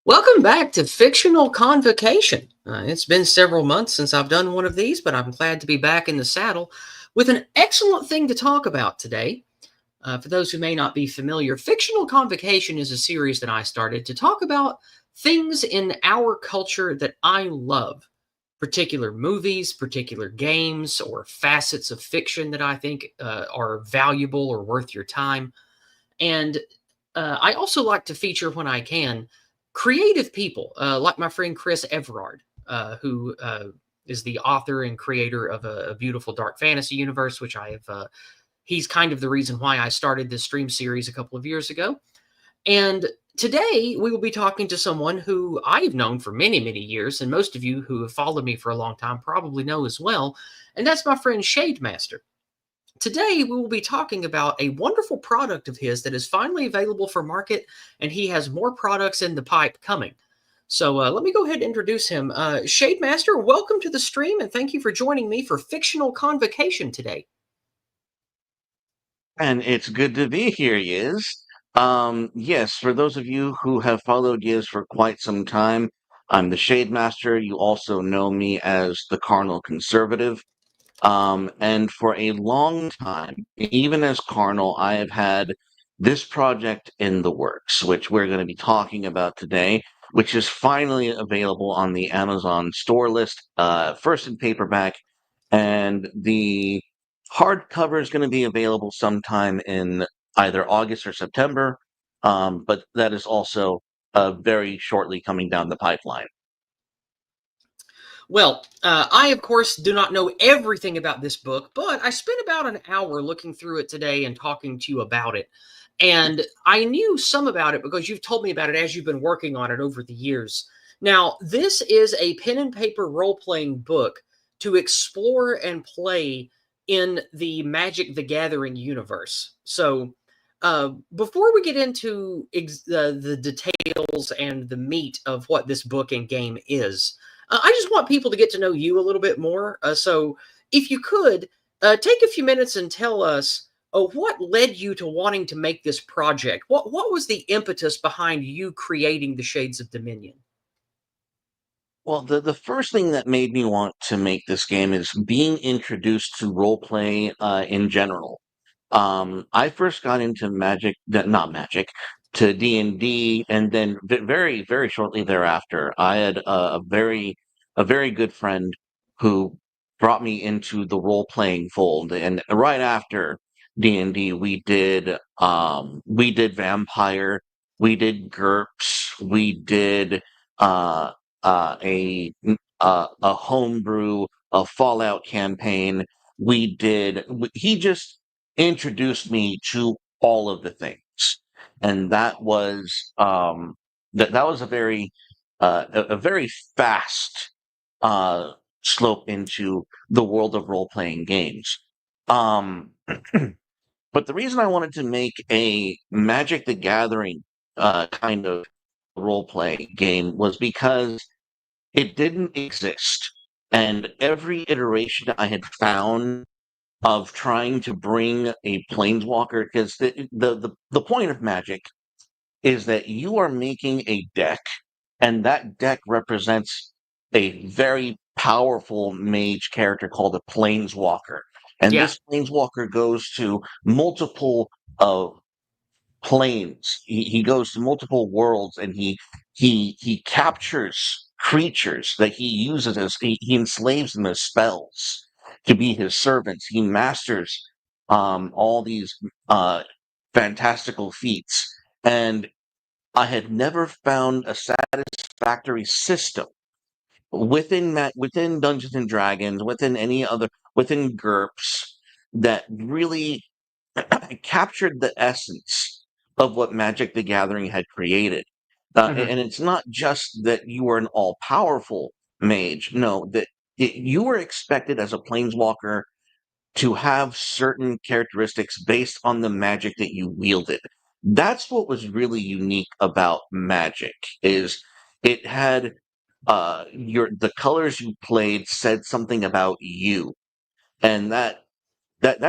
Welcome back to Fictional Convocation. It's been several months since I've done one of these, but I'm glad to be back in the saddle with an excellent thing to talk about today. For those who may not be familiar, Fictional Convocation is a series that I started to talk about things in our culture that I love, particular movies, particular games, or facets of fiction that I think are valuable or worth your time. And I also like to feature when I can creative people, like my friend Chris Everard, who is the author and creator of a beautiful dark fantasy universe, which I have. He's kind of the reason why I started this stream series a couple of years ago. And today we will be talking to someone who I've known for many, many years, and most of you who have followed me for a long time probably know as well. And that's my friend Shademaster. Today, we will be talking about a wonderful product of his that is finally available for market, and he has more products in the pipe coming. So let me go ahead and introduce him. Shademaster, welcome to the stream, and thank you for joining me for Fictional Convocation today. And it's good to be here, Yiz. Yes, for those of you who have followed Yiz for quite some time, I'm the Shade Master. You also know me as the Carnal Conservative. And for a long time, even as Carnal, I have had this project in the works, which we're going to be talking about today, which is finally available on the Amazon store list, first in paperback, and the hardcover is going to be available sometime in either August or September, but that is also very shortly coming down the pipeline. Well, I, of course, do not know everything about this book, but I spent about an hour looking through it today and talking to you about it. And I knew some about it because you've told me about it as you've been working on it over the years. Now, this is a pen and paper role playing book to explore and play in the Magic the Gathering universe. So, before we get into the details and the meat of what this book and game is, I just want people to get to know you a little bit more. So, if you could take a few minutes and tell us what led you to wanting to make this project. What was the impetus behind you creating the Shades of Dominion? Well, the first thing that made me want to make this game is being introduced to role play in general. I first got into not Magic, to D&D, and then very, very shortly thereafter, I had a very good friend who brought me into the role-playing fold. And right after D&D, we did Vampire, we did GURPS, we did uh, uh, a a homebrew, a Fallout campaign. He just introduced me to all of the things. And that was a a very fast uh slope into the world of role-playing games. Um but the reason I wanted to make a Magic the Gathering kind of role play game was because it didn't exist. And every iteration I had found of trying to bring a planeswalker, because the point of Magic is that you are making a deck, and that deck represents a very powerful mage character called a planeswalker. And Yeah. this planeswalker goes to multiple planes. He goes to multiple worlds, and he captures creatures that he uses he enslaves them as spells to be his servants. He masters all these uh, fantastical feats, and I had never found a satisfactory system within Dungeons and Dragons, within GURPS, that really captured the essence of what Magic the Gathering had created. Hmm. And it's not just that you are an all powerful mage. No, you were expected as a planeswalker to have certain characteristics based on the magic that you wielded. That's what was really unique about Magic is it had the colors you played said something about you, and that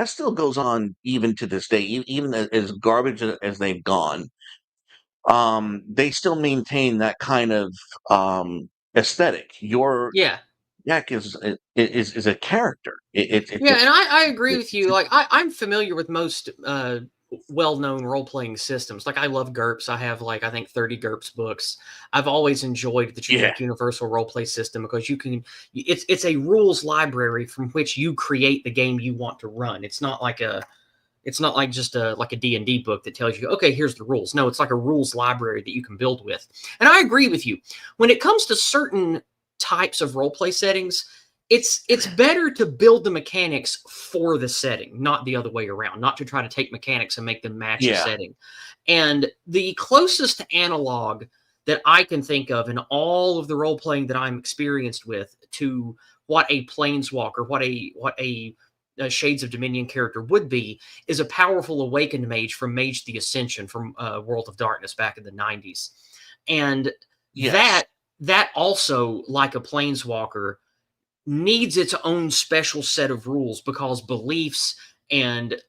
still goes on even to this day, even as garbage as they've gone. they still maintain that kind of aesthetic. Your Yeah. deck is a character. Yeah, and I agree It, with you. Like I'm familiar with most well-known role-playing systems. Like I love GURPS. I have like I think 30 GURPS books. I've always enjoyed the yeah, generic universal role-play system because you can it's a rules library from which you create the game you want to run. It's not like just a like a D&D book that tells you, okay, here's the rules. No, it's like a rules library that you can build with. And I agree with you. When it comes to certain types of role play settings, it's better to build the mechanics for the setting, not the other way around, not to try to take mechanics and make them match a yeah, setting. And the closest analog that I can think of in all of the role playing that I'm experienced with to what a planeswalker, what a Shades of Dominion character would be, is a powerful awakened mage from Mage the Ascension from World of Darkness back in the 90s. And yes, that that also, like a planeswalker, needs its own special set of rules because beliefs and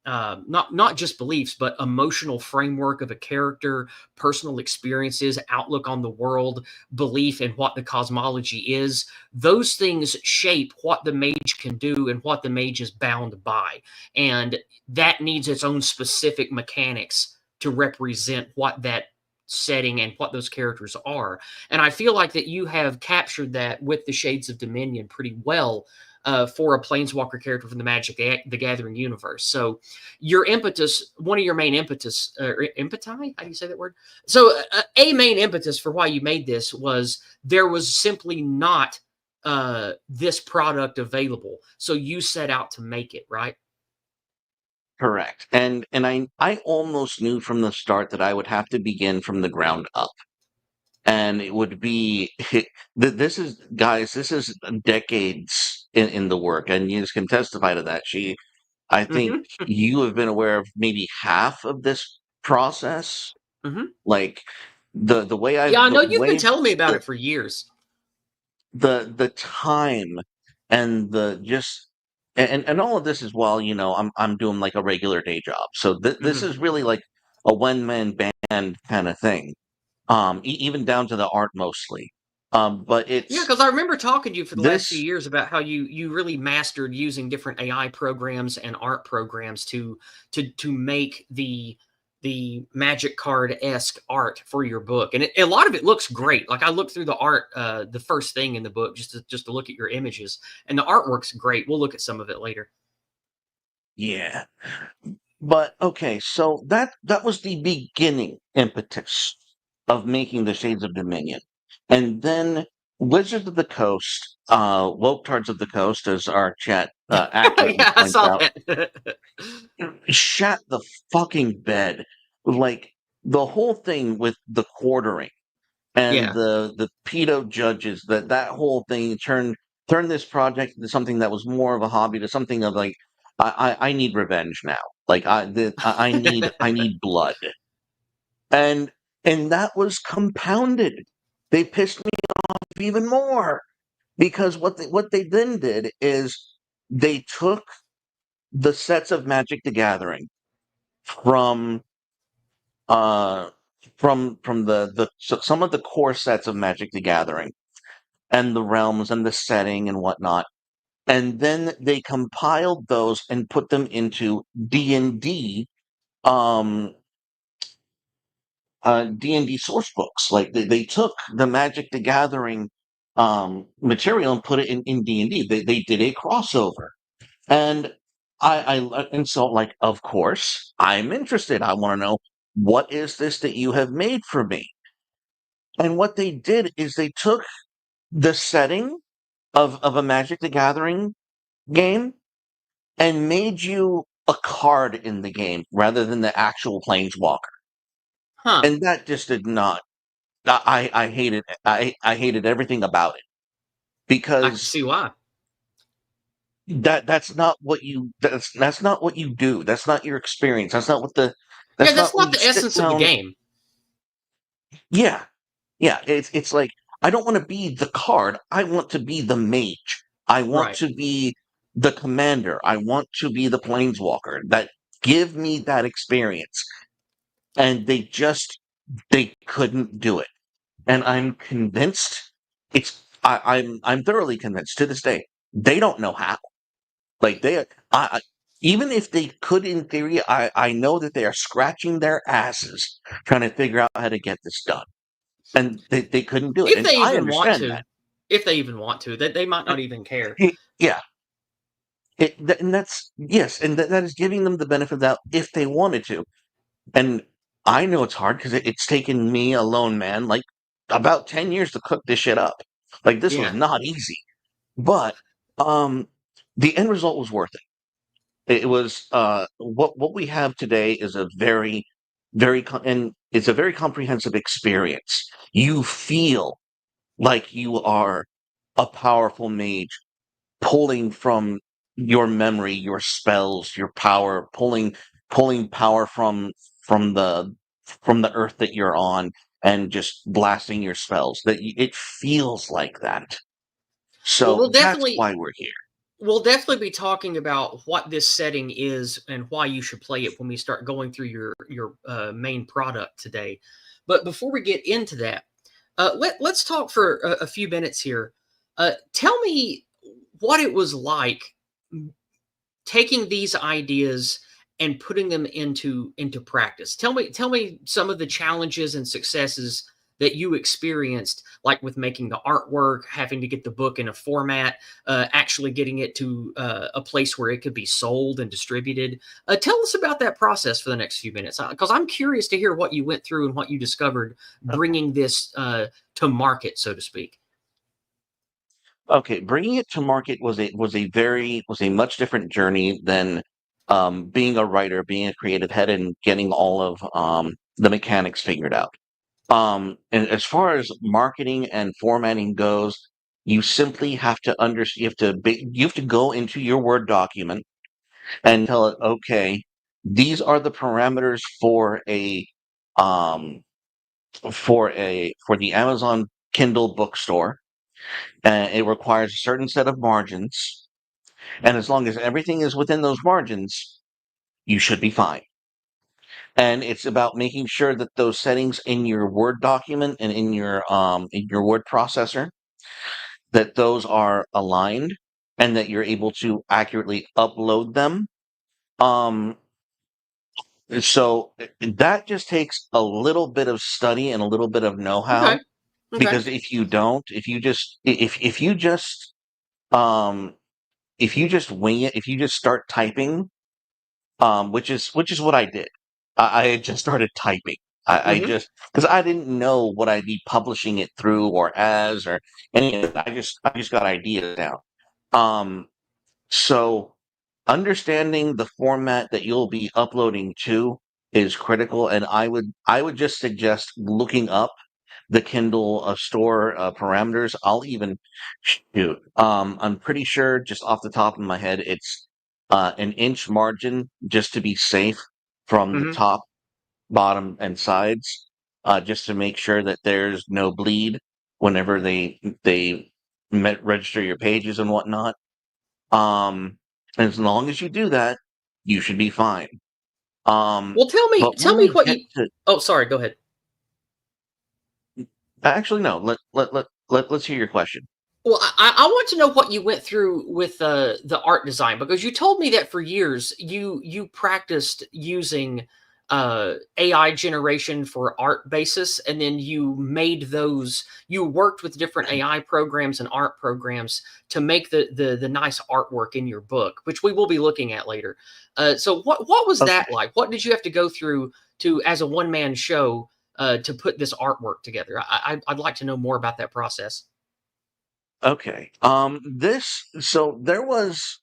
not just beliefs, but emotional framework of a character, personal experiences, outlook on the world, belief in what the cosmology is. Those things shape what the mage can do and what the mage is bound by, and that needs its own specific mechanics to represent what that setting and what those characters are. And I feel like that you have captured that with the Shades of Dominion pretty well for a planeswalker character from the the Gathering universe. So your impetus, one of your main impetus, impeti, how do you say that word? So a main impetus for why you made this was there was simply not this product available. So you set out to make it, right? correct. And I almost knew from the start that I would have to begin from the ground up. And it would be this is guys, this is decades in the work, and you can testify to that. I think Mm-hmm. you have been aware of maybe half of this process. Mm-hmm. Like Yeah, I the know you've been way telling me about the it for years. the time and the just and all of this is while I'm doing like a regular day job. So this Mm-hmm. is really like a one man band kind of thing. Even down to the art mostly. But Yeah, it's because I remember talking to you for the last few this, years about how you really mastered using different AI programs and art programs to make the magic card esque art for your book, and a lot of it looks great. Like I looked through the art, the first thing in the book, just to look at your images, and the artwork's great. We'll look at some of it later. yeah. But okay, so that was the beginning impetus of making the Shades of Dominion, and then Wizards of the Coast, Woketards of the Coast, as our chat accurately Yeah, I points saw out, that. shat the fucking bed. Like the whole thing with the quartering and Yeah. the pedo judges, that whole thing turned this project into something that was more of a hobby to something of like I need revenge now. Like I need blood. And that was compounded. They pissed me off even more because what they then did is they took the sets of Magic the Gathering from uh from some of the core sets of Magic the Gathering and the realms and the setting and whatnot. And then they compiled those and put them into D&D um D&D source books. Like they took the Magic the Gathering material and put it in D&D. They did a crossover. And and so like of course, I'm interested. I want to know what is this that you have made for me? And what they did is they took the setting of a Magic the Gathering game and made you a card in the game rather than the actual planeswalker. Huh. And that just did not. I hated it. I hated everything about it I can because see why. that's not what you do. That's not your experience. Yeah, That's that's not where not you the sit essence of the down. game. Yeah, yeah. It's like I don't want to be the card. I want to be the mage. I want Right. to be the commander. I want to be the planeswalker. That give me that experience. and they couldn't do it. And I'm convinced I'm thoroughly convinced to this day they don't know how. Like I even if they could in theory, I know that they are scratching their asses trying to figure out how to get this done, and they couldn't do it, If and they I even want understand to, that. if they even want to, they might not even care. Yeah, and that's yes, and that is giving them the benefit of that if they wanted to. And I know it's hard because it's taken me, a lone man, like about 10 years to cook this shit up. Like this was Yeah. not easy, but um, the end result was worth it. It was what we have today is a and it's a very comprehensive experience. You feel like you are a powerful mage pulling from your memory, your spells, your power, pulling power from the from the earth that you're on and just blasting your spells. It feels like that. Well, So that's why we're here. we'll definitely be talking about what this setting is and why you should play it when we start going through your main product today. But before we get into that, let's talk for a few minutes here. Tell me what it was like taking these ideas and putting them into practice. Tell me some of the challenges and successes that you experienced, like with making the artwork, having to get the book in a format, actually getting it to a place where it could be sold and distributed. Tell us about that process for the next few minutes, because I'm curious to hear what you went through and what you discovered bringing this to market, so to speak. Okay, bringing it to market was a much different journey than being a writer, being a creative head, and getting all of the mechanics figured out. And as far as marketing and formatting goes, you simply have to you have to go into your Word document and tell it, okay, these are the parameters um for the Amazon Kindle bookstore. And it requires a certain set of margins, and as long as everything is within those margins, you should be fine. And it's about making sure that those settings in your Word document and in your word processor, that those are aligned and that you're able to accurately upload them. Um, so that just takes a little bit of study and a little bit of Okay. know-how, Okay. because if you don't, if you just um if you just wing it, if you just start typing, which is what I did. I had just started typing. I Hmm. just because I didn't know what I'd be publishing it through or as or any of that. I just got ideas down. Um, so understanding the format that you'll be uploading to is critical, and I would just suggest looking up the Kindle store parameters. I'll even shoot. I'm pretty sure, just off the top of my head, it's an inch margin just to be safe from the Hmm. top, bottom, and sides, just to make sure that there's no bleed whenever register your pages and whatnot. As long as you do that, you should be fine. Well, tell me, But tell when me we what get you. to Oh, sorry. Go ahead. actually no, let's hear your question. Well, I want to know what you went through with the art design, because you told me that for years you practiced using AI generation for art basis, and then you made those. You worked with different AI programs and art programs to make the nice artwork in your book, which we will be looking at later. So what was that Okay. like? What did you have to go through to as a one man show to put this artwork together? I'd like to know more about that process. Okay. So there was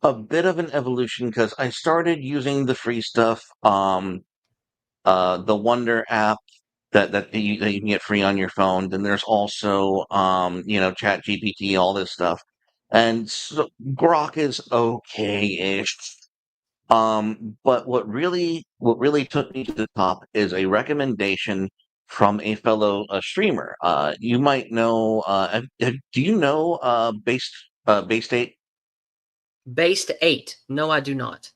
a bit of an evolution because I started using the free stuff, the Wonder app that you can get free on your phone. Then there's also, Chat GPT, all this stuff. And so Grok is okay-ish. But what really took me to the top is a recommendation from a fellow streamer. You might know. Do you know Base State? Based 8. No, I do not.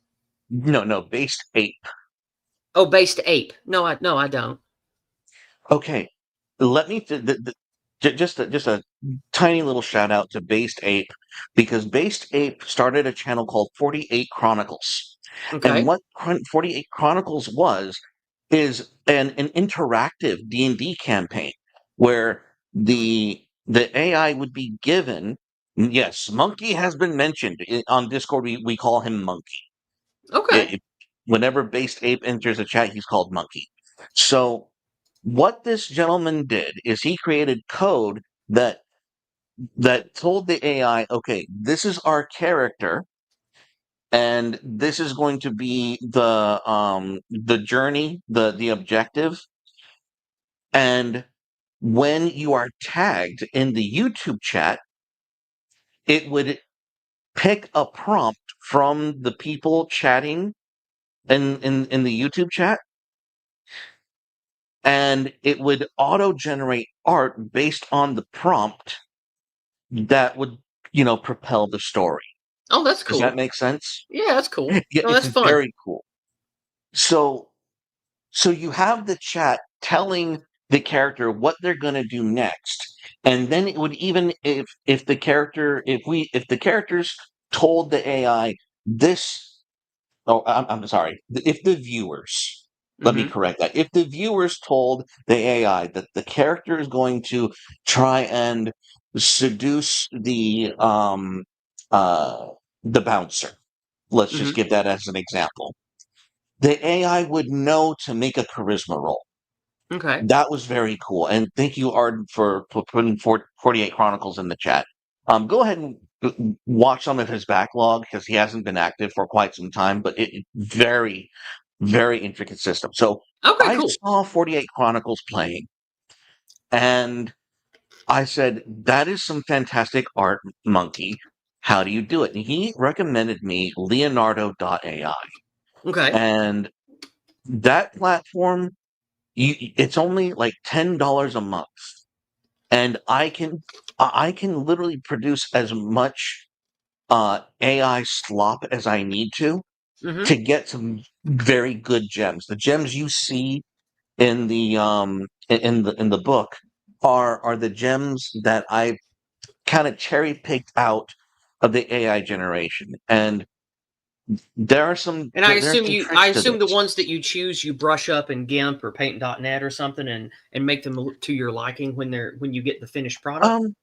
No, no, Base 8. Oh, based ape. No, I don't. Okay, let me just a tiny little shout out to Based Ape because Based Ape started a channel called 48 Chronicles, and Okay. what 48 Chronicles was is an interactive D&D campaign where the AI would be given. Yes, Monkey has been mentioned on Discord. We call him Monkey. Okay. It, whenever Based Ape enters a chat, he's called Monkey. So what this gentleman did is he created code that told the AI, okay, this is our character, and this is going to be the journey, the objective, and when you are tagged in the YouTube chat, it would pick a prompt from the people chatting in the YouTube chat, and it would auto generate art based on the prompt that would, propel the story. Oh, that's Does that cool. make sense? Yeah, that's cool. Yeah, No, it's that's fun. very cool. So you have the chat telling the character what they're going to do next. And then it would even if the characters told the AI this. Oh, I'm sorry. If the viewers, let me Hmm. correct that. If the viewers told the AI that the character is going to try and seduce uh the bouncer, let's just Hmm. give that as an example. The AI would know to make a charisma roll. Okay. That was very cool. And thank you, Arden, for putting 48 Chronicles in the chat. Go ahead and watch some of his backlog because he hasn't been active for quite some time, but very, very intricate system. So Okay, I cool. saw 48 Chronicles playing and I said, that is some fantastic art, Monkey. How do you do it? And he recommended me Leonardo.ai. Okay. And that platform, it's only like $10 a month. And I can literally produce as much AI slop as I need Hmm. to get some very good gems. The gems you see in the book are the gems that I kind of cherry picked out of the AI generation, and And I there are assume some I tricks to assume the this. ones that you choose you brush up in GIMP or Paint.net or something and make them to your liking when you get the finished product. Um,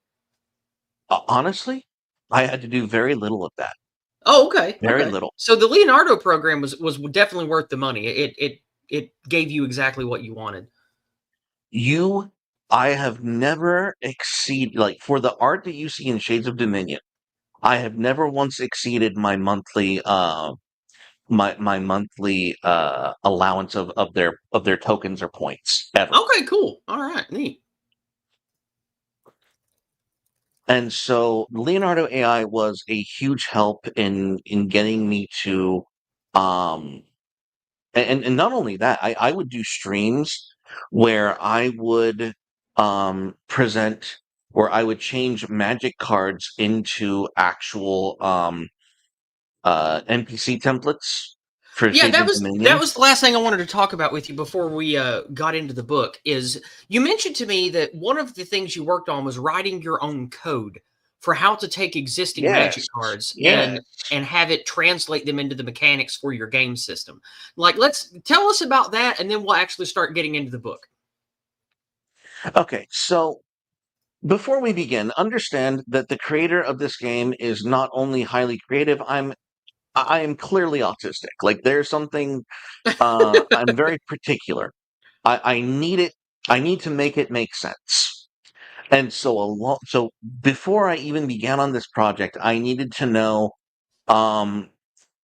Honestly, I had to do very little of that. Oh, okay. Very Okay. little. So the Leonardo program was definitely worth the money. It gave you exactly what you wanted. You, I have never exceed like for the art that you see in Shades of Dominion. I have never once exceeded my monthly allowance of their tokens or points ever. Okay, cool. All right, neat. And so Leonardo AI was a huge help in getting me to um and not only that, I would do streams where I would present where I would change magic cards into actual NPC templates for Yeah, Shades of that Dominion. was the last thing I wanted to talk about with you before we got into the book. Is you mentioned to me that one of the things you worked on was writing your own code for how to take existing magic Yes, cards yes. and have it translate them into the mechanics for your game system. Like, let's tell us about that, and then we'll actually start getting into the book. Okay, so before we begin, understand that the creator of this game is not only highly creative, I am clearly autistic. Like there's something I'm very particular. I need it. I need to make it make sense. And so before I even began on this project, I needed to know um,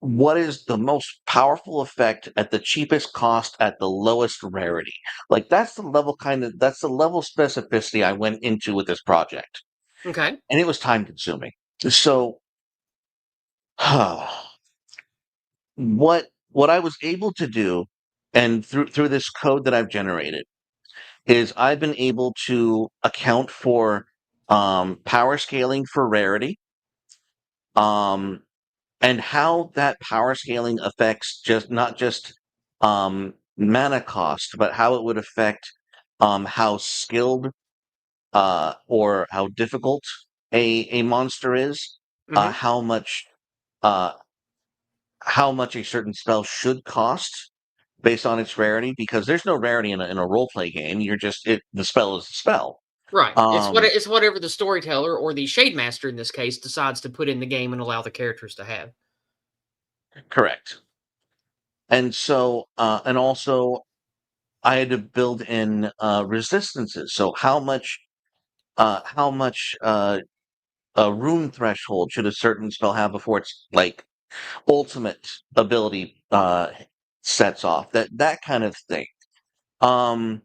what is the most powerful effect at the cheapest cost at the lowest rarity. Like that's the level of specificity I went into with this project, Okay. and it was time consuming. So what I was able to do, and through this code that I've generated is I've been able to account for power scaling for rarity, um, and how that power scaling affects just not just mana cost, but how it would affect how skilled or how difficult a monster is, uh, Hmm. how much uh, how much a certain spell should cost based on its rarity, because there's no rarity in a role play game. You're just the spell is the spell. Right. Um, It's whatever the storyteller or the shade master in this case decides to put in the game and allow the characters to have. Correct. And so, and also, I had to build in resistances. So, how much a rune threshold should a certain spell have before its like ultimate ability sets off? That kind of thing. Um,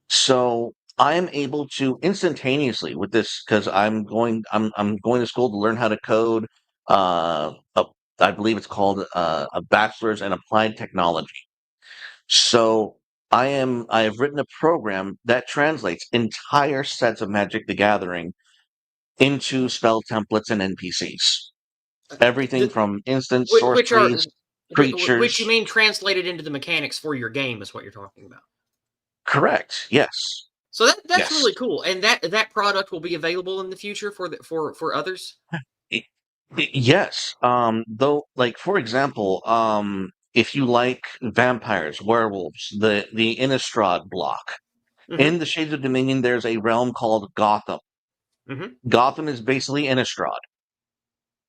So I am able to instantaneously with this because I'm going to school to learn how to code. Uh, a, I believe it's called a bachelor's in applied technology. So I have written a program that translates entire sets of Magic the Gathering into spell templates and NPCs. Everything The, from instant whi- source which are trees, which you creatures. mean translated into the mechanics for your game is what you're talking about. Correct. Yes. So that's Yes. really cool, and that product will be available in the future for others. Y- Yes. Though, like for example, if you like vampires, werewolves, the Innistrad block Hmm. in the Shades of Dominion, there's a realm called Gotham. Hmm. Gotham is basically Innistrad,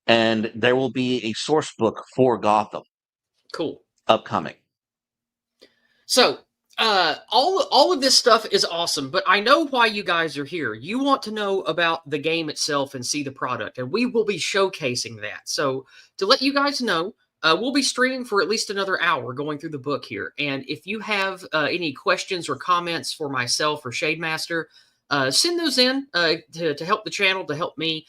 and there will be a source book for Gotham Cool. upcoming. So, all of this stuff is awesome, but I know why you guys are here. You want to know about the game itself and see the product, and we will be showcasing that. So, to let you guys know, we'll be streaming for at least another hour going through the book here. And if you have any questions or comments for myself or Shademaster, send those in to help the channel, to help me.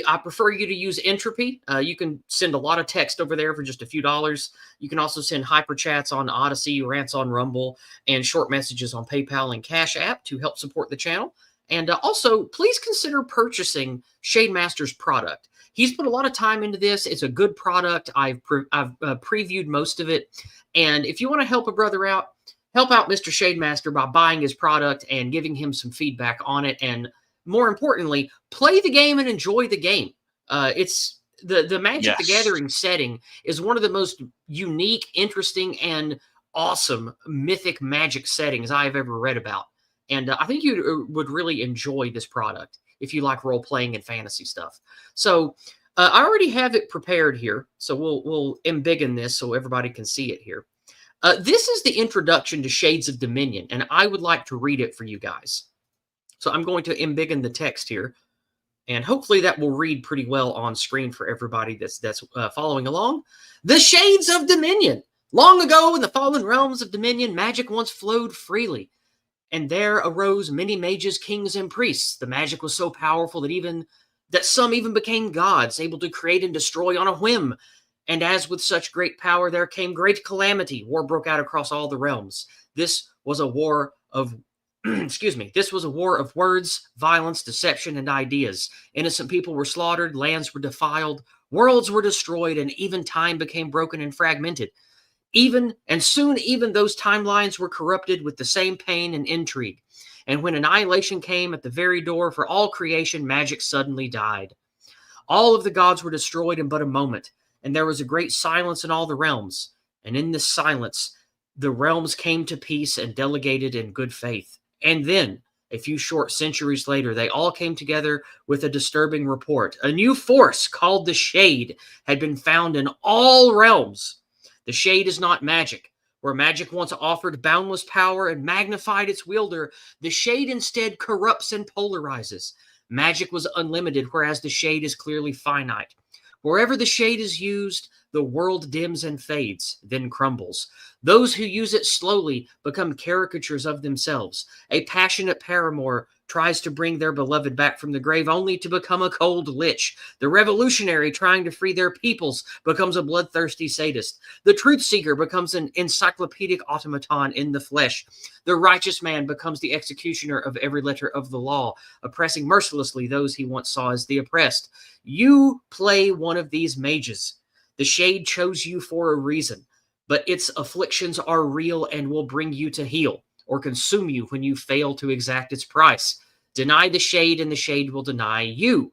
I prefer you to use Entropy. You can send a lot of text over there for just a few dollars. You can also send hyper chats on Odyssey, rants on Rumble, and short messages on PayPal and Cash App to help support the channel. And also, please consider purchasing Shademaster's product. He's put a lot of time into this. It's a good product. I've previewed most of it. And if you want to help a brother out, help out Mr. Shademaster by buying his product and giving him some feedback on it. And more importantly, play the game and enjoy the game. It's the Magic the Yes. Gathering setting is one of the most unique, interesting, and awesome mythic magic settings I've ever read about. And I think you would really enjoy this product if you like role playing and fantasy stuff. So I already have it prepared here. So we'll embiggen this so everybody can see it here. This is the introduction to Shades of Dominion, and I would like to read it for you guys. So I'm going to embiggen the text here, and hopefully that will read pretty well on screen for everybody that's following along. The Shades of Dominion. Long ago, in the fallen realms of Dominion, magic once flowed freely, and there arose many mages, kings, and priests. The magic was so powerful that some even became gods, able to create and destroy on a whim. And as with such great power, there came great calamity. War broke out across all the realms. This was a war of excuse me, this was a war of words, violence, deception, and ideas. Innocent people were slaughtered, lands were defiled, worlds were destroyed, and even time became broken and fragmented. Soon even those timelines were corrupted with the same pain and intrigue. And when annihilation came at the very door for all creation, magic suddenly died. All of the gods were destroyed in but a moment, and there was a great silence in all the realms. And in this silence, the realms came to peace and delegated in good faith. And then, a few short centuries later, they all came together with a disturbing report. A new force called the Shade had been found in all realms. The Shade is not magic. Where magic once offered boundless power and magnified its wielder, the Shade instead corrupts and polarizes. Magic was unlimited, whereas the Shade is clearly finite. Wherever the Shade is used, the world dims and fades, then crumbles. Those who use it slowly become caricatures of themselves. A passionate paramour tries to bring their beloved back from the grave only to become a cold lich. The revolutionary trying to free their peoples becomes a bloodthirsty sadist. The truth seeker becomes an encyclopedic automaton in the flesh. The righteous man becomes the executioner of every letter of the law, oppressing mercilessly those he once saw as the oppressed. You play one of these mages. The Shade chose you for a reason. but its afflictions are real and will bring you to heel or consume you when you fail to exact its price. Deny the shade, and the shade will deny you.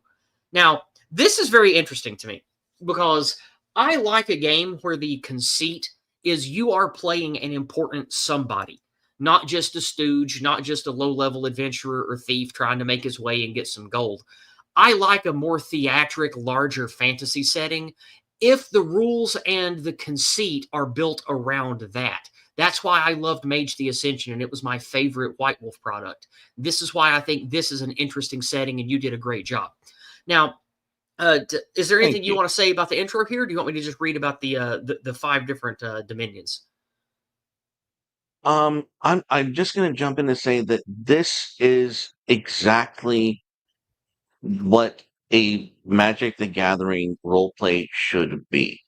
Now, this is very interesting to me because I like a game where the conceit is you are playing an important somebody, not just a stooge, not just a low level adventurer or thief trying to make his way and get some gold. I like a more theatric, larger fantasy setting if the rules and the conceit are built around that. That's why I loved Mage the Ascension, and it was my favorite White Wolf product. This is why I think this is an interesting setting, and you did a great job. Now, is there Thank anything you you. want to say about the intro here? Or do you want me to just read about the five different dominions? I'm just going to jump in and say that this is exactly what a Magic the Gathering role play should be.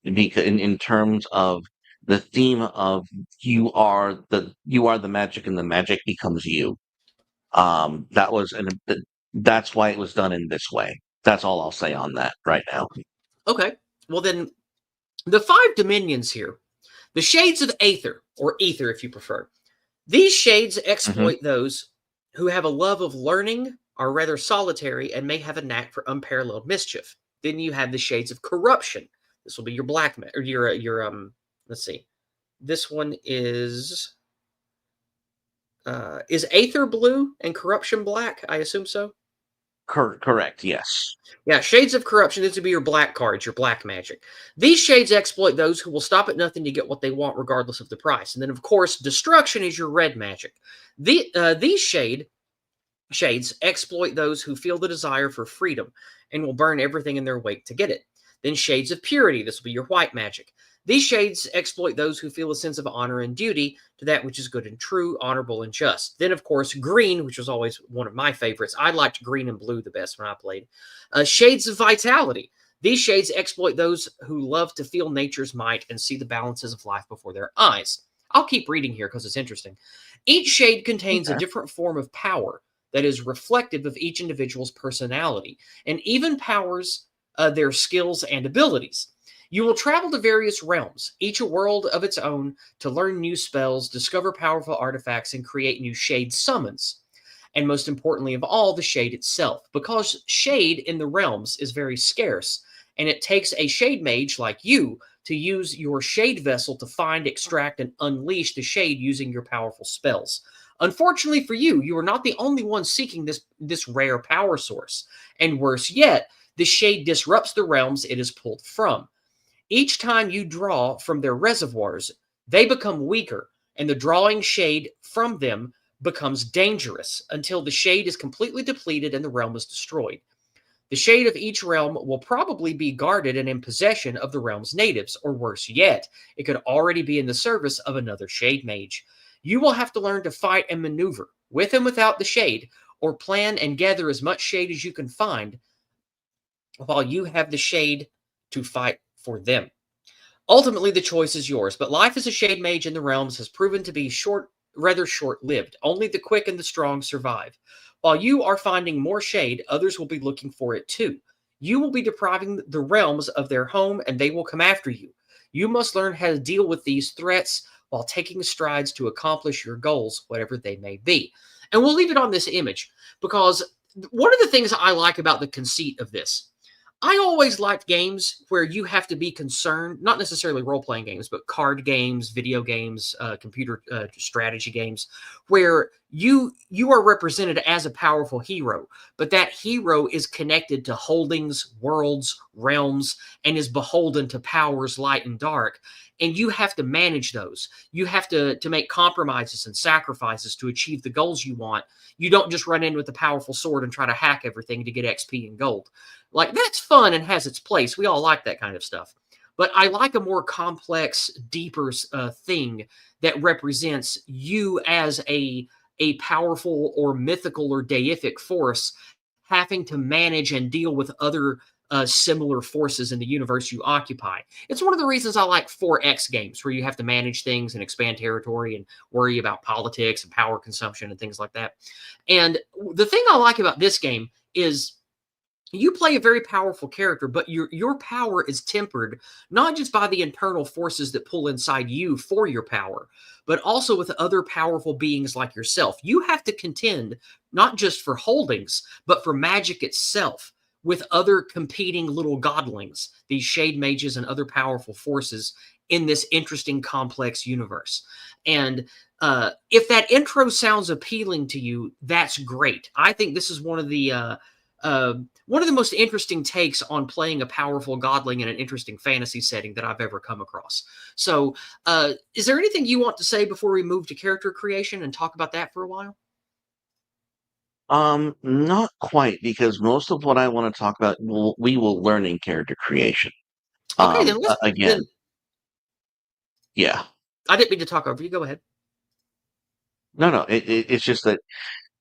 Because in terms of the theme of you are the magic and the magic becomes you. That was that's why it was done in this way. That's all I'll say on that right now. Okay. Well, then the five dominions here, the shades of Aether, or Ether if you prefer. These shades Hmm. exploit those who have a love of learning, are rather solitary, and may have a knack for unparalleled mischief. Then you have the shades of corruption. This will be your black or your. Let's see. This one is Aether blue and corruption black. I assume so. Correct. Yes. Yeah, Shades of Corruption. This would be your black cards, your black magic. These shades exploit those who will stop at nothing to get what they want, regardless of the price. And then, of course, Destruction is your red magic. These shades exploit those who feel the desire for freedom and will burn everything in their wake to get it. Then Shades of Purity. This will be your white magic. These shades exploit those who feel a sense of honor and duty to that which is good and true, honorable and just. Then, of course, green, which was always one of my favorites. I liked green and blue the best when I played. Shades of Vitality. These shades exploit those who love to feel nature's might and see the balances of life before their eyes. I'll keep reading here because it's interesting. Each shade contains a Okay. different form of power that is reflective of each individual's personality and even powers their skills and abilities. You will travel to various realms, each a world of its own, to learn new spells, discover powerful artifacts, and create new shade summons. And most importantly of all, the shade itself. Because shade in the realms is very scarce, and it takes a shade mage like you to use your shade vessel to find, extract, and unleash the shade using your powerful spells. Unfortunately for you, you are not the only one seeking this rare power source. And worse yet, the shade disrupts the realms it is pulled from. Each time you draw from their reservoirs, they become weaker, and the drawing shade from them becomes dangerous until the shade is completely depleted and the realm is destroyed. The shade of each realm will probably be guarded and in possession of the realm's natives, or worse yet, it could already be in the service of another shade mage. You will have to learn to fight and maneuver, with and without the shade, or plan and gather as much shade as you can find while you have the shade to fight for them. Ultimately, the choice is yours, but life as a shade mage in the realms has proven to be rather short-lived. Only the quick and the strong survive. While you are finding more shade, others will be looking for it too. You will be depriving the realms of their home, and they will come after you. You must learn how to deal with these threats while taking strides to accomplish your goals, whatever they may be. And we'll leave it on this image because one of the things I like about the conceit of this, I always liked games where you have to be concerned, not necessarily role playing games, but card games, video games, computer strategy games, where you are represented as a powerful hero, but that hero is connected to holdings, worlds, realms, and is beholden to powers light and dark. And you have to manage those. You have to make compromises and sacrifices to achieve the goals you want. You don't just run in with a powerful sword and try to hack everything to get XP and gold. Like, that's fun and has its place. We all like that kind of stuff. But I like a more complex, deeper thing that represents you as a powerful or mythical or deific force having to manage and deal with other similar forces in the universe you occupy. It's one of the reasons I like 4X games, where you have to manage things and expand territory and worry about politics and power consumption and things like that. And the thing I like about this game is you play a very powerful character, but your power is tempered not just by the internal forces that pull inside you for your power, but also with other powerful beings like yourself. You have to contend not just for holdings, but for magic itself with other competing little godlings, these shade mages and other powerful forces in this interesting complex universe. And if that intro sounds appealing to you, that's great. I think this is uh, one of the most interesting takes on playing a powerful godling in an interesting fantasy setting that I've ever come across. So, is there anything you want to say before we move to character creation and talk about that for a while? Not quite, because most of what I want to talk about we will learn in character creation. Okay, then Again, yeah. I didn't mean to talk over you. Go ahead. No, no, it's just that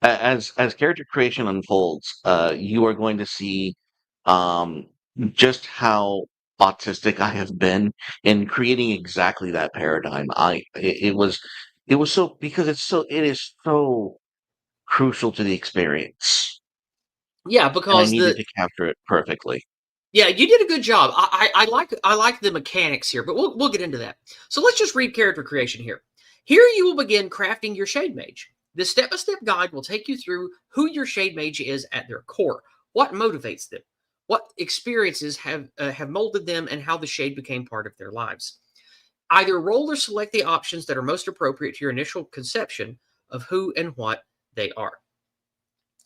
as character creation unfolds, you are going to see um, just how autistic I have been in creating exactly that paradigm. It was so because it is so crucial to the experience, Yeah, and I because needed to capture it perfectly. yeah, you did a good job. I like the mechanics here, but we'll get into that. So let's just read character creation here. Here you will begin crafting your shade mage. This step-by-step guide will take you through who your shade mage is at their core, what motivates them, what experiences have molded them, and how the shade became part of their lives. Either roll or select the options that are most appropriate to your initial conception of who and what they are.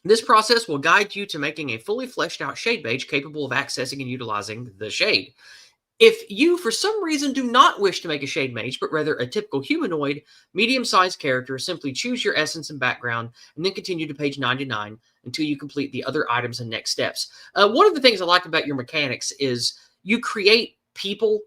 This process will guide you to making a fully fleshed out shade mage capable of accessing and utilizing the shade. If you, for some reason, do not wish to make a shade mage, but rather a typical humanoid, medium sized character, simply choose your essence and background and then continue to page 99 until you complete the other items and next steps. One of the things I like about your mechanics is you create people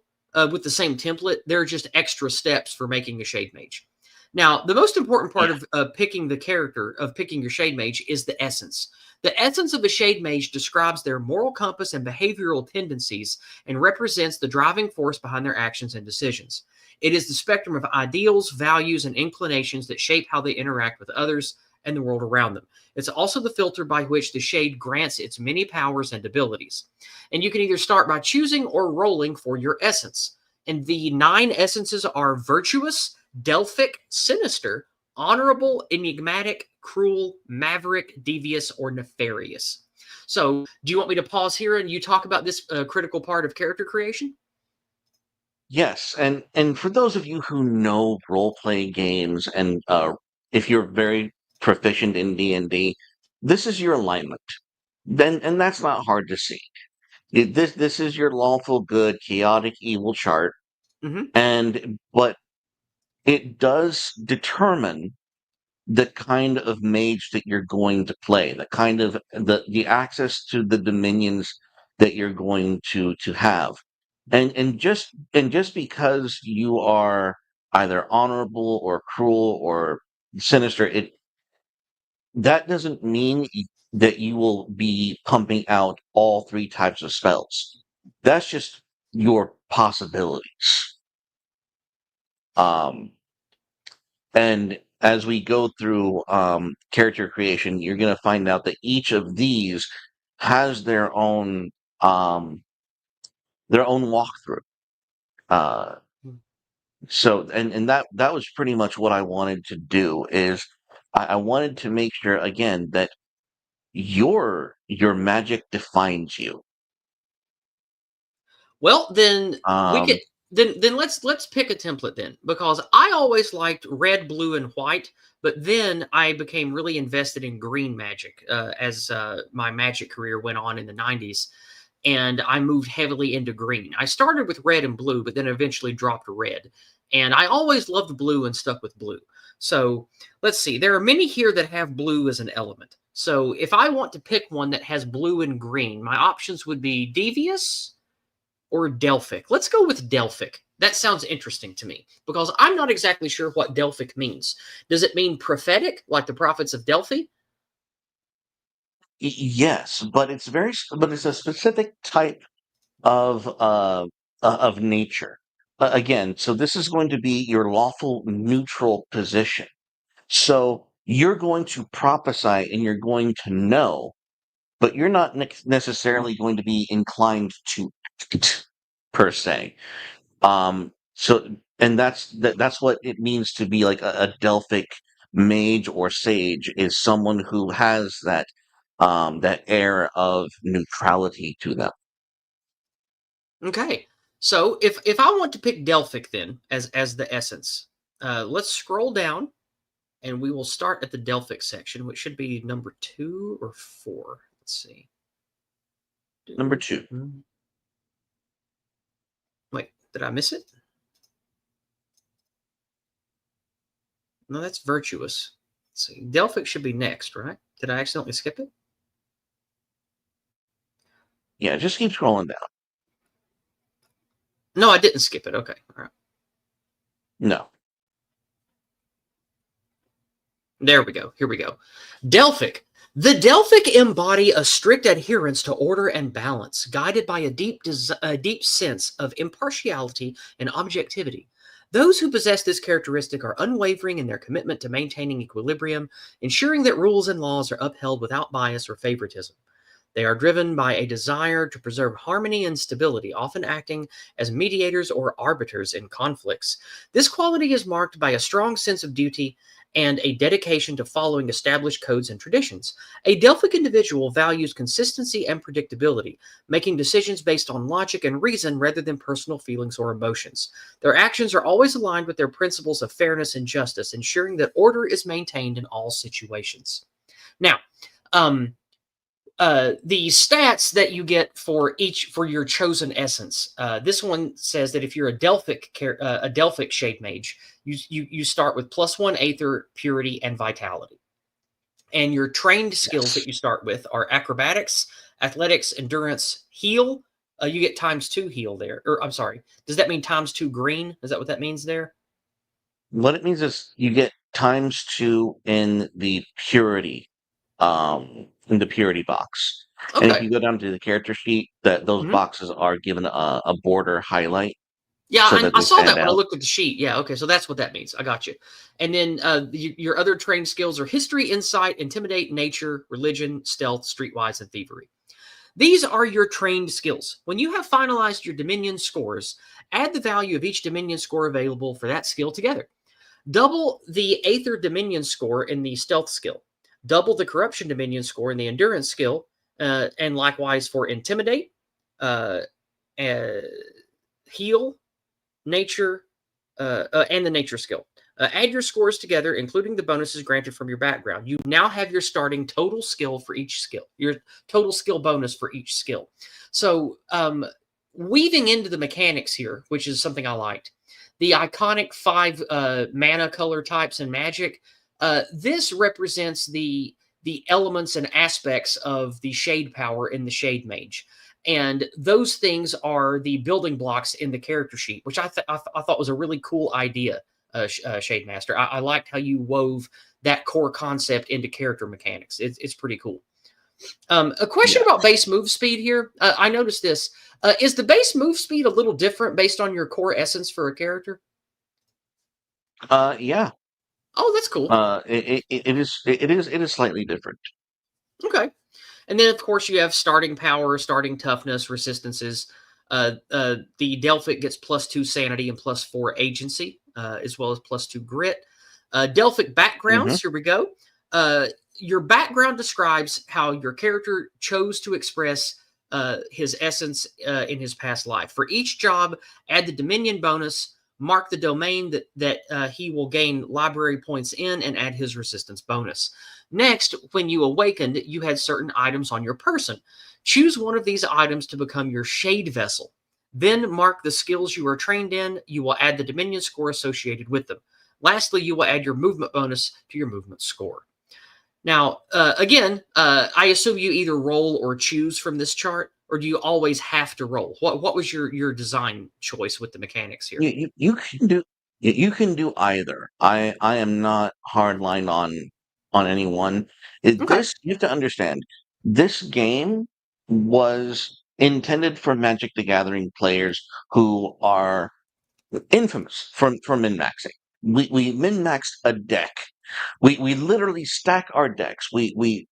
with the same template. There are just extra steps for making a shade mage. Now, the most important part of picking the character, of picking your shade mage, is the essence. The essence of a shade mage describes their moral compass and behavioral tendencies and represents the driving force behind their actions and decisions. It is the spectrum of ideals, values, and inclinations that shape how they interact with others and the world around them. It's also the filter by which the shade grants its many powers and abilities. And you can either start by choosing or rolling for your essence. And the 9 essences are virtuous, Delphic, sinister, honorable, enigmatic, cruel, maverick, devious, or nefarious. So, do you want me to pause here and you talk about this critical part of character creation? Yes, and for those of you who know role play games, and if you're very proficient in D&D, this is your alignment. Then and that's not hard to see. This is your lawful good, chaotic evil chart, Hmm. and but it does determine the kind of mage that you're going to play, the kind of the access to the dominions that you're going to have. And just because you are either honorable or cruel or sinister, it that doesn't mean that you will be pumping out all three types of spells. That's just your possibilities. Um, And as we go through character creation, you're going to find out that each of these has um, their own walkthrough. Uh, so, and that was pretty much what I wanted to do. Is I wanted to make sure again that your magic defines you. Well, then we could Um, then let's pick a template then, because I always liked red, blue, and white, but then I became really invested in green magic as my magic career went on in the 90s, and I moved heavily into green. I started with red and blue, but then eventually dropped to red. And I always loved blue and stuck with blue. So let's see. There are many here that have blue as an element. So if I want to pick one that has blue and green, my options would be devious or Delphic. Let's go with Delphic. That sounds interesting to me because I'm not exactly sure what Delphic means. Does it mean prophetic, like the prophets of Delphi? yes, but but it's a specific type of nature. Again, so this is going to be your lawful neutral position. So you're going to prophesy and you're going to know, but you're not necessarily going to be inclined to act per se. And that's what it means to be like a Delphic mage or sage, is someone who has that air of neutrality to them. Okay. So if I want to pick Delphic then as the essence, let's scroll down and we will start at the Delphic section, which should be number 2 or 4. Let's see. Number two. Wait, did I miss it? No, that's virtuous. Let's see. Delphic should be next, right? Did I accidentally skip it? Yeah, just keep scrolling down. No, I didn't skip it. Okay. All right. No. There we go. Here we go. Delphic. The Delphic embody a strict adherence to order and balance, guided by a deep sense of impartiality and objectivity. Those who possess this characteristic are unwavering in their commitment to maintaining equilibrium, ensuring that rules and laws are upheld without bias or favoritism. They are driven by a desire to preserve harmony and stability, often acting as mediators or arbiters in conflicts. This quality is marked by a strong sense of duty and a dedication to following established codes and traditions. A Delphic individual values consistency and predictability, making decisions based on logic and reason rather than personal feelings or emotions. Their actions are always aligned with their principles of fairness and justice, ensuring that order is maintained in all situations. Now, um, the stats that you get for your chosen essence. This one says that if you're a Delphic shade mage, you start with +1 Aether, Purity, and Vitality. And your trained skills that you start with are Acrobatics, Athletics, Endurance, Heal. You get ×2 heal there. Or I'm sorry, does that mean ×2 green? Is that what that means there? What it means is you get ×2 in the purity box. And if Okay. you go down to the character sheet, that those Mhm. boxes are given a border highlight Yeah, so that I they saw stand that when I out. looked at the sheet. Yeah, okay, so that's what that means. I got you. And then your other trained skills are history, insight, intimidate, nature, religion, stealth, streetwise, and thievery. These are your trained skills. When you have finalized your Dominion scores, add the value of each Dominion score available for that skill together. Double the Aether Dominion score in the stealth skill. Double the Corruption Dominion score in the endurance skill, and likewise for intimidate, uh, uh, heal, nature, and the nature skill. Add your scores together, including the bonuses granted from your background. You now have your starting total skill for each skill, your total skill bonus for each skill. So, weaving into the mechanics here, which is something I liked, the iconic 5 mana color types in Magic. This represents the elements and aspects of the shade power in the Shade Mage. And those things are the building blocks in the character sheet, which I thought was a really cool idea, Shade Master. I liked how you wove that core concept into character mechanics. It's pretty cool. A question Yeah. about base move speed here. I noticed this. Is the base move speed a little different based on your core essence for a character? Yeah. Oh, that's cool. It is slightly different. Okay. And then, of course, you have starting power, starting toughness, resistances. The Delphic gets +2 sanity and +4 agency, as well as +2 grit. Delphic Hmm. backgrounds, here we go. Your background describes how your character chose to express his essence in his past life. For each job, add the Dominion bonus, mark the domain that he will gain library points in, and add his resistance bonus. Next, when you awakened, you had certain items on your person. Choose one of these items to become your shade vessel. Then mark the skills you are trained in. You will add the Dominion score associated with them. Lastly, you will add your movement bonus to your movement score. Now, again, I assume you either roll or choose from this chart, or do you always have to roll? What was your design choice with the mechanics here? You can do either. I am not hardline on anyone. Okay. You have to understand, this game was intended for Magic the Gathering players who are infamous for min-maxing. We min-maxed a deck. We literally stack our decks. We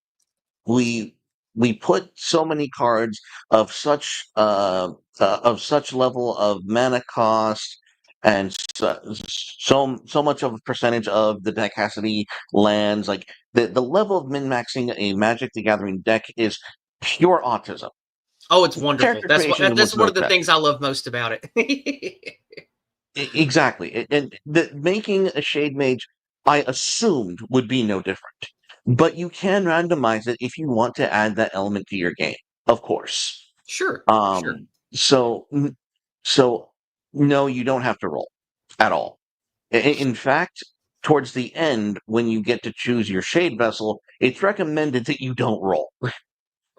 we put so many cards of such level of mana cost and so much of a percentage of the deck has to be lands. Like the level of min maxing a Magic the Gathering deck is pure autism. Oh, it's wonderful. Character creation was That's one no of the things exception. I love most about it. Exactly. And making a Shade Mage, I assumed would be no different. But you can randomize it if you want to add that element to your game, of course. Sure, sure. Um, so, so no, you don't have to roll at all. In fact, towards the end, when you get to choose your Shade Vessel, it's recommended that you don't roll. It's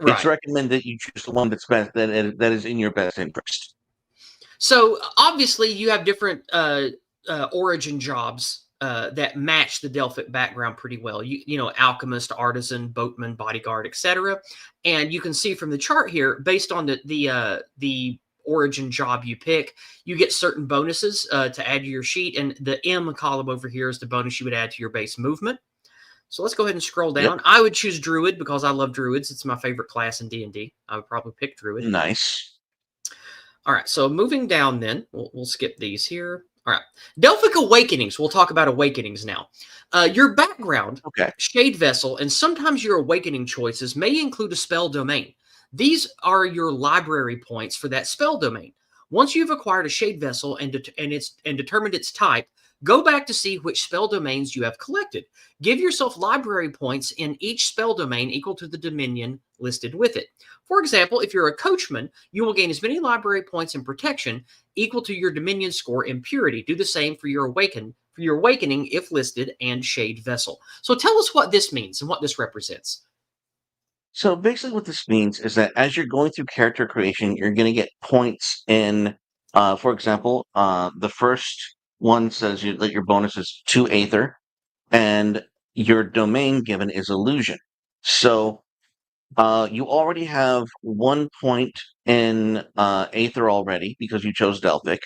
Right. recommended that you choose the one that is in your best interest. So obviously, you have different origin jobs that match the Delphic background pretty well. You know, alchemist, artisan, boatman, bodyguard, etc. And you can see from the chart here, based on the origin job you pick, you get certain bonuses to add to your sheet. And the M column over here is the bonus you would add to your base movement. So let's go ahead and scroll Yep. down. I would choose Druid because I love Druids. It's my favorite class in D&D. I would probably pick Druid. Nice. All right, so moving down then, we'll skip these here. All right, Delphic Awakenings. We'll talk about Awakenings now. Your background, Okay. Shade Vessel, and sometimes your Awakening choices may include a spell domain. These are your library points for that spell domain. Once you've acquired a Shade Vessel and determined its type, go back to see which spell domains you have collected. Give yourself library points in each spell domain equal to the dominion listed with it. For example, if you're a coachman, you will gain as many library points in protection equal to your dominion score in purity. Do the same for your awakening if listed, and Shade Vessel. So tell us what this means and what this represents. So basically, what this means is that as you're going through character creation, you're going to get points in, for example, the first one says that your bonus is 2 Aether, and your domain given is Illusion. So you already have 1 point in Aether already because you chose Delphic.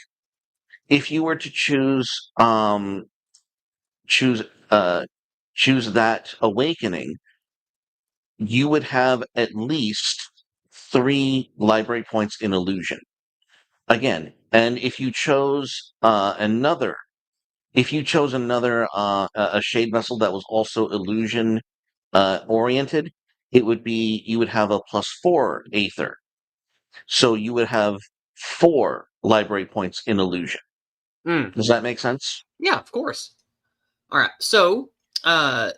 If you were to choose uh, choose that Awakening, you would have at least 3 library points in Illusion. Again, and if you chose another a Shade Vessel that was also Illusion oriented, you would have a +4 Aether. So you would have 4 library points in Illusion. Mm, Does that make sense? yeah, of course. All right. So uh,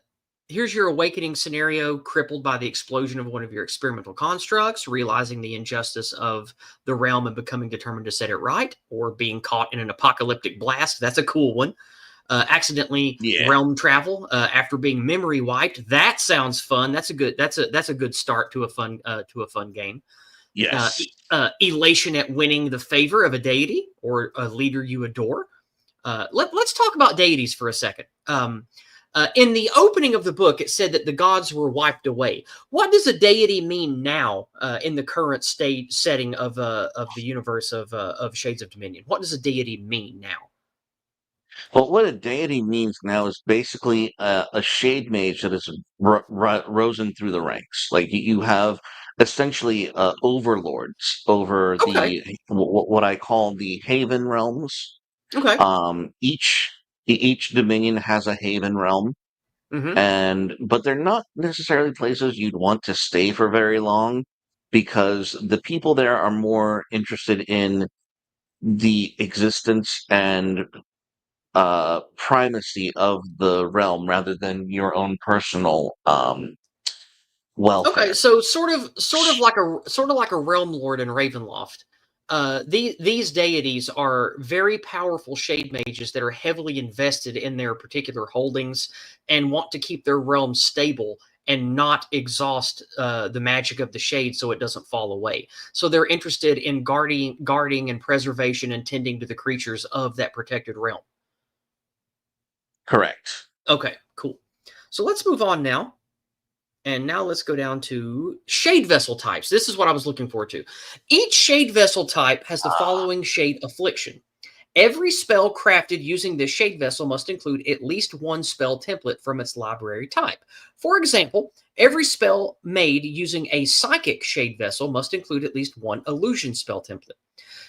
here's your awakening scenario crippled by the explosion of one of your experimental constructs, realizing the injustice of the realm and becoming determined to set it right, or being caught in an apocalyptic blast. That's a cool one. Accidentally Yeah. realm travel after being memory wiped. That sounds fun. That's a good start to a fun game. Yes. Elation at winning the favor of a deity or a leader you adore. Let's talk about deities for a second. In the opening of the book, it said that the gods were wiped away. What does a deity mean now in the current state setting of the universe of Shades of Dominion? What does a deity mean now? Well, what a deity means now is basically a shade mage that has risen through the ranks. Like you have essentially overlords over Okay, what I call the Haven realms. okay, Each dominion has a Haven realm, mm-hmm. but they're not necessarily places you'd want to stay for very long because the people there are more interested in the existence and primacy of the realm rather than your own personal Okay, welfare. so sort of like a realm lord in Ravenloft. These deities are very powerful shade mages that are heavily invested in their particular holdings and want to keep their realm stable and not exhaust the magic of the shade so it doesn't fall away. So they're interested in guarding and preservation and tending to the creatures of that protected realm. Correct. Okay, cool. So let's move on now. And now let's go down to shade vessel types. This is what I was looking forward to. Each shade vessel type has the Ah, following shade affliction. Every spell crafted using this shade vessel must include at least one spell template from its library type. For example, every spell made using a psychic shade vessel must include at least one illusion spell template.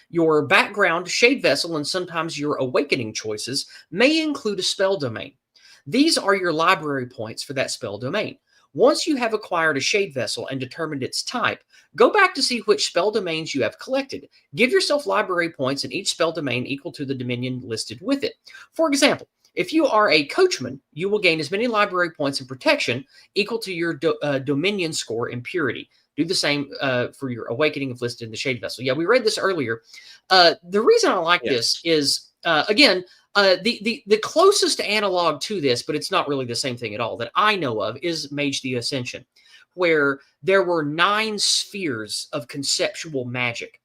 Your background shade vessel and sometimes your awakening choices may include a spell domain. These are your library points for that spell domain. Once you have acquired a shade vessel and determined its type, go back to see which spell domains you have collected. Give yourself library points in each spell domain equal to the dominion listed with it. For example, if you are a coachman, you will gain as many library points in protection equal to your dominion score in purity. Do the same for your awakening if listed in the shade vessel. Yeah, we read this earlier. The reason I like this Yes, is again the closest analog to this, but it's not really the same thing at all that I know of, is Mage the Ascension, where there were 9 spheres of conceptual magic,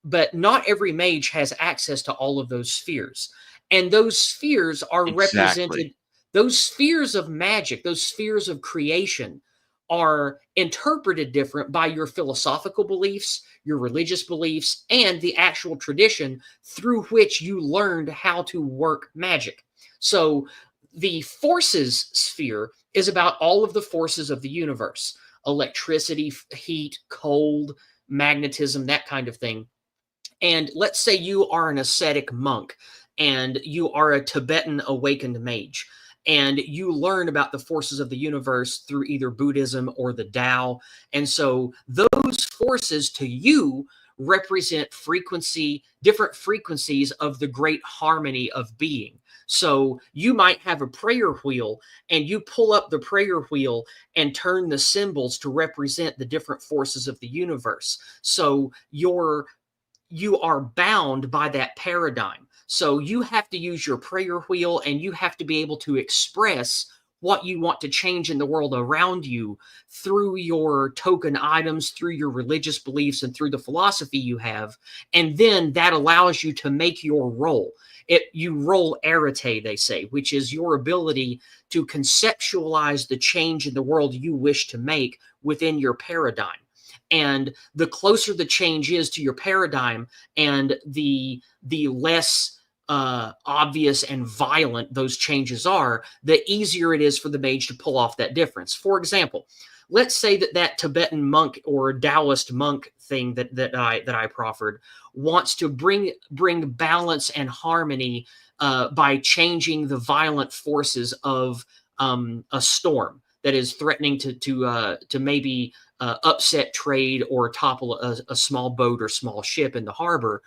but not every mage has access to all of those spheres, and those spheres are exactly. represented. Those spheres of magic, those spheres of creation, are interpreted different by your philosophical beliefs, your religious beliefs, and the actual tradition through which you learned how to work magic. So the forces sphere is about all of the forces of the universe: electricity, heat, cold, magnetism, that kind of thing. And let's say you are an ascetic monk and you are a Tibetan awakened mage, and you learn about the forces of the universe through either Buddhism or the Tao. And so those forces to you represent different frequencies of the great harmony of being. So you might have a prayer wheel and you pull up the prayer wheel and turn the symbols to represent the different forces of the universe. So you are bound by that paradigm. So you have to use your prayer wheel and you have to be able to express what you want to change in the world around you through your token items, through your religious beliefs, and through the philosophy you have. And then that allows you to make your roll. You roll arete, they say, which is your ability to conceptualize the change in the world you wish to make within your paradigm. And the closer the change is to your paradigm, and the less obvious and violent those changes are, the easier it is for the mage to pull off that difference. For example, let's say that Tibetan monk or Taoist monk thing that I proffered wants to bring balance and harmony by changing the violent forces of a storm that is threatening to maybe upset trade or topple a small boat or small ship in the harbor,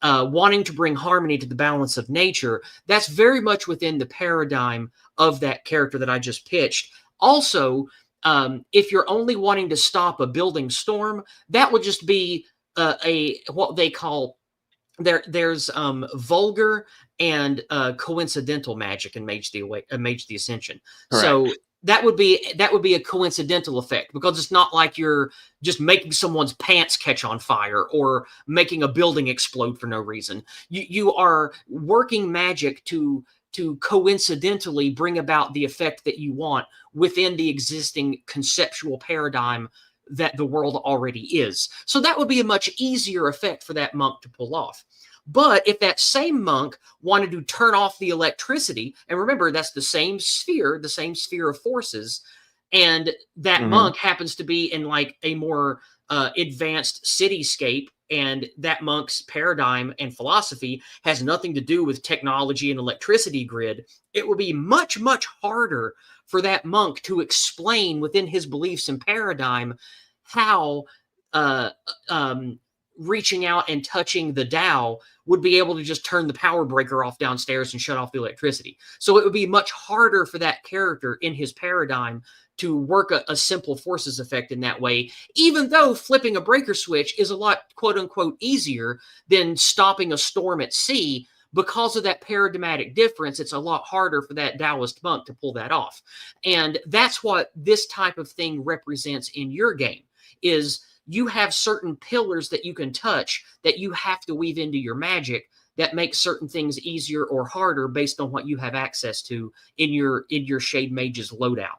wanting to bring harmony to the balance of nature. That's very much within the paradigm of that character that I just pitched. Also, if you're only wanting to stop a building storm, that would just be a what they call there's vulgar and coincidental magic in Mage the Ascension. Correct. So that would be a coincidental effect, because it's not like you're just making someone's pants catch on fire or making a building explode for no reason. You are working magic to coincidentally bring about the effect that you want within the existing conceptual paradigm that the world already is. So that would be a much easier effect for that monk to pull off. But if that same monk wanted to turn off the electricity, and remember, that's the same sphere of forces, and that Hmm. monk happens to be in like a more advanced cityscape, and that monk's paradigm and philosophy has nothing to do with technology and electricity grid, it would be much, much harder for that monk to explain within his beliefs and paradigm how uh, um, reaching out and touching the Tao would be able to just turn the power breaker off downstairs and shut off the electricity. So it would be much harder for that character in his paradigm to work a simple forces effect in that way, even though flipping a breaker switch is a lot, quote unquote, easier than stopping a storm at sea. Because of that paradigmatic difference, it's a lot harder for that Taoist monk to pull that off. And that's what this type of thing represents in your game, is you have certain pillars that you can touch that you have to weave into your magic that makes certain things easier or harder based on what you have access to in your shade mage's loadout.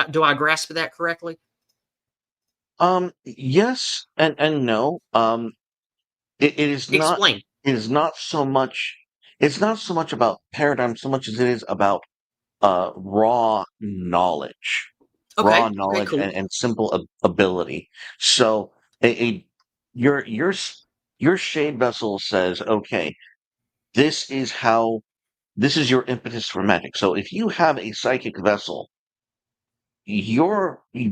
Do I grasp that correctly? Yes and no. It is not. Explain. It is not so much. it's not so much about paradigm so much as it is about raw knowledge, Okay. Okay. Cool. and simple ability. So a your your s- your shade vessel says, okay, this is how this is your impetus for magic. So if you have a psychic vessel,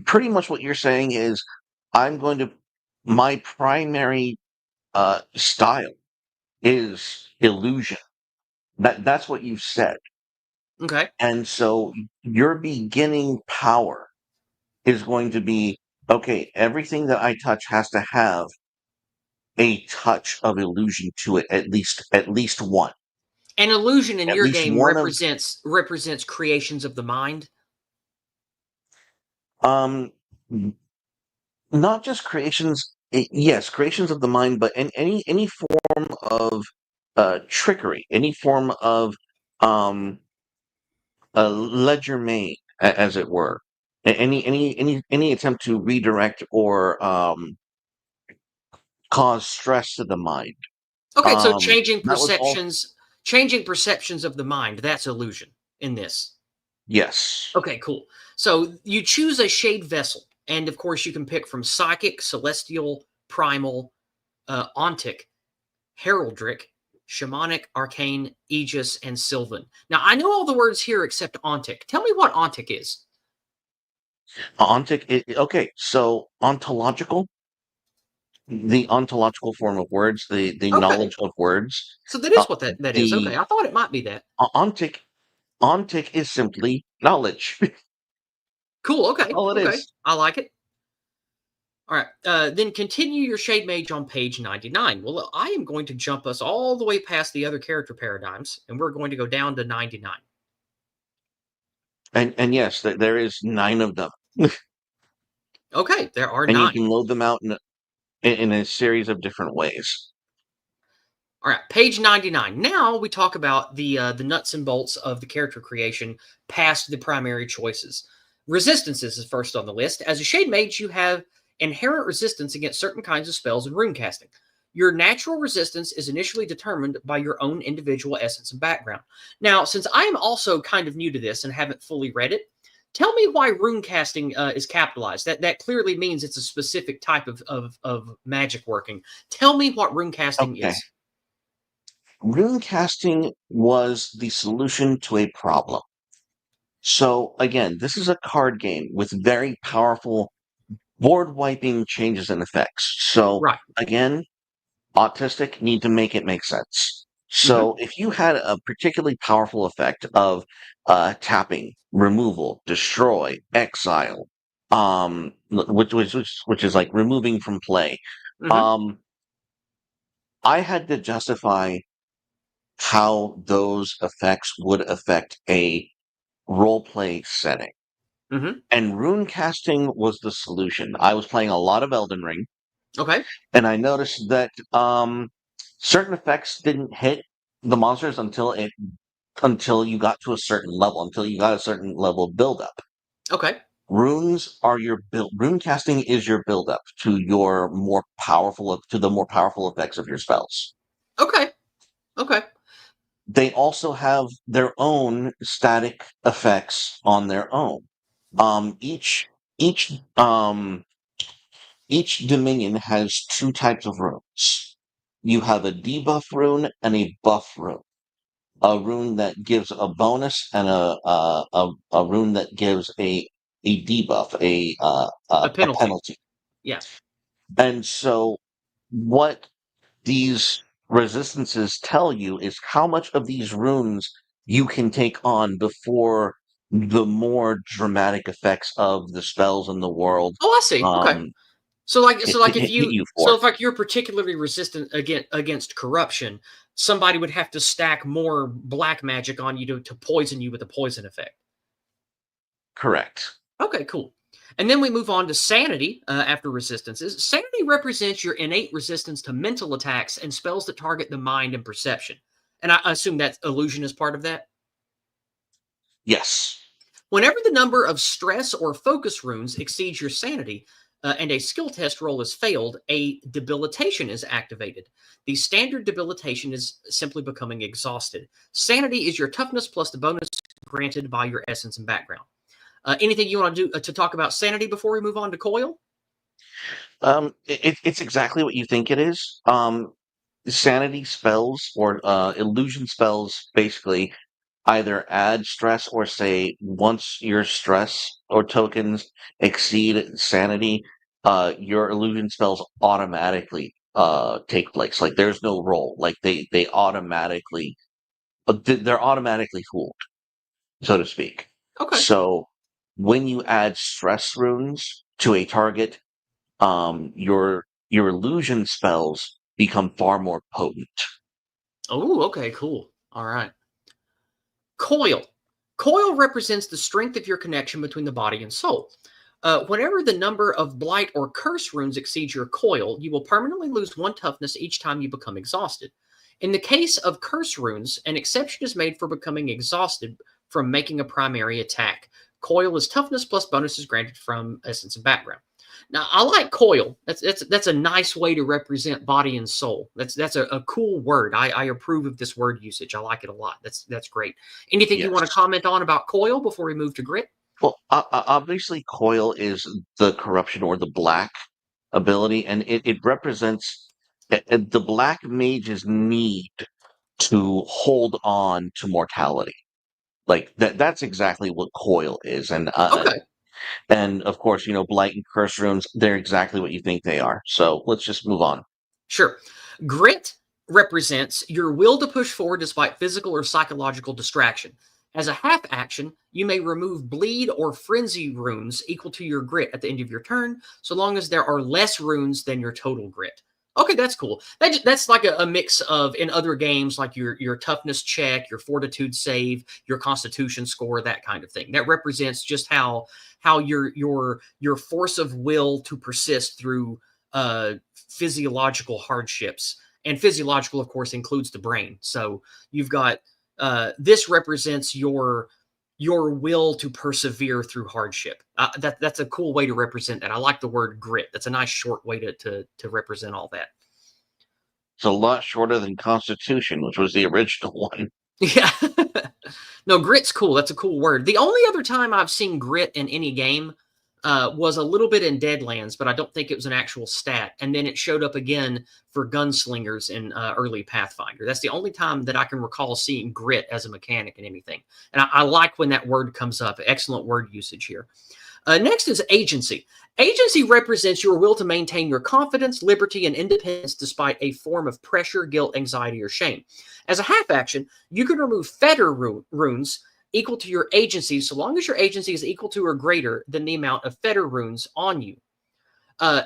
pretty much what you're saying is, I'm going to my primary style is illusion. That's what you said. Okay. And so your beginning power is going to be, okay, everything that I touch has to have a touch of illusion to it, at least one. An illusion in At your least game one of represents creations of the mind. um not just creations, yes, creations of the mind, but any form of trickery, any form of um legerdemain, as it were. Any attempt to redirect or cause stress to the mind. Okay, so That was all. changing perceptions of the mind, that's illusion in this. Yes. Okay, cool. So you choose a shade vessel, and of course you can pick from psychic, celestial, primal, ontic, heraldric, shamanic, arcane, aegis, and sylvan. Now I know all the words here except ontic. Tell me what ontic is. Okay, so the ontological form of words, the Okay, knowledge of words. so that is what that is. The Okay, I thought it might be that. ontic ontic is simply knowledge. Cool. That's Okay, all it okay, is. I like it. All right, then continue your Shade Mage on page 99. Well, I am going to jump us all the way past the other character paradigms, and we're going to go down to 99. And yes, there is 9 of them, Okay, there are and you 9. can load them out in a series of different ways. All right, page 99. Now we talk about the nuts and bolts of the character creation past the primary choices. Resistances is first on the list. As a Shade Mage, you have inherent resistance against certain kinds of spells and rune casting. Your natural resistance is initially determined by your own individual essence and background. Now, since I am also kind of new to this and haven't fully read it, tell me why rune casting is capitalized. That clearly means it's a specific type of magic working. Tell me what rune casting Okay. is. Rune casting was the solution to a problem. So again, this is a card game with very powerful board wiping changes and effects. So Right. again, autistic need to make it make sense. Hmm. So if you had a particularly powerful effect of tapping, removal, destroy, exile, which is like removing from play, Hmm. um, I had to justify how those effects would affect a role play setting. Hmm. And rune casting was the solution. I was playing a lot of Elden Ring, Okay. and I noticed that certain effects didn't hit the monsters until you got to a certain level, until you got a certain level of buildup. Okay. Runes are your build. Rune casting is your buildup to the more powerful effects of your spells. Okay. Okay. They also have their own static effects on their own. Um, each each each dominion has 2 types of runes. You have a debuff rune and a buff rune. A rune that gives a bonus and a rune that gives a debuff, A a penalty. penalty. Yeah. And so what these resistances tell you is how much of these runes you can take on before the more dramatic effects of the spells in the world Oh, I see. Okay. um, So like if hit you you so for. if like you're particularly resistant against corruption, somebody would have to stack more black magic on you to poison you with a poison effect. Correct. Okay, cool. And then we move on to sanity after resistances. Sanity represents your innate resistance to mental attacks and spells that target the mind and perception. And I assume that illusion is part of that. Yes. Whenever the number of stress or focus runes exceeds your sanity, and a skill test roll is failed, a debilitation is activated. The standard debilitation is simply becoming exhausted. Sanity is your toughness plus the bonus granted by your essence and background. Anything you want to do to talk about sanity before we move on to coil? It's exactly what you think it is. Sanity spells or illusion spells basically either add stress or say once your stress or tokens exceed sanity, your illusion spells automatically take place. Like there's no roll. Like they automatically they're automatically fooled, so to speak. Okay. So when you add stress runes to a target, your illusion spells become far more potent. Oh, okay, cool. All right. Coil. Coil represents the strength of your connection between the body and soul. Whenever the number of blight or curse runes exceeds your coil, you will permanently lose one toughness each time you become exhausted. In the case of curse runes, an exception is made for becoming exhausted from making a primary attack. Coil is toughness plus bonuses granted from essence and background. Now, I like coil. That's a nice way to represent body and soul. That's a cool word. I approve of this word usage. I like it a lot. That's great. Anything you want to Yes. comment on about coil before we move to grit? Well, obviously, coil is the corruption or the black ability, and it represents the black mage's need to hold on to mortality. Like that's exactly what coil is, Okay, and of course, blight and curse runes, they're exactly what you think they are. So let's just move on. sure. Grit represents your will to push forward despite physical or psychological distraction. As a half action, you may remove bleed or frenzy runes equal to your grit at the end of your turn, so long as there are less runes than your total grit. Okay, that's cool. That's like a mix of in other games, like your toughness check, your fortitude save, your constitution score, that kind of thing. That represents just how your force of will to persist through physiological hardships. And physiological, of course, includes the brain. So you've got this represents your will to persevere through hardship. That's a cool way to represent that. I like the word grit. That's a nice short way to represent all that. It's a lot shorter than Constitution, which was the original one. Yeah. No, grit's cool. That's a cool word. The only other time I've seen grit in any game was a little bit in Deadlands, but I don't think it was an actual stat. And then it showed up again for gunslingers in early Pathfinder. That's the only time that I can recall seeing grit as a mechanic in anything. And I like when that word comes up. Excellent word usage here. Next is agency. Agency represents your will to maintain your confidence, liberty, and independence despite a form of pressure, guilt, anxiety, or shame. As a half action, you can remove fetter runes equal to your agency so long as your agency is equal to or greater than the amount of fetter runes on you.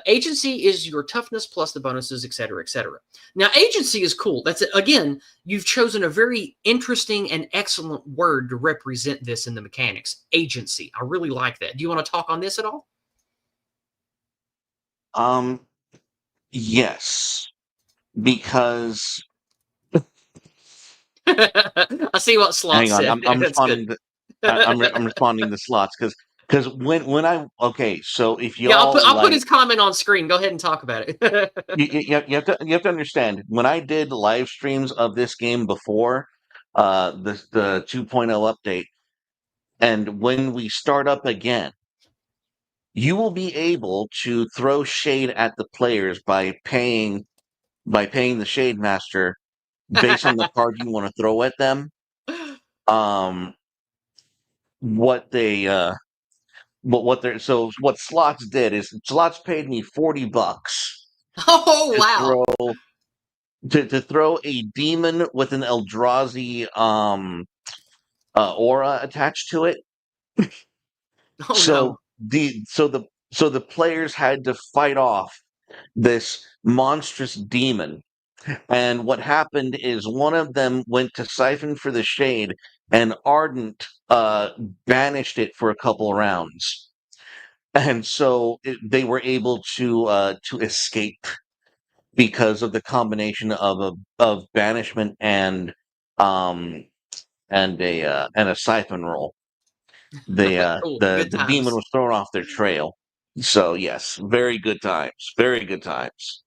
Agency is your toughness plus the bonuses, etc., etc. Now, agency is cool. That's again, you've chosen a very interesting and excellent word to represent this in the mechanics. Agency. I really like that. Do you want to talk on this at all? Um, yes, because I see what Slot hang on, said. I'm That's good. responding to I'm responding to slots because when I okay, so if Yeah, y'all I'll put like his comment on screen. Go ahead and talk about it. you have to understand when I did live streams of this game before the 2.0 update, and when we start up again, you will be able to throw shade at the players by paying the shade master based on the card you want to throw at them. Um, what they what they're so what slots did is slots paid me $40 Oh to wow! throw a demon with an Eldrazi aura attached to it. Oh So no! the players had to fight off this monstrous demon. And what happened is one of them went to siphon for the shade, and Ardent banished it for a couple rounds. And so they were able to escape because of the combination of banishment um and a siphon roll. The uh Cool. the Good the demon times. was thrown off their trail. So yes, very good times. Very good times.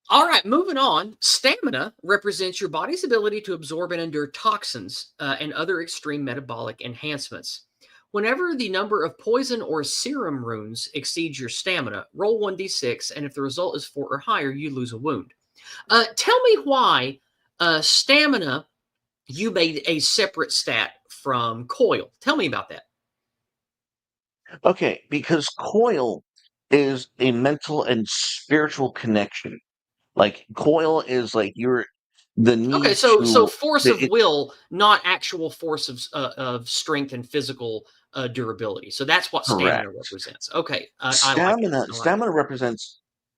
All right, moving on. Stamina represents your body's ability to absorb and endure toxins and other extreme metabolic enhancements. Whenever the number of poison or serum runes exceeds your stamina, roll 1d6, and if the result is 4 or higher, you lose a wound. Tell me why stamina you made a separate stat from coil. Tell me about that. Okay, because coil is a mental and spiritual connection. Like coil is like you're the Okay, need so to force of it, will, not actual force of strength and physical durability. So that's what stamina correct. represents. Okay, I like it. Stamina I like it.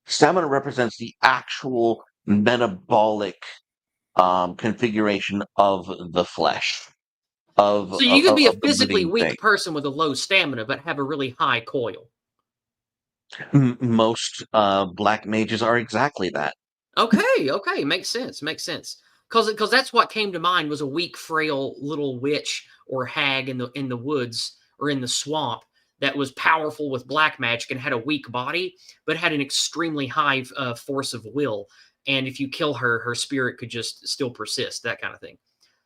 stamina represents the actual metabolic configuration of the flesh So you could be a of the physically living thing. weak person with a low stamina, but have a really high coil. Most black mages are exactly that. Okay, okay, makes sense, makes sense. Because that's what came to mind was a weak, frail little witch or hag in the woods or in the swamp that was powerful with black magic and had a weak body, but had an extremely high force of will. And if you kill her, her spirit could just still persist, that kind of thing.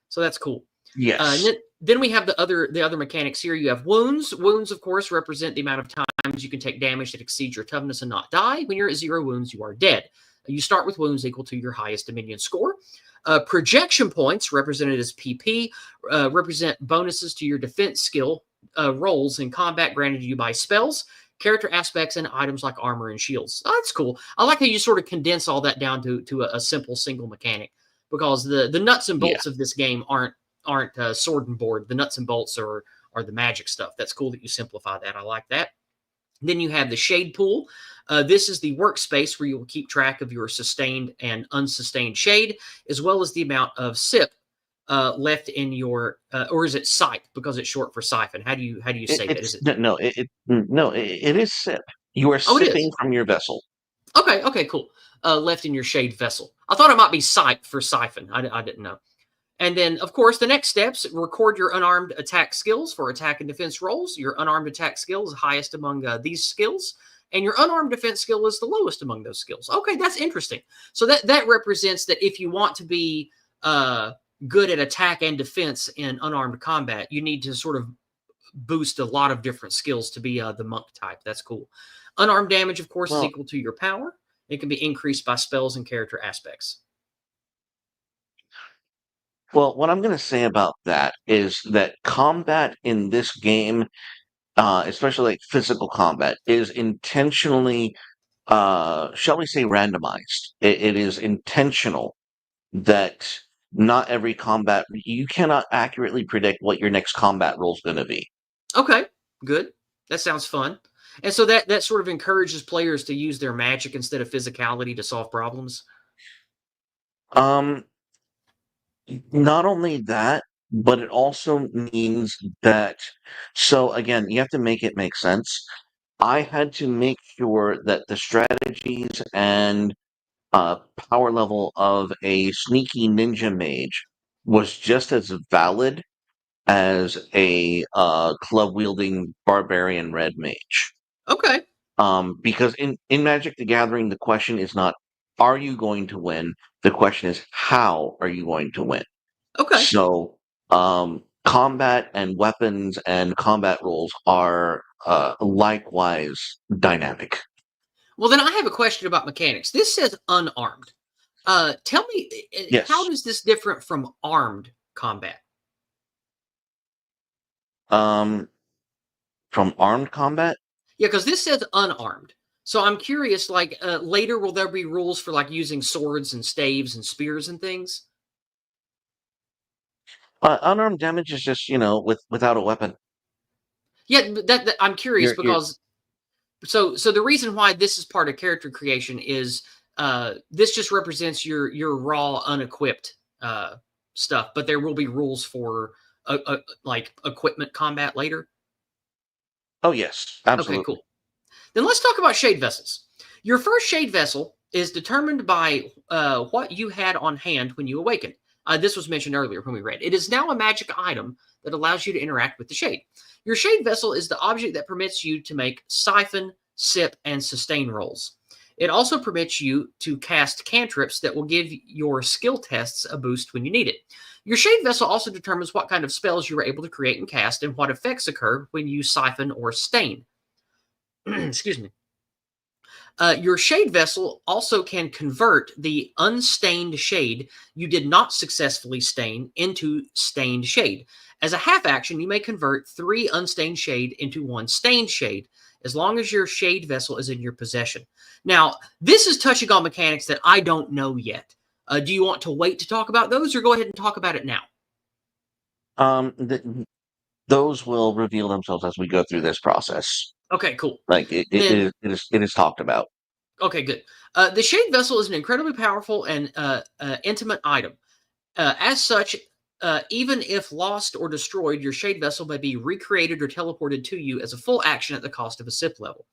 So that's cool. And Yes. then we have the other mechanics here. You have wounds. Wounds, of course, represent the amount of times you can take damage that exceeds your toughness and not die. When you're at 0 wounds, you are dead. You start with wounds equal to your highest Dominion score. Projection points, represented as PP, represent bonuses to your defense skill rolls in combat granted to you by spells, character aspects, and items like armor and shields. Oh, that's cool. I like how you sort of condense all that down to a simple single mechanic because the nuts and Yeah. bolts of this game aren't sword and board. The nuts and bolts are the magic stuff. That's cool that you simplify that. I like that. Then you have the shade pool. This is the workspace where you will keep track of your sustained and unsustained shade, as well as the amount of sip left in your, or is it sight because it's short for siphon? How do you say that? Is It's it? no, it is sip. You are Oh, it sipping is. from your vessel. Okay, okay, cool. Left in your shade vessel. I thought it might be sight for siphon. I didn't know. And then, of course, the next steps record your unarmed attack skills for attack and defense rolls. Your unarmed attack skill is highest among these skills, and your unarmed defense skill is the lowest among those skills. Okay, that's interesting. So that represents that if you want to be uh, good at attack and defense in unarmed combat, you need to sort of boost a lot of different skills to be the monk type. That's cool. Unarmed damage, of course, is Well, equal to your power. It can be increased by spells and character aspects. what I'm going to say about that is that combat in this game, especially like physical combat, is intentionally, shall we say, randomized. It is intentional that not every combat you cannot accurately predict what your next combat role is going to be. Okay, good. That sounds fun. And so that sort of encourages players to use their magic instead of physicality to solve problems. Um, Not only that, but it also means that, so again, you have to make it make sense. I had to make sure that the strategies and power level of a sneaky ninja mage was just as valid as a club wielding barbarian red mage. Okay, Because in Magic the Gathering, the question is not, are you going to win? The question is, how are you going to win? okay. So, combat and weapons and combat rules are likewise dynamic. Well, then I have a question about mechanics. This says unarmed. Tell me, how Yes. does this different from armed combat? Um, from armed combat, Yeah, because this says unarmed. So I'm curious, like later, will there be rules for like using swords and staves and spears and things? unarmed damage is just without a weapon. Yeah, that I'm curious You're because so the reason why this is part of character creation is this just represents your raw unequipped stuff, but there will be rules for like equipment combat later. oh yes, Okay, absolutely. cool. Then let's talk about shade vessels. Your first shade vessel is determined by what you had on hand when you awakened. This was mentioned earlier when we read. It is now a magic item that allows you to interact with the shade. Your shade vessel is the object that permits you to make siphon, sip, and sustain rolls. It also permits you to cast cantrips that will give your skill tests a boost when you need it. Your Shade Vessel also determines what kind of spells you are able to create and cast and what effects occur when you siphon or stain. Excuse me. Your Shade Vessel also can convert the unstained shade you did not successfully stain into stained shade. As a half action, you may convert 3 unstained shade into 1 stained shade, as long as your Shade Vessel is in your possession. Now, this is touching on mechanics that I don't know yet. Do you want to wait to talk about those, or go ahead and talk about it now? th those will reveal themselves as we go through this process. Okay, cool. Like, Then it is talked about. Okay, good. The Shade Vessel is an incredibly powerful and intimate item. As such, even if lost or destroyed, your Shade Vessel may be recreated or teleported to you as a full action at the cost of a sip level.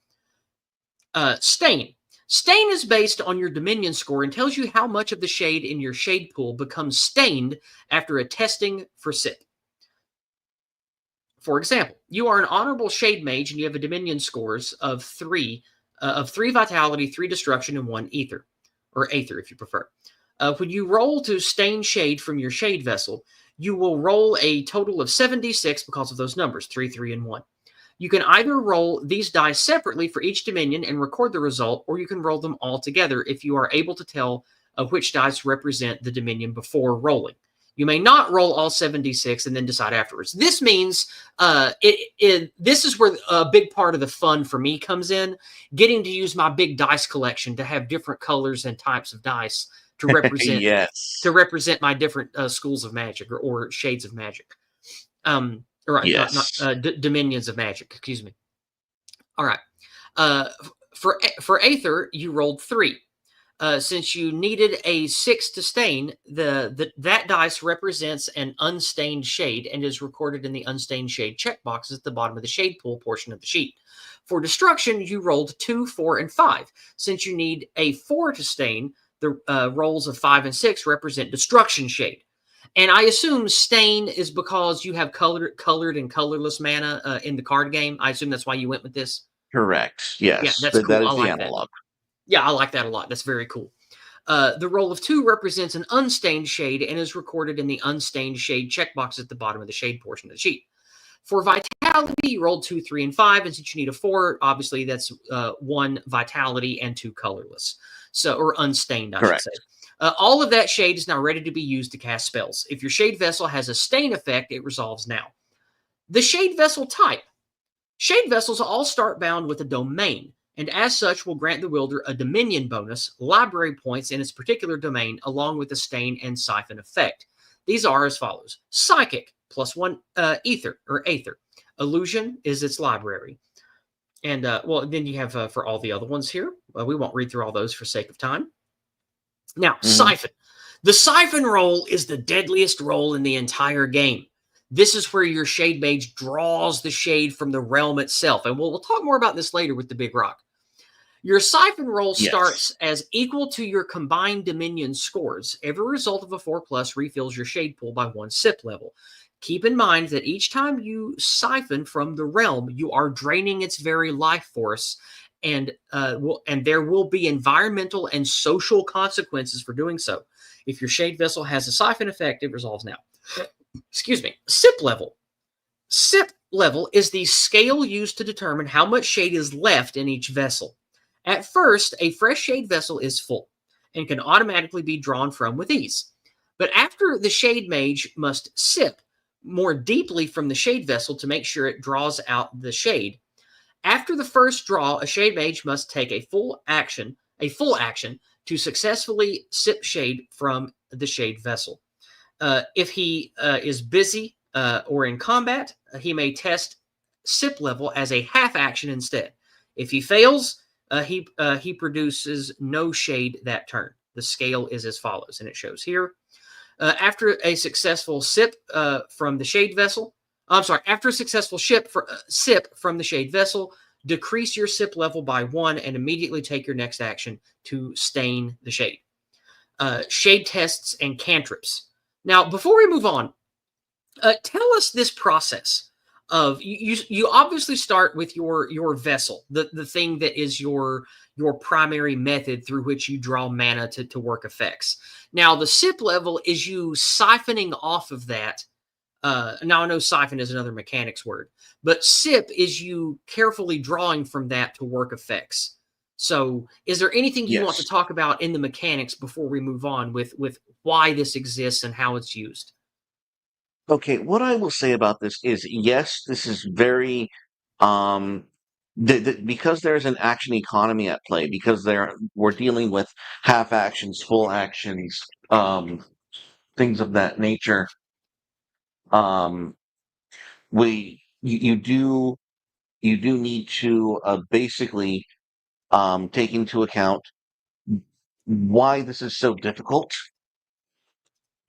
Stain. Stain is based on your Dominion score and tells you how much of the shade in your shade pool becomes stained after a testing for sip. For example, you are an honorable shade mage and you have a Dominion scores of 3 vitality, 3 destruction, and 1 ether, or aether if you prefer. When you roll to stain shade from your Shade Vessel, you will roll a total of 7d6 because of those numbers, 3, 3, and 1. You can either roll these dice separately for each Dominion and record the result, or you can roll them all together if you are able to tell which dice represent the Dominion before rolling. You may not roll all 7d6 and then decide afterwards. This means this is where a big part of the fun for me comes in, getting to use my big dice collection to have different colors and types of dice to represent Yes. my different schools of magic or shades of magic. Yes. Dominions of magic. Excuse me. All right. For Aether, you rolled 3. Since you needed a 6 to stain, that dice represents an unstained shade and is recorded in the unstained shade checkboxes at the bottom of the shade pool portion of the sheet. For destruction, you rolled 2, 4, and 5. Since you need a 4 to stain, the rolls of 5 and 6 represent destruction shade. And I assume stain is because you have colored and colorless mana in the card game. I assume that's why you went with this. Correct. Yeah, Yes. that's That cool. I is the like that. analog. Yeah, I like that a lot. That's very cool. The roll of 2 represents an unstained shade and is recorded in the unstained shade checkbox at the bottom of the shade portion of the sheet. For vitality, you rolled 2, 3, and 5, and since you need a 4, obviously that's 1 vitality and 2 colorless, or unstained, I should say. Correct. All of that shade is now ready to be used to cast spells. If your Shade Vessel has a stain effect, it resolves now. The Shade Vessel type. Shade Vessels all start bound with a domain, and as such will grant the wielder a Dominion bonus, library points in its particular domain, along with the stain and siphon effect. These are as follows. Psychic, +1 ether, or aether. Illusion is its library. And, then you have for all the other ones here. We won't read through all those for sake of time. Now, siphon. The siphon roll is the deadliest roll in the entire game. This is where your Shade Mage draws the shade from the realm itself. And we'll talk more about this later with the Big Rock. Your siphon roll starts as equal to your combined Dominion scores. Every result of a 4+ refills your shade pool by 1 sip level. Keep in mind that each time you siphon from the realm, you are draining its very life force, and there will be environmental and social consequences for doing so. If your Shade Vessel has a siphon effect, it resolves now. Excuse me. Sip level. Sip level is the scale used to determine how much shade is left in each vessel. At first, a fresh shade vessel is full and can automatically be drawn from with ease. But after, the Shade Mage must sip more deeply from the shade vessel to make sure it draws out the shade. After the first draw, a Shade Mage must take a full action to successfully sip shade from the shade vessel. If he is busy or in combat, he may test sip level as a half action instead. If he fails, he produces no shade that turn. The scale is as follows, and it shows here. After a successful sip from the shade vessel, after a successful sip from the shade vessel, decrease your sip level by 1 and immediately take your next action to stain the shade. Shade tests and cantrips. Now, before we move on, tell us this process. of you obviously start with your vessel, the thing that is your primary method through which you draw mana to work effects. Now the sip level is you siphoning off of that. Now I know siphon is another mechanics word, but sip is you carefully drawing from that to work effects. So, is there anything you want to Yes. talk about in the mechanics before we move on with why this exists and how it's used? Okay, what I will say about this is yes, this is very um because there's an action economy at play, because we're dealing with half actions, full actions, things of that nature. Um you do need to basically take into account why this is so difficult.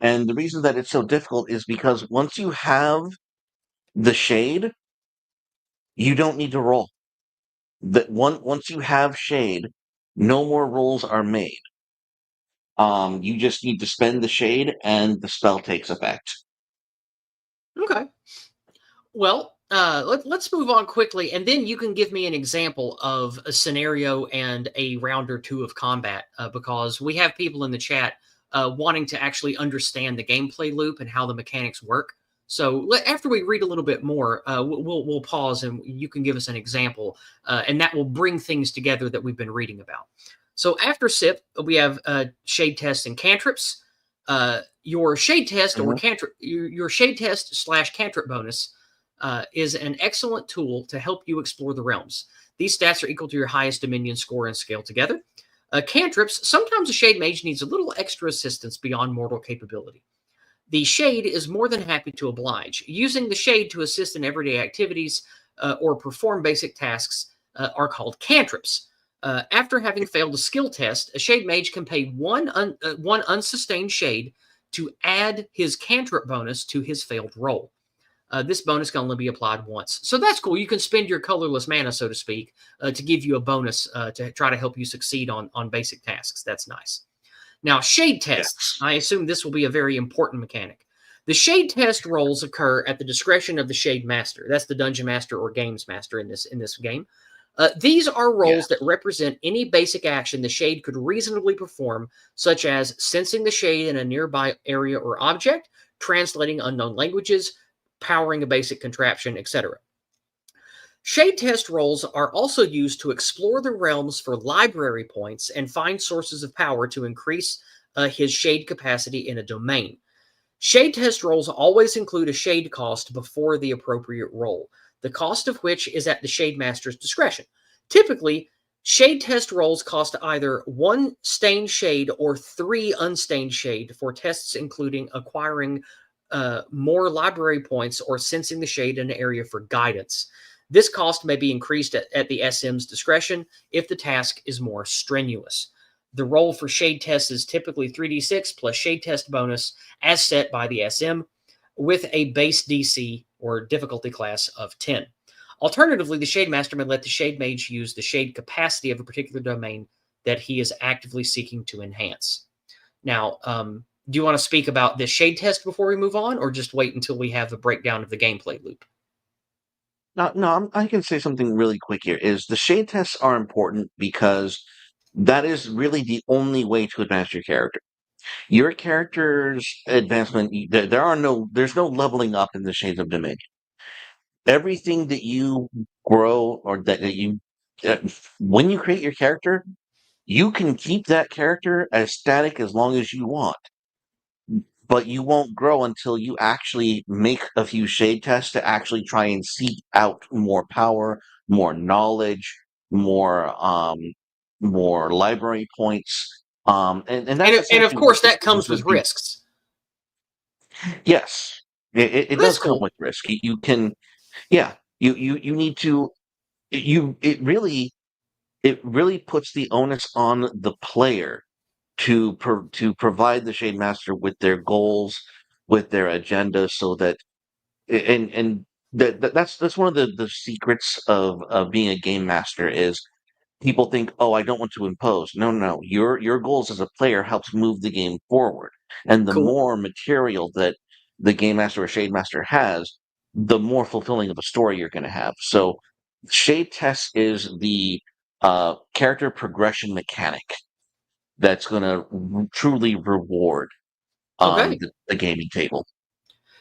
And the reason that it's so difficult is because once you have the shade, you don't need to roll. Once you have shade, no more rolls are made. You just need to spend the shade, and the spell takes effect. Okay. Well, let's move on quickly, and then you can give me an example of a scenario and a round or two of combat, because we have people in the chat wanting to actually understand the gameplay loop and how the mechanics work. So after we read a little bit more, we'll pause and you can give us an example, and that will bring things together that we've been reading about. So after SIP, we have shade tests and cantrips. Your shade test or Mhm. cantrip, your shade test slash cantrip bonus is an excellent tool to help you explore the realms. These stats are equal to your highest Dominion score and scale together. Cantrips, sometimes a Shade Mage needs a little extra assistance beyond mortal capability. The Shade is more than happy to oblige. Using the Shade to assist in everyday activities or perform basic tasks are called cantrips. After having failed a skill test, a Shade Mage can pay one unsustained Shade to add his cantrip bonus to his failed roll. This bonus can only be applied once. So that's cool. You can spend your colorless mana, so to speak, to give you a bonus to try to help you succeed on basic tasks. That's nice. Now, shade tests. Yes. I assume this will be a very important mechanic. The shade test rolls occur at the discretion of the shade master. That's the dungeon master or games master in this game. These are roles that Yes. represent any basic action the shade could reasonably perform, such as sensing the shade in a nearby area or object, translating unknown languages, powering a basic contraption, etc. Shade test rolls are also used to explore the realms for library points and find sources of power to increase his shade capacity in a domain. Shade test rolls always include a shade cost before the appropriate roll, the cost of which is at the shade master's discretion. Typically, shade test rolls cost either one stained shade or three unstained shade for tests including acquiring more library points or sensing the shade in an area for guidance. This cost may be increased at the SM's discretion if the task is more strenuous. The roll for shade test is typically 3d6 plus shade test bonus as set by the SM with a base DC or difficulty class of 10. Alternatively, the Shade Master may let the Shade Mage use the shade capacity of a particular domain that he is actively seeking to enhance. Now, do you want to speak about this shade test before we move on, or just wait until we have a breakdown of the gameplay loop? No, no, I can say something really quick here. Is the shade tests are important because that is really the only way to advance your character. Your character's advancement, there's no leveling up in the Shades of Dominion. Everything that you grow or that you, uh, when you create your character, you can keep that character as static as long as you want, but you won't grow until you actually make a few shade tests to actually try and seek out more power, more knowledge, more library points. And And, that's and of essentially course, that comes with the risks. yes, it That's does come cool. with risk. You can, yeah, you need to, it really puts the onus on the player to provide the Shade Master with their goals, with their agenda, so that and that's one of the secrets of being a game master is people think, oh, I don't want to impose. No, no, no. Your goals as a player helps move the game forward, and the Cool. more material that the game master or shade master has, the more fulfilling of a story you're going to have. So, shade test is the character progression mechanic that's going to truly reward Okay. the gaming table.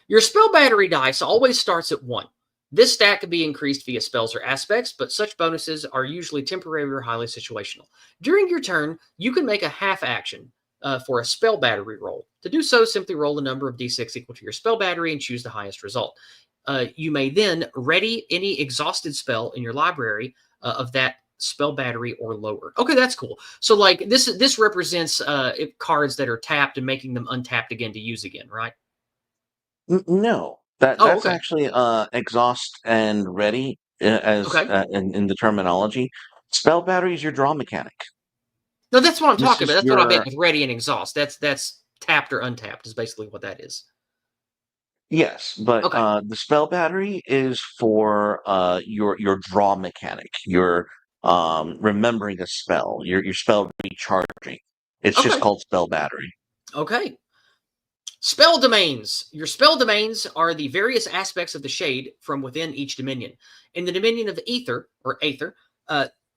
Your spell battery dice always starts at 1. This stat can be increased via spells or aspects, but such bonuses are usually temporary or highly situational. During your turn, you can make a half action for a spell battery roll. To do so, simply roll the number of d6 equal to your spell battery and choose the highest result. You may then ready any exhausted spell in your library of that spell battery or lower. Okay, that's cool. So like this represents cards that are tapped and making them untapped again to use again, right? No, Oh, that's okay. actually exhaust and ready as Okay. in the terminology. Spell battery is your draw mechanic. No, that's what I'm This talking about. is That's what I meant your with ready and exhaust. That's tapped or untapped is basically what that is. yes, but Okay. the spell battery is for your draw mechanic. Your remembering a spell. Your spell recharging. It's just Okay. called spell battery. Okay. Spell domains. Your spell domains are the various aspects of the shade from within each dominion. In the dominion of ether or aether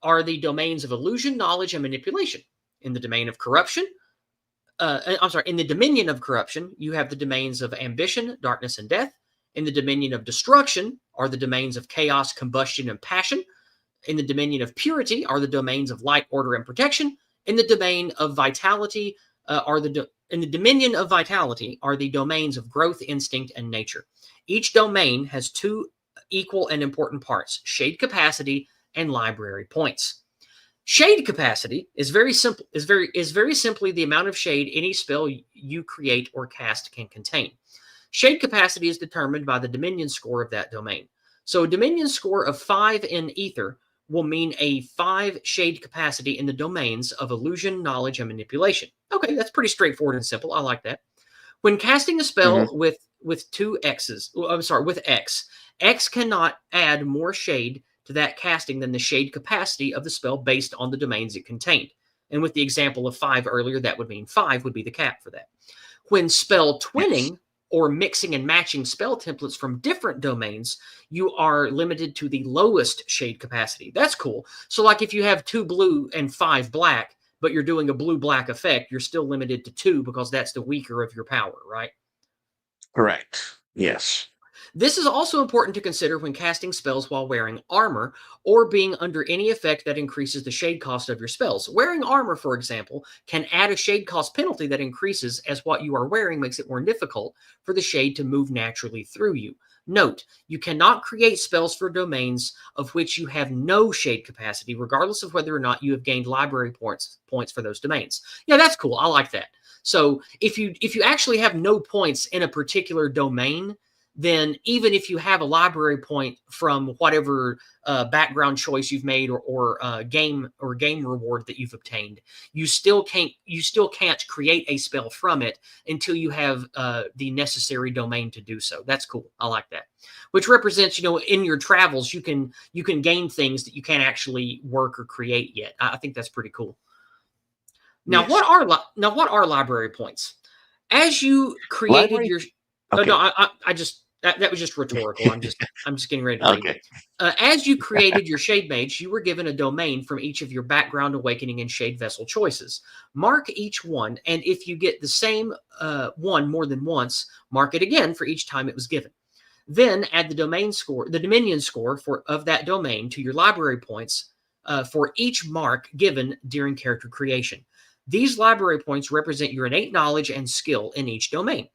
are the domains of illusion, knowledge, and manipulation. In the domain of corruption, I'm sorry, in the dominion of corruption, you have the domains of ambition, darkness, and death. In the dominion of destruction are the domains of chaos, combustion, and passion. In the dominion of purity are the domains of light, order, and protection. In the domain of vitality in the dominion of vitality are the domains of growth, instinct, and nature. Each domain has two equal and important parts: shade capacity and library points. Shade capacity is very simple. Is very simply the amount of shade any spell you create or cast can contain. Shade capacity is determined by the Dominion score of that domain. So a Dominion score of 5 in Ether will mean a 5 shade capacity in the domains of illusion, knowledge, and manipulation. Okay, that's pretty straightforward and simple. I like that. When casting a Hmm. spell with two X's, I'm sorry, with X, X cannot add more shade to that casting than the shade capacity of the spell based on the domains it contained. And with the example of 5 earlier, that would mean 5 would be the cap for that. When spell Yes, twinning or mixing and matching spell templates from different domains, you are limited to the lowest shade capacity. That's cool. So, like if you have 2 blue and 5 black, but you're doing a blue black effect, you're still limited to 2 because that's the weaker of your power, right? correct. Yes. This is also important to consider when casting spells while wearing armor or being under any effect that increases the shade cost of your spells. Wearing armor, for example, can add a shade cost penalty that increases as what you are wearing makes it more difficult for the shade to move naturally through you. Note, you cannot create spells for domains of which you have no shade capacity, regardless of whether or not you have gained library points for those domains. Yeah, that's cool. I like that. So if you actually have no points in a particular domain, then even if you have a library point from whatever background choice you've made or game reward that you've obtained, you still can't create a spell from it until you have the necessary domain to do so. That's cool. I like that. Which represents, in your travels, you can gain things that you can't actually work or create yet. I think that's pretty cool. Now, Yes. what are library points? As you created Library. your oh, no, Okay. I just that was just rhetorical. I'm just getting ready to read. Okay. As you created your Shade Mage, you were given a domain from each of your background, awakening, and Shade Vessel choices. Mark each one, and if you get the same one more than once, mark it again for each time it was given. Then add the Dominion score of that domain to your library points for each mark given during character creation. These library points represent your innate knowledge and skill in each domain.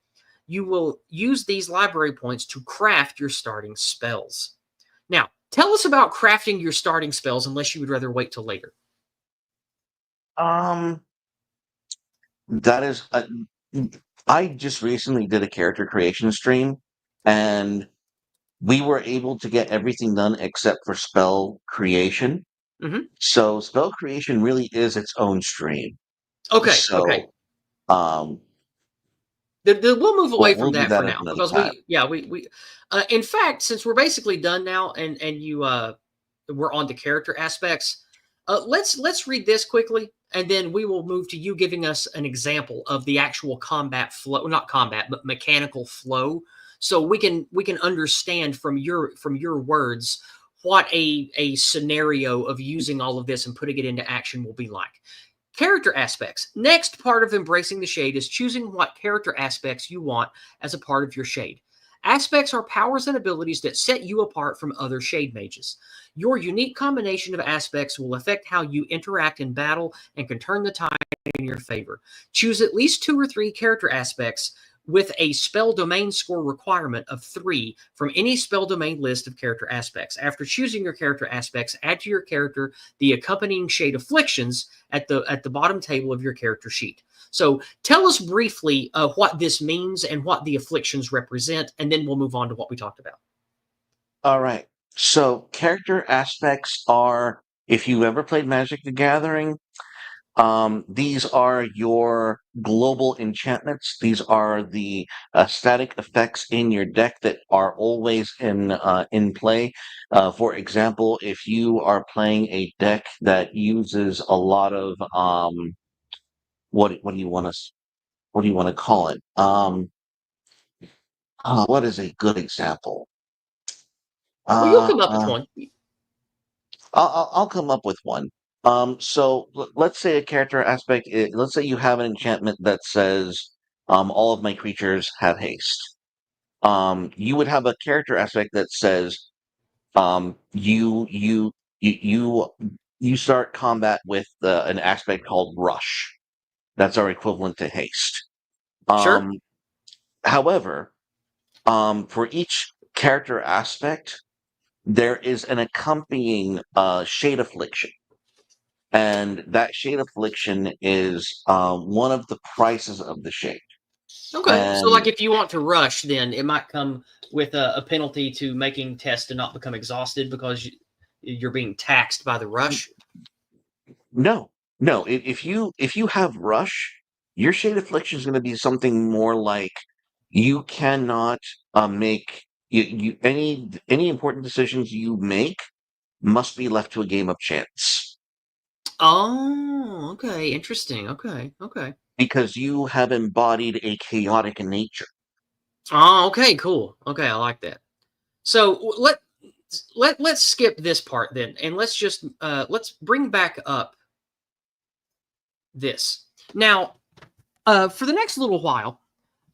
You will use these library points to craft your starting spells. Now, tell us about crafting your starting spells, unless you would rather wait till later. Um, that is. I just recently did a character creation stream, and we were able to get everything done except for spell creation. Hmm. So spell creation really is its own stream. Okay, okay. So um, We'll move away we'll from do that for that at now another because time. in fact, since we're basically done now, and we're on to character aspects, let's read this quickly, and then we will move to you giving us an example of the actual combat flow, not combat, but mechanical flow. so we can understand from your words what a scenario of using all of this and putting it into action will be like. Character aspects. Next part of embracing the shade is choosing what character aspects you want as a part of your shade. Aspects are powers and abilities that set you apart from other shade mages. Your unique combination of aspects will affect how you interact in battle and can turn the tide in your favor. Choose at least 2 or 3 character aspects with a spell domain score requirement of 3 from any spell domain list of character aspects. After choosing your character aspects, add to your character the accompanying shade afflictions at the bottom table of your character sheet. So tell us briefly what this means and what the afflictions represent, and then we'll move on to what we talked about. All right. So character aspects are, if you ever played Magic the Gathering, these are your global enchantments. These are the static effects in your deck that are always in play. For example, if you are playing a deck that uses a lot of what do you want to what do you want to call it? What is a good example? Well, you'll Uh, come up with uh, one. I'll come up with one. So let's say a character aspect. Let's say you have an enchantment that says, all of my creatures have haste. You would have a character aspect that says, you you start combat with an aspect called rush. That's our equivalent to haste. Sure. Um, However, for each character aspect, there is an accompanying shade affliction. And that shade affliction is one of the prices of the shade. Okay. So, And like, if you want to rush, then it might come with a penalty to making tests to not become exhausted because you're being taxed by the rush. no, no, if you have rush, your shade affliction is going to be something more like you cannot make any important decisions you make must be left to a game of chance Oh, okay. Interesting. Okay. Okay. because you have embodied a chaotic nature. Oh, okay. Cool. Okay. I like that. So let's skip this part then, and let's bring back up this now. For the next little while,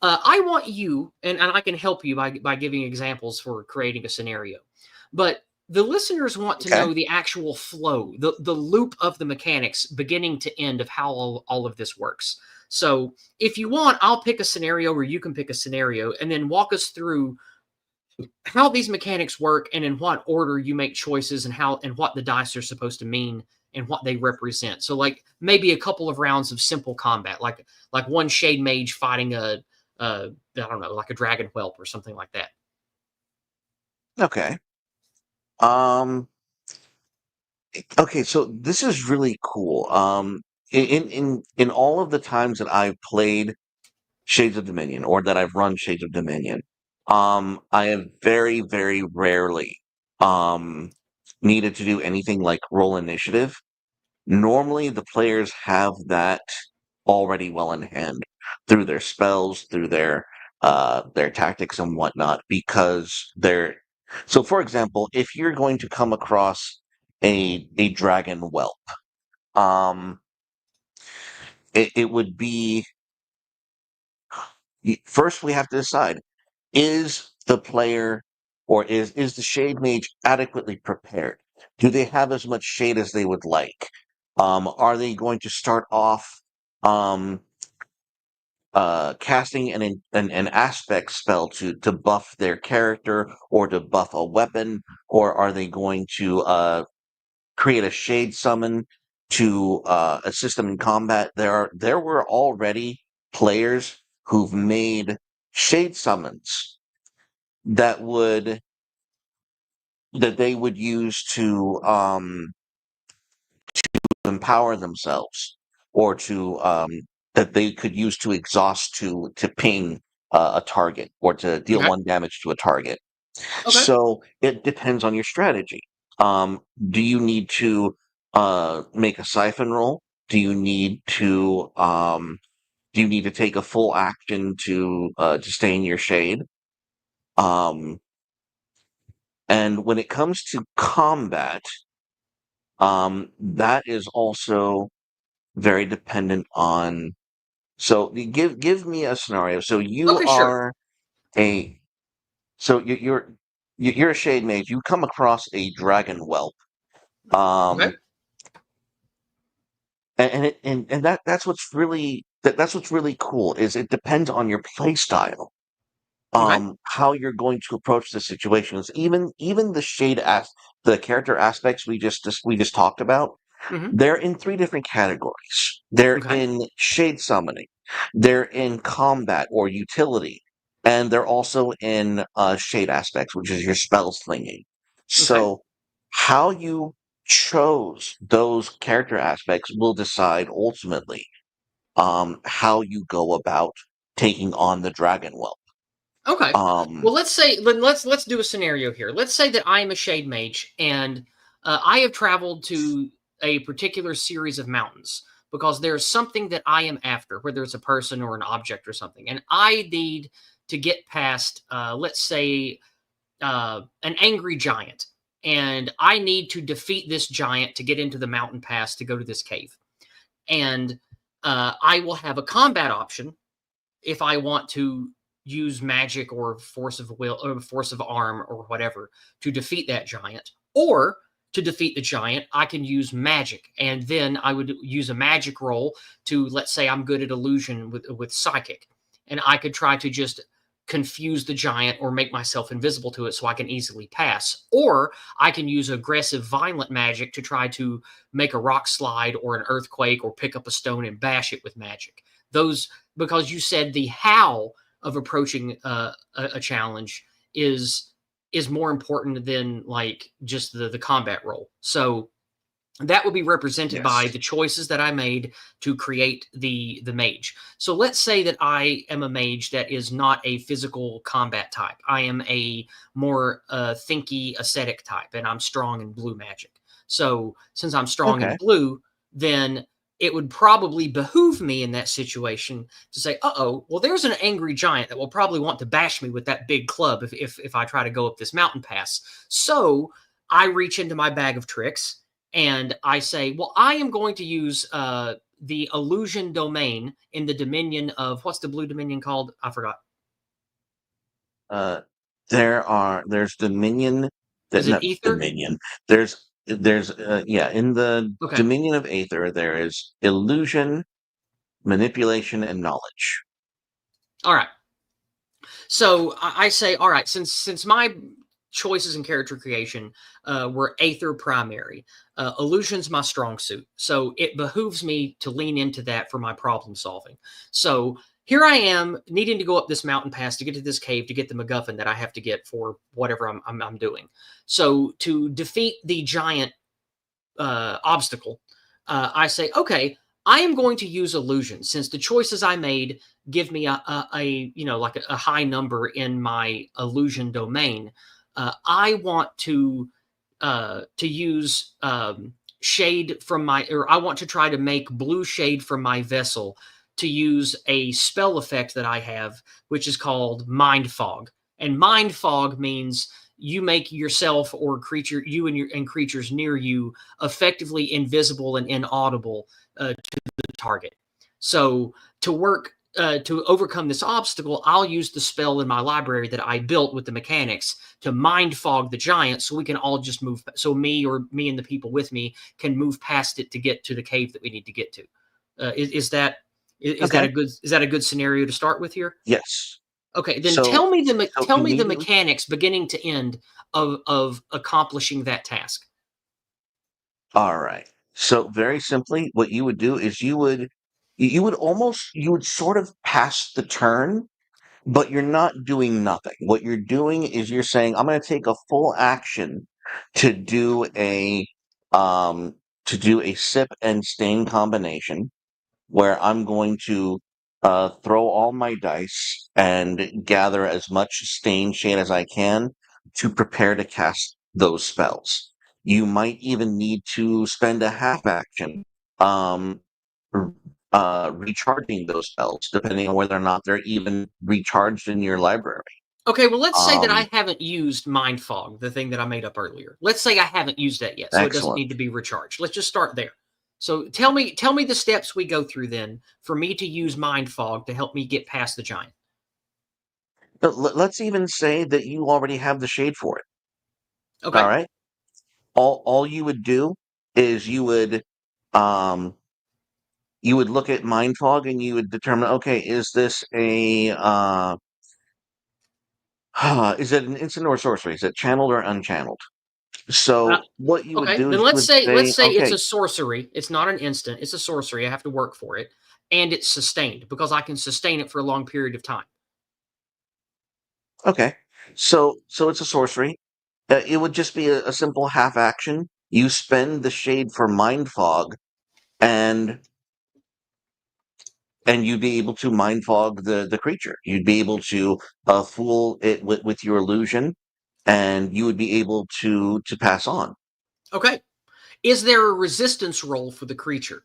I want you, and I can help you by giving examples for creating a scenario, but the listeners want to Okay. know the actual flow, the loop of the mechanics, beginning to end, of how all of this works. So, if you want, I'll pick a scenario, or you can pick a scenario, and then walk us through how these mechanics work and in what order you make choices, and how and what the dice are supposed to mean and what they represent. So, like, maybe a couple of rounds of simple combat, like one shade mage fighting I don't know, like a dragon whelp or something like that. Okay. Um, okay, so this is really cool. In all of the times that I've played Shades of Dominion or that I've run Shades of Dominion, I have very, very rarely um needed to do anything like roll initiative. Normally, the players have that already well in hand through their spells, through their tactics and whatnot, because they're so. For example, if you're going to come across a dragon whelp, um, it would be first we have to decide: is the player or is the shade mage adequately prepared? Do they have as much shade as they would like? Are they going to start off um, casting an aspect spell to buff their character or to buff a weapon, or are they going to create a shade summon to assist them in combat? There were already players who've made shade summons that would that they would use to empower themselves or to that they could use to exhaust to ping a target or to deal Okay. one damage to a target. Okay. So it depends on your strategy. Um, do you need to make a siphon roll? Do you need to take a full action to stay in your shade? Um, and when it comes to combat, that is also very dependent on. So give me a scenario. So you Okay, sure. are a so you're a shade mage. You come across a dragon whelp. Okay. Um, and that's what's really that's what's really cool is it depends on your play style, Okay. how you're going to approach the situations. Even the character aspects we just talked about, Hmm. they're in three different categories. They're Okay. in shade summoning, they're in combat or utility, and they're also in shade aspects, which is your spell slinging. Okay. So how you chose those character aspects will decide ultimately how you go about taking on the dragon whelp. Okay. Um, Well, let's do a scenario here. Let's say that I am a shade mage and I have traveled to a particular series of mountains because there's something that I am after, whether it's a person or an object or something, and I need to get past, let's say, an angry giant, and I need to defeat this giant to get into the mountain pass to go to this cave, and I will have a combat option if I want to use magic or force of will or force of arm or whatever to defeat that giant, or to defeat the giant, I can use magic, and then I would use a magic roll to, let's say, I'm good at illusion with psychic, and I could try to just confuse the giant or make myself invisible to it so I can easily pass, or I can use aggressive, violent magic to try to make a rock slide or an earthquake or pick up a stone and bash it with magic. Those Because you said the how of approaching a challenge is more important than like just the combat role. So that would be represented by yes. the choices that I made to create the mage. So let's say that I am a mage that is not a physical combat type. I am a more thinky ascetic type, and I'm strong in blue magic. So since I'm strong in Okay. blue, then it would probably behoove me in that situation to say, "Uh-oh, well, there's an angry giant that will probably want to bash me with that big club if I try to go up this mountain pass." So I reach into my bag of tricks and I say, well, I am going to use the illusion domain in the dominion of what's the blue dominion called? I forgot. Uh, there's Dominion that Is it not ether? Dominion. There's yeah, in the Okay. Dominion of Aether there is illusion, manipulation, and knowledge. All right. So I say, all right, since my choices in character creation were Aether primary, illusion's my strong suit. So it behooves me to lean into that for my problem solving. So here I am needing to go up this mountain pass to get to this cave to get the MacGuffin that I have to get for whatever I'm doing. So to defeat the giant obstacle, I say, okay, I am going to use illusion since the choices I made give me a like a high number in my illusion domain. I want to use shade from my, or I want to try to make blue shade from my vessel to use a spell effect that I have, which is called Mind Fog. And Mind Fog means you make yourself or creature, you and creatures near you, effectively invisible and inaudible to the target. So to overcome this obstacle, I'll use the spell in my library that I built with the mechanics to mind fog the giant, so we can all just move. So me and the people with me can move past it to get to the cave that we need to get to. Is that Okay. is that a good scenario to start with here? Yes. Okay, then So so tell me the immediately mechanics beginning to end of accomplishing that task. all right. So very simply, what you would do is you would sort of pass the turn, but you're not doing nothing. What you're doing is you're saying, I'm going to take a full action to do a um sip and stain combination where I'm going to throw all my dice and gather as much stain shade as I can to prepare to cast those spells. You might even need to spend a half action um, r- recharging those spells, depending on whether or not they're even recharged in your library. Okay, well, let's say that Um, I haven't used Mind Fog, the thing that I made up earlier. Let's say I haven't used that yet, so it doesn't excellent. need to be recharged. Let's just start there. So tell me the steps we go through then for me to use Mind Fog to help me get past the giant. But let's even say that you already have the shade for it. All Okay. right. All you would do is um you would look at mind fog and you would determine, okay, is this a is it an instant or sorcery? Is it channeled or unchanneled? Uh, So what you would okay. do is Then you would let's say, say it's okay, a sorcery. It's not an instant. It's a sorcery. I have to work for it, and it's sustained because I can sustain it for a long period of time. okay. So it's a sorcery. It would just be a simple half action. You spend the shade for mind fog, and you'd be able to mind fog the creature. You'd be able to fool it with your illusion, and you would be able to pass on. Okay. Is there a resistance roll for the creature?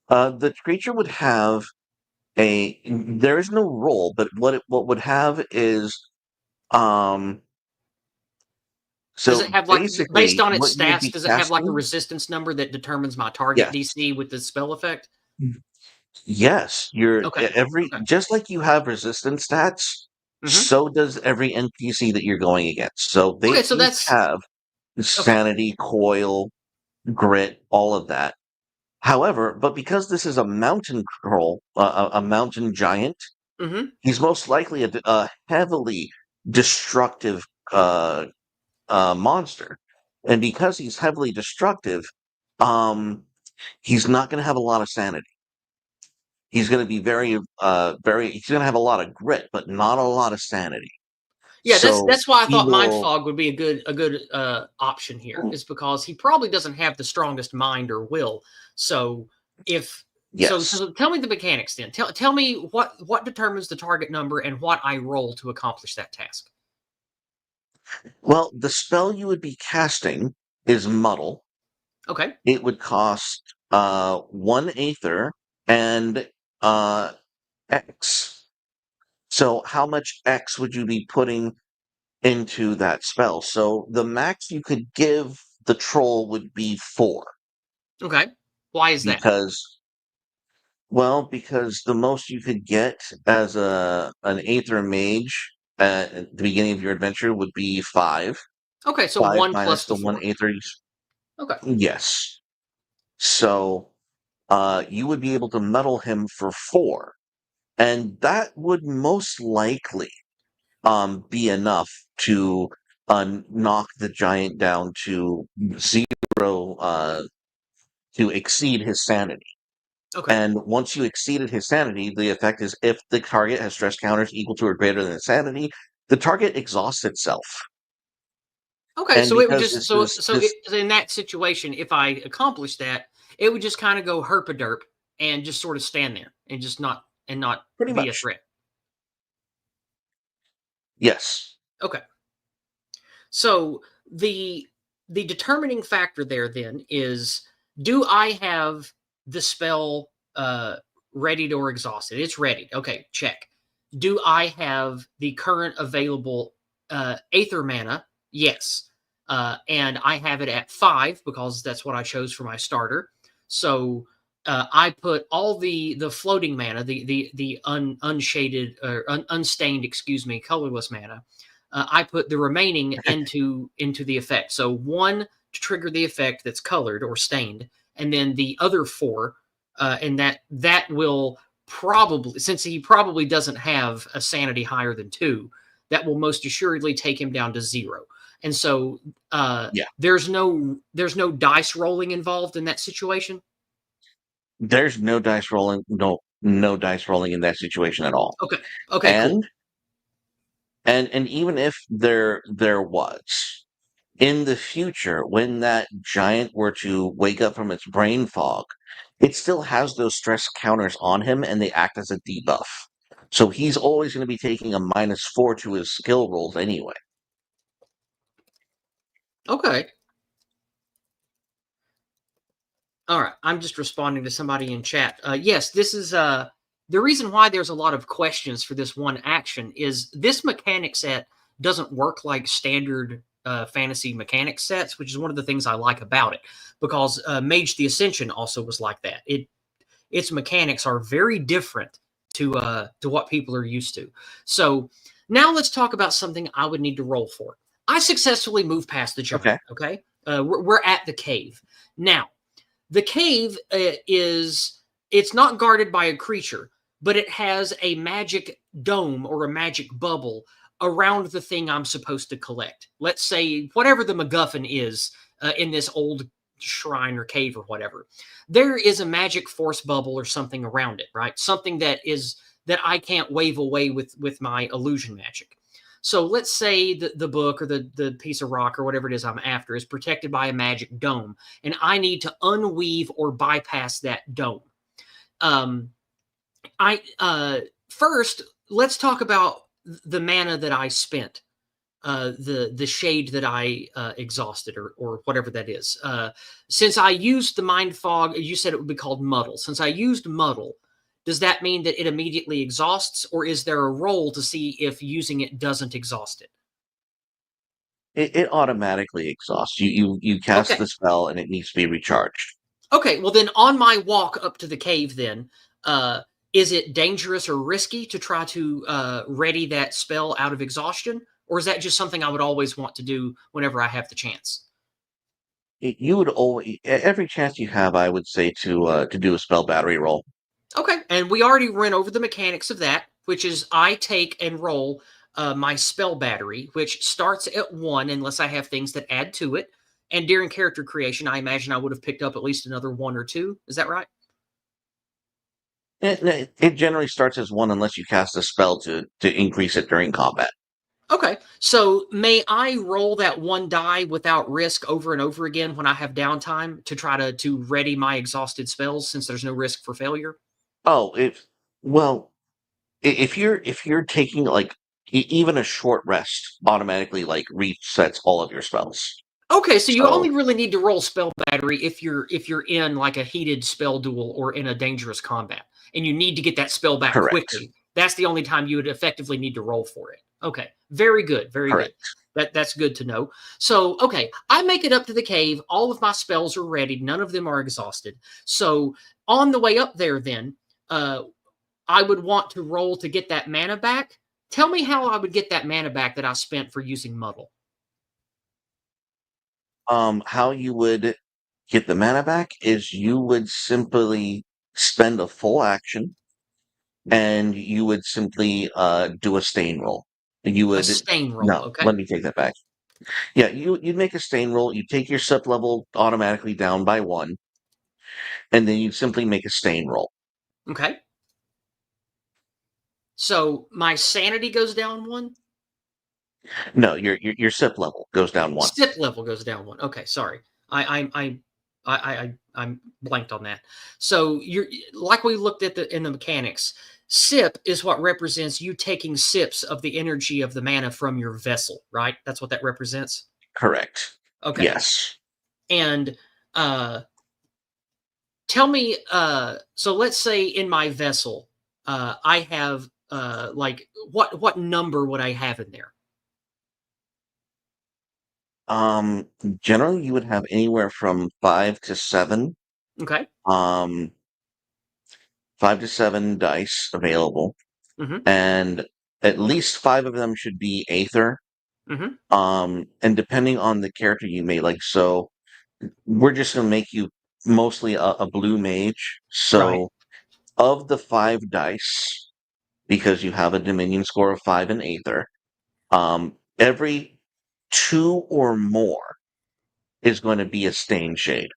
The creature would have a there is no roll, but what would have is um Does it so have like based basically on its what you would stats? be Does it have like a casting. resistance number that determines my target Yes. DC with the spell effect? Yes, Okay. every Okay. just like you have resistance stats, Hmm. so does every NPC that you're going against. So they Okay. So each that's have okay. sanity, coil, grit, all of that. However, but because this is a mountain troll, a mountain giant, Hmm. he's most likely a heavily destructive uh, monster, and because he's heavily destructive, um, he's not going to have a lot of sanity. He's going to be very. He's going to have a lot of grit, but not a lot of sanity. Yeah, So that's why I he thought Mind will. Fog would be a good option here. Is because he probably doesn't have the strongest mind or will. So if Yes. so tell me the mechanics then. Tell me what determines the target number and what I roll to accomplish that task. Well, the spell you would be casting is muddle. Okay. It would cost one aether and uh X. So how much X would you be putting into that spell? So the max you could give the troll would be 4 Okay. Why is that? because because the most you could get as a an Aether mage at the beginning of your adventure would be 5. Okay, so 5 1 minus plus the the 1 4. Aether. Okay. Yes. So you would be able to meddle him for 4. And that would most likely be enough to knock the giant down to 0, to exceed his sanity. Okay. And once you exceeded his sanity, the effect is if the target has stress counters equal to or greater than its sanity, the target exhausts itself. Okay, And so it would because just this is this in that situation, if I accomplish that, it would just kind of go herpaderp and just sort of stand there and just not pretty be a much threat. yes, Okay. So the the determining factor there then is, do I have the spell readied or exhausted? It's ready. Okay, check. Do I have the current available Aether mana? Yes. And I have it at 5 because that's what I chose for my starter. So I put all the floating mana, the unshaded or unstained, excuse me, colorless mana. I put the remaining into the effect. So 1 to trigger the effect that's colored or stained, and then the other 4, and that will probably, since he probably doesn't have a sanity higher than 2, that will most assuredly take him down to 0. And so yeah. there's no dice rolling involved in that situation. There's no dice rolling, no dice rolling in that situation at all. Okay. Okay. Cool. And and even if there was, in the future, when that giant were to wake up from its brain fog, it still has those stress counters on him and they act as a debuff. So he's always going to be taking a -4 to his skill rolls anyway. Okay. All right. I'm just responding to somebody in chat. Yes, this is the reason why there's a lot of questions for this one action is this mechanic set doesn't work like standard fantasy mechanic sets, which is one of the things I like about it, because Mage the Ascension also was like that. Its mechanics are very different to what people are used to. So now let's talk about something I would need to roll for. I successfully moved past the giant. Okay. Okay, we're at the cave now. The cave is it's not guarded by a creature, but it has a magic dome or a magic bubble around the thing I'm supposed to collect. Let's say whatever the MacGuffin is in this old shrine or cave or whatever. There is a magic force bubble or something around it, right? Something that I can't wave away with my illusion magic. So let's say the book or the piece of rock or whatever it is I'm after is protected by a magic dome, and I need to unweave or bypass that dome. Um, I First, let's talk about the mana that I spent, the shade that I exhausted, or whatever that is. Since I used the mind fog, you said it would be called muddle. Since I used muddle, does that mean that it immediately exhausts, or is there a roll to see if using it doesn't exhaust it? It automatically exhausts. You cast Okay. the spell and it needs to be recharged. Okay, well then on my walk up to the cave then, is it dangerous or risky to try to ready that spell out of exhaustion? Or is that just something I would always want to do whenever I have the chance? You would always every chance you have, I would say to do a spell battery roll. Okay, and we already went over the mechanics of that, which is I take and roll my spell battery, which starts at 1 unless I have things that add to it. And during character creation, I imagine I would have picked up at least another 1 or 2. Is that right? It generally starts as one unless you cast a spell to increase it during combat. Okay, so may I roll that 1 die without risk over and over again when I have downtime to try to ready my exhausted spells since there's no risk for failure? Oh, if well, if you're taking like even a short rest automatically like resets all of your spells. Okay, so you So only really need to roll spell battery if you're in like a heated spell duel or in a dangerous combat, and you need to get that spell back correct, quickly. That's the only time you would effectively need to roll for it. Okay, very good, very good. correct. That's good to know. So, okay, I make it up to the cave. All of my spells are ready. None of them are exhausted. So, on the way up there, then I would want to roll to get that mana back. Tell me how I would get that mana back that I spent for using muddle. How you would get the mana back is you would simply spend a full action and you would simply do a stain roll. You A would stain roll, no, okay? let me take that back. Yeah, you'd make a stain roll. You take your sip level automatically down by one, and then you simply make a stain roll. Okay. So my sanity goes down 1. No, your sip level goes down one. Sip level goes down 1. Okay, sorry. I'm blanked on that. So you're like we looked at the in the mechanics. Sip is what represents you taking sips of the energy of the mana from your vessel, right? That's what that represents. Correct. Okay. Yes. And uh tell me so let's say in my vessel I have like what number would I have in there? Um, Generally you would have anywhere from 5 to 7. Okay. Um, 5 to 7 dice available, Mhm. and at least five of them should be Aether. Mhm. And depending on the character you may like, so we're just gonna make you mostly a blue mage. Right. So of the 5 dice, because you have a Dominion score of 5 in Aether, every two or more is going to be a stain shade.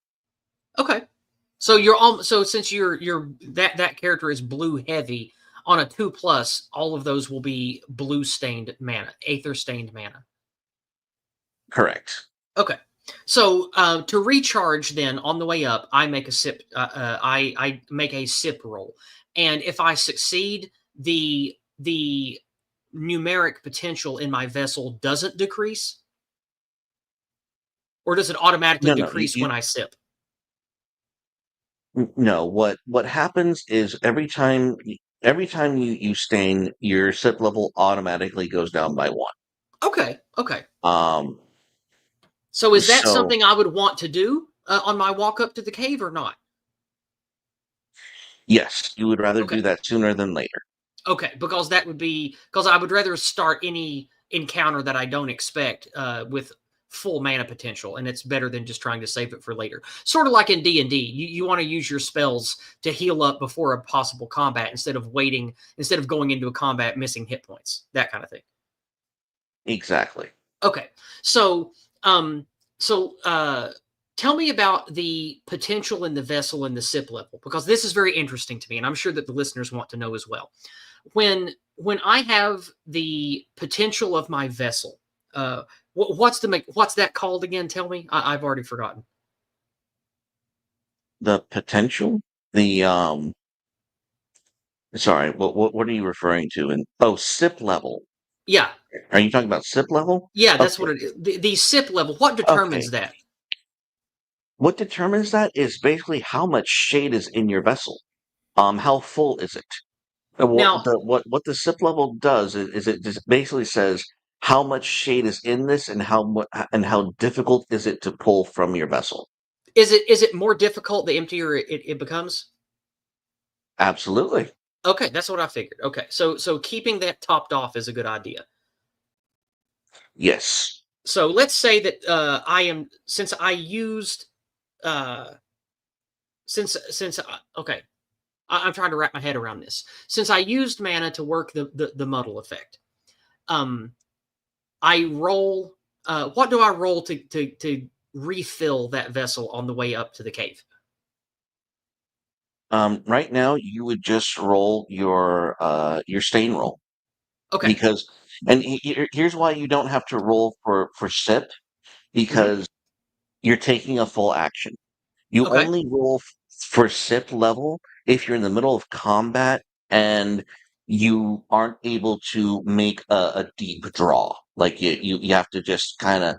Okay. So you're all so since you're that character is blue heavy on a 2 plus, all of those will be blue stained mana, aether stained mana. Correct. Okay. So to recharge, then on the way up, I make a sip. I make a sip roll, and if I succeed, the numeric potential in my vessel doesn't decrease, or does it automatically No, no, decrease when I sip? no. What happens is every time. every time you stain, your sip level automatically goes down by one. Okay. Okay. Um, So is that so something I would want to do on my walk up to the cave or not? yes, you would rather Okay. do that sooner than later. Okay, because that would be because I would rather start any encounter that I don't expect with full mana potential, and it's better than just trying to save it for later. Sort of like in D&D, you want to use your spells to heal up before a possible combat instead of waiting, instead of going into a combat missing hit points, that kind of thing. Exactly. Okay, so um, so tell me about the potential in the vessel and the sip level because this is very interesting to me, and I'm sure that the listeners want to know as well. When I have the potential of my vessel, what's that called again? Tell me, I've already forgotten. The potential, the sorry, what are you referring to? And oh, sip level. Yeah, Are you talking about sip level? yeah, that's what Okay. it is. The sip level. What Okay. determines that? What determines that is basically how much shade is in your vessel. How full is it? And Now, what the sip level does is it just basically says how much shade is in this and and how difficult is it to pull from your vessel. is it more difficult the emptier it becomes? Absolutely. Okay, that's what I figured. Okay, so keeping that topped off is a good idea. Yes. So let's say that I am since I used uh since okay, I'm trying to wrap my head around this. Since I used mana to work the muddle effect, um, I roll. What do I roll to refill that vessel on the way up to the cave? Right now you would just roll your stain roll Okay. because and here's why you don't have to roll for sip Hmm. because you're taking a full action. You Okay. only roll for sip level if you're in the middle of combat and you aren't able to make a deep draw. Like you have to just kind of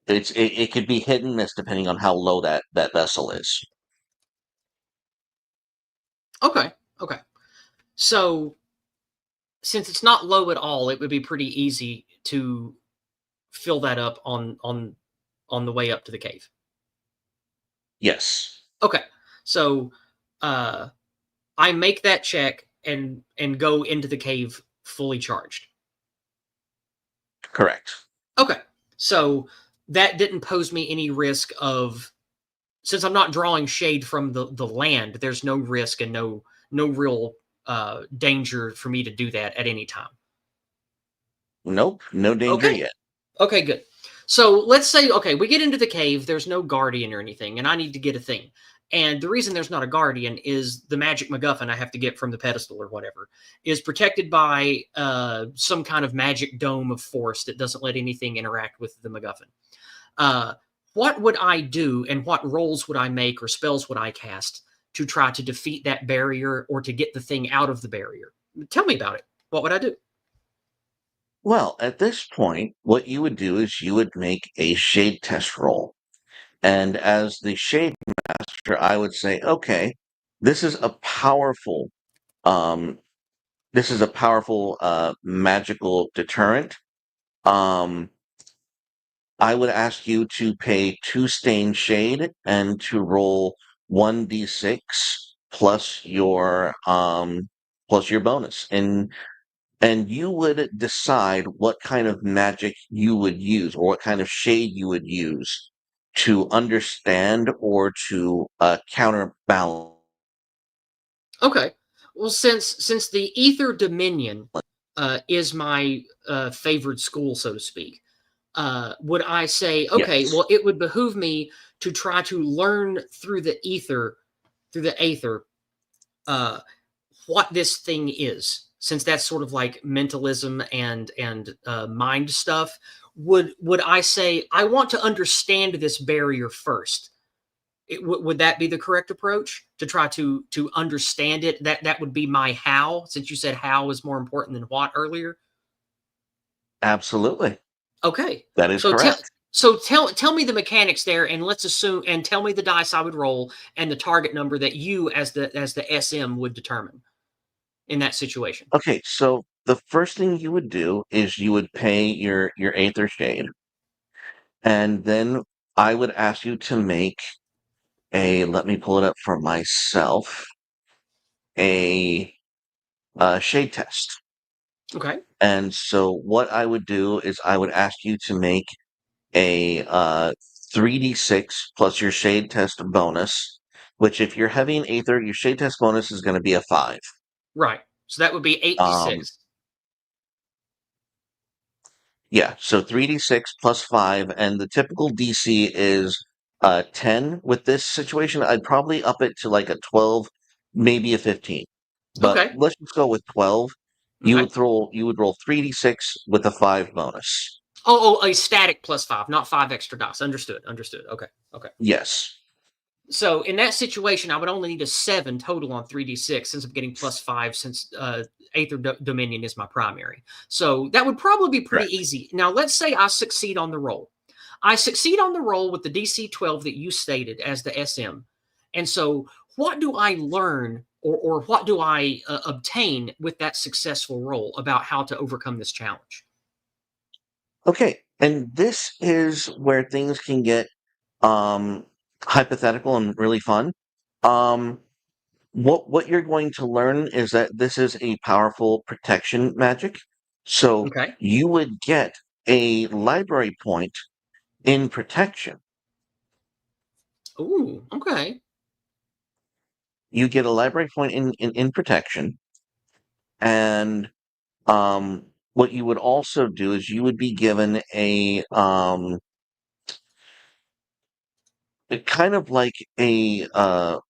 it could be hit and miss depending on how low that vessel is. Okay. Okay. So since it's not low at all, it would be pretty easy to fill that up on the way up to the cave. Yes, Okay. So uh, I make that check and go into the cave fully charged. correct. Okay. So that didn't pose me any risk of since I'm not drawing shade from the land, there's no risk and no real danger for me to do that at any time. Nope, no danger Okay. yet. Okay, good. So let's say, okay, we get into the cave, there's no guardian or anything, and I need to get a thing. And the reason there's not a guardian is the magic MacGuffin I have to get from the pedestal or whatever is protected by some kind of magic dome of force that doesn't let anything interact with the MacGuffin. Uh, what would I do and what rolls would I make or spells would I cast to try to defeat that barrier or to get the thing out of the barrier? Tell me about it. What would I do? Well, at this point, what you would do is you would make a shade test roll. And as the shade master, I would say, okay, this is a powerful um magical deterrent. Um, I would ask you to pay 2 stain shade and to roll 1d6 plus your bonus. And you would decide what kind of magic you would use or what kind of shade you would use to understand or to counterbalance. Okay. Well, since the Ether Dominion is my favored school, so to speak, would I say, okay, Yes, well, it would behoove me to try to learn through the Aether, uh, what this thing is, since that's sort of like mentalism and mind stuff. Would I say I want to understand this barrier first? Would that be the correct approach to try to understand it? That would be my how, since you said how is more important than what earlier. absolutely. Okay, That is so tell correct. tell me the mechanics there, and let's assume and tell me the dice I would roll and the target number that you as the SM would determine. in that situation? Okay, so the first thing you would do is you would pay your Aether Shade, and then I would ask you to make a, let me pull it up for myself, a shade test. Okay. And so what I would do is I would ask you to make a 3d6 plus your shade test bonus, which if you're heavy in Aether, your shade test bonus is going to be a 5. Right. So that would be Um, 8d6. yeah, so 3d6 plus 5, and the typical DC is 10. With this situation, I'd probably up it to like a 12, maybe a 15. But Okay. let's just go with 12. Okay. You would roll 3d6 with a 5 bonus. A static plus 5, not 5 extra dice. Understood. Understood. Okay. Okay. Yes. So in that situation, I would only need a 7 total on 3d6 since I'm getting plus 5 since Aether Dominion is my primary. So that would probably be pretty Correct. easy. Now, let's say I succeed on the roll. I succeed on the roll with the DC 12 that you stated as the SM. And so, what do I learn or what do I obtain with that successful roll about how to overcome this challenge? Okay, and this is where things can get um, hypothetical and really fun. Um, what you're going to learn is that this is a powerful protection magic. So Okay. you would get a library point in protection. Ooh, okay. You get a library point in protection, and um, what you would also do is you would be given a kind of like a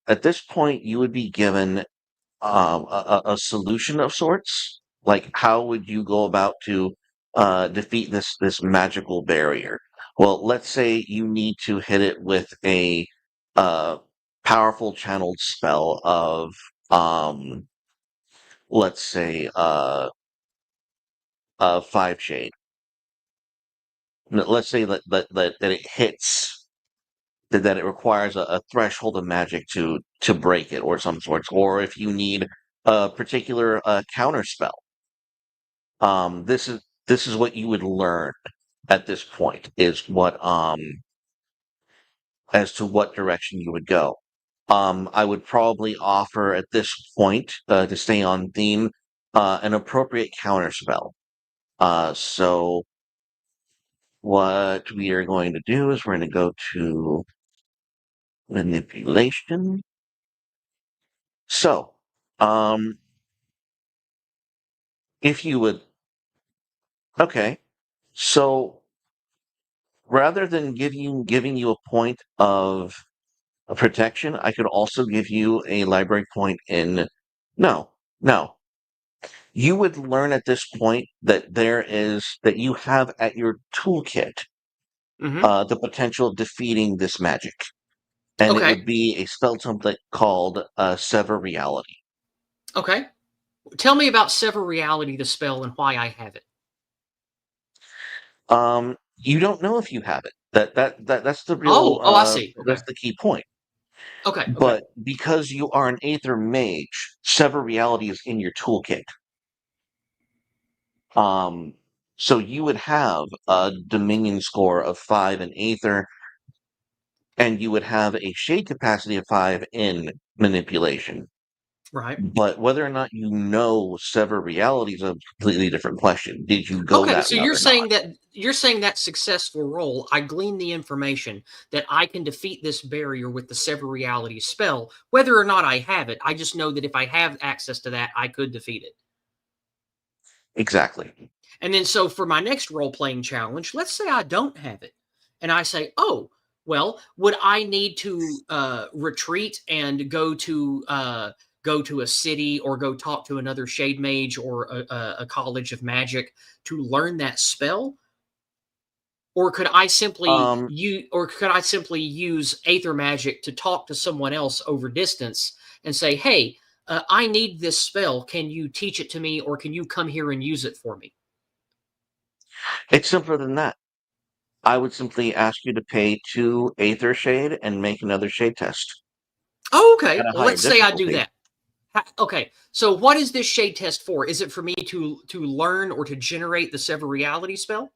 at this point you would be given a solution of sorts. Like, how would you go about to defeat this magical barrier? Well, let's say you need to hit it with a uh, powerful channeled spell of, um, let's say, five shade. Let's say that it hits that it requires a threshold of magic to break it, or some sorts. Or if you need a particular counter spell. This is what you would learn at this point is what as to what direction you would go. I would probably offer at this point to stay on theme an appropriate counter spell. So what we are going to do is we're going to go to manipulation. So if you would, okay, so rather than giving you a point of a protection, I could also give you a library point in. No, no. You would learn at this point that that you have at your toolkit Hmm. the potential of defeating this magic. And it Okay. would be a spell template called Sever Reality. Okay. Tell me about Sever Reality, the spell, and why I have it. You don't know if you have it. That's the real Oh, I see. Okay. that's the key point. Okay. Okay. But because you are an Aether mage, Sever Reality is in your toolkit. Um, so you would have a Dominion score of 5 in Aether, and you would have a shade capacity of 5 in manipulation. Right. But whether or not you know Sever Reality is a completely different question. Did you go Okay, that so route or not? you're saying that successful roll, I glean the information that I can defeat this barrier with the Sever Reality spell. Whether or not I have it, I just know that if I have access to that, I could defeat it. Exactly. And then so for my next role playing challenge, let's say I don't have it, and I say, oh, well, would I need to retreat and go to a city or go talk to another shade mage or a college of magic to learn that spell? Or Um, could I simply use Aether Magic to talk to someone else over distance and say, "Hey, I need this spell. Can you teach it to me, or can you come here and use it for me?" it's simpler than that. I would simply ask you to pay 2 Aether Shade and make another shade test Oh, at okay. a Well, higher let's say I do difficulty. that. Okay, so what is this shade test for? Is it for me to learn or to generate the sever reality spell?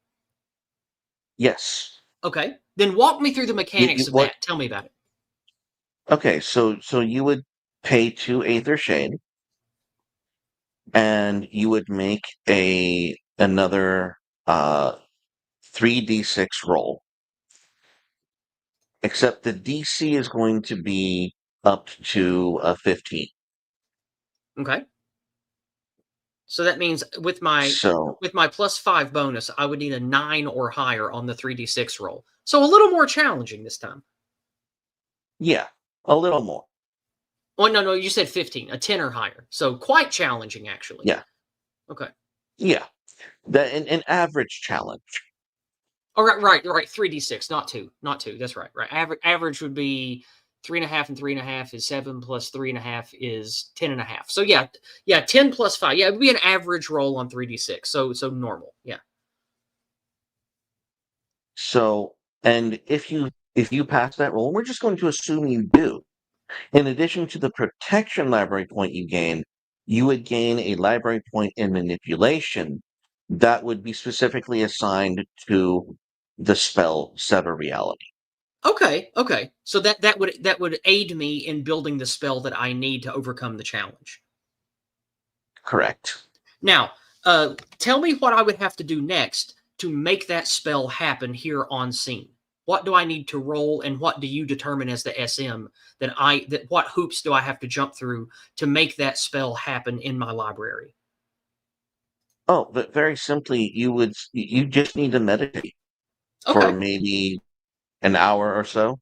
Yes. Okay, then walk me through the You mechanics of what? that. Tell me about it. Okay, so you would pay 2 Aether Shade, and you would make a another 3d6 roll. Except the DC is going to be up to 15. Okay, so that means So with my +5 bonus, I would need a 9 or higher on the 3d6 roll. So a little more challenging this time. yeah, a little more. Oh no, no, you said 15, a 10 or higher. So quite challenging actually. Yeah, Okay. yeah. An average challenge. Oh, right. 3d6, not two, not two. That's right, right. Average would be 3.5, and 3.5 is 7 plus 3.5 is 10.5. So yeah, 10 plus 5. Yeah, it would be an average roll on 3d6. So normal. Yeah. So, and if you pass that roll, we're just going to assume you do. In addition to the protection library point you gain, you would gain a library point in manipulation that would be specifically assigned to the spell Sever Reality. Okay. So that would aid me in building the spell that I need to overcome the challenge. Correct. Now, tell me what I would have to do next to make that spell happen here on scene. What do I need to roll, and what do you determine as the SM that what hoops do I have to jump through to make that spell happen in my library? Oh, but very simply, you just need to meditate for Okay, maybe an hour or so.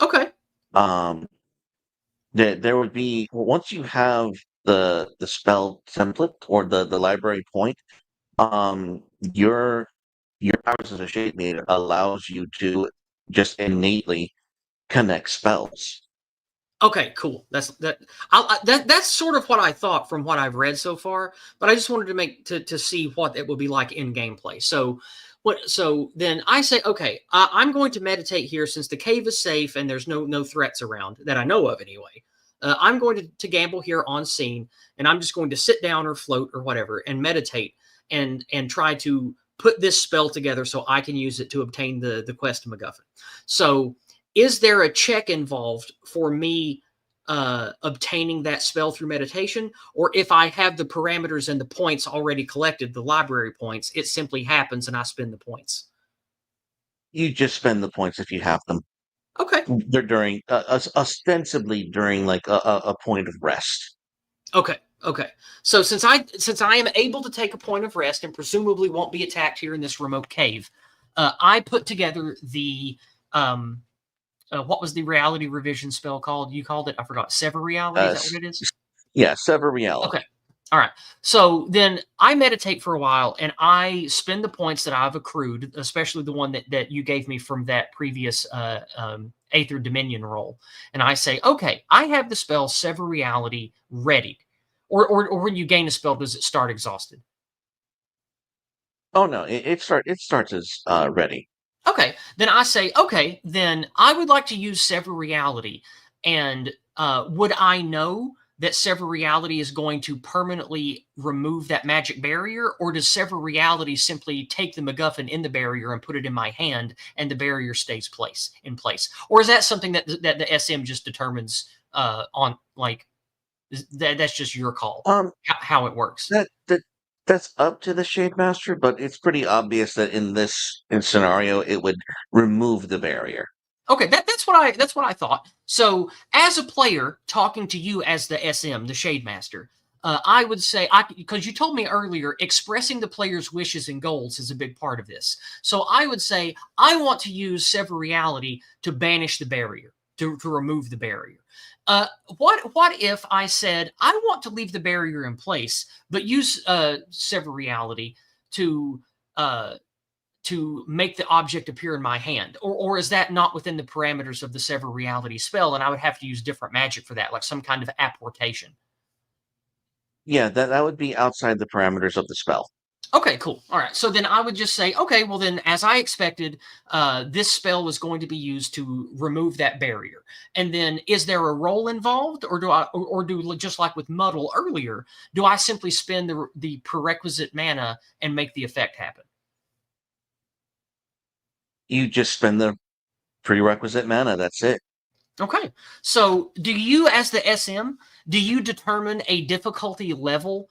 okay, Um, there would be once you have the spell template or the library point, um, your your powers as a shade mage allows you to just innately connect spells. okay. Cool. That's sort of what I thought from what I've read so far. But I just wanted to make to see what it would be like in gameplay. So what? So then I say, okay, I'm going to meditate here since the cave is safe and there's no threats around that I know of anyway. I'm going to gamble here on scene, and I'm just going to sit down or float or whatever and meditate and try to put this spell together so I can use it to obtain the quest MacGuffin. So is there a check involved for me obtaining that spell through meditation? Or if I have the parameters and the points already collected, the library points, it simply happens and I spend the points? You just spend the points if you have them. Okay. They're during ostensibly during like a point of rest. Okay. So since I am able to take a point of rest and presumably won't be attacked here in this remote cave, I put together the um, what was the reality revision spell called? You called it, I forgot. Sever reality. Is that what it is? Yeah, sever reality. Okay. All right. So then I meditate for a while and I spend the points that I've accrued, especially the one that you gave me from that previous Aether Dominion roll. And I say, okay, I have the spell Sever Reality ready. Or when you gain a spell, does it start exhausted? Oh no, it starts as ready. Okay, then I say, okay, then I would like to use Sever Reality. And would I know that Sever Reality is going to permanently remove that magic barrier? Or does Sever Reality simply take the MacGuffin in the barrier and put it in my hand and the barrier stays in place? Or is that something that the SM just determines on like that's just your call, Um, how it works? that's up to the Shade Master, but it's pretty obvious that in scenario it would remove the barrier. Okay, that's what I thought. So, as a player talking to you as the SM, the Shade Master, I would say because you told me earlier, expressing the player's wishes and goals is a big part of this. So, I would say I want to use Sever Reality to banish the barrier, to remove the barrier. What if I said I want to leave the barrier in place, but use Sever Reality to uh, to make the object appear in my hand? Or is that not within the parameters of the Sever Reality spell, and I would have to use different magic for that, like some kind of apportation? Yeah, that would be outside the parameters of the spell. Okay, cool. All right. So then I would just say, okay, well then, as I expected, this spell was going to be used to remove that barrier. And then, is there a roll involved, or do just like with Muddle earlier, do I simply spend the prerequisite mana and make the effect happen? You just spend the prerequisite mana. That's it. Okay. So, do you, as the SM, do you determine a difficulty level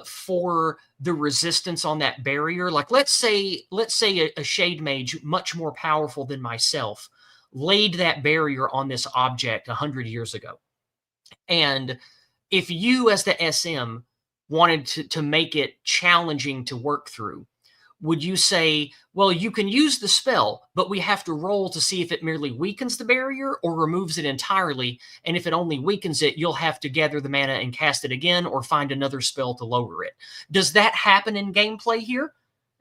for the resistance on that barrier? Like, let's say a shade mage much more powerful than myself laid that barrier on this object 100 years ago, and if you, as the SM, wanted to make it challenging to work through, would you say, well, you can use the spell, but we have to roll to see if it merely weakens the barrier or removes it entirely? And if it only weakens it, you'll have to gather the mana and cast it again or find another spell to lower it. Does that happen in gameplay here?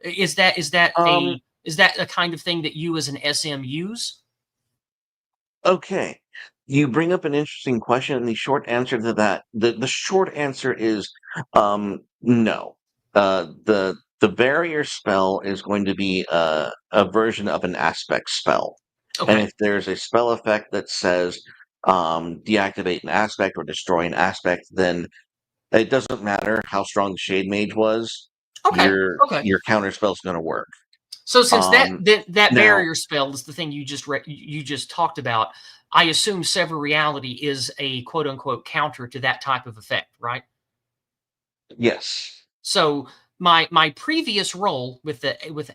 Um, Is that a kind of thing that you as an SM use? okay. You bring up an interesting question, and the short answer to that, the short answer is no. The barrier spell is going to be a version of an aspect spell. And Okay. if there's a spell effect that says deactivate an aspect or destroy an aspect, then it doesn't matter how strong the Shade Mage was, Okay. Okay. your counter spell's gonna work. So since Um, that now, barrier spell is the thing you just talked about, I assume Sever Reality is a quote unquote counter to that type of effect, right? yes, So my previous roll with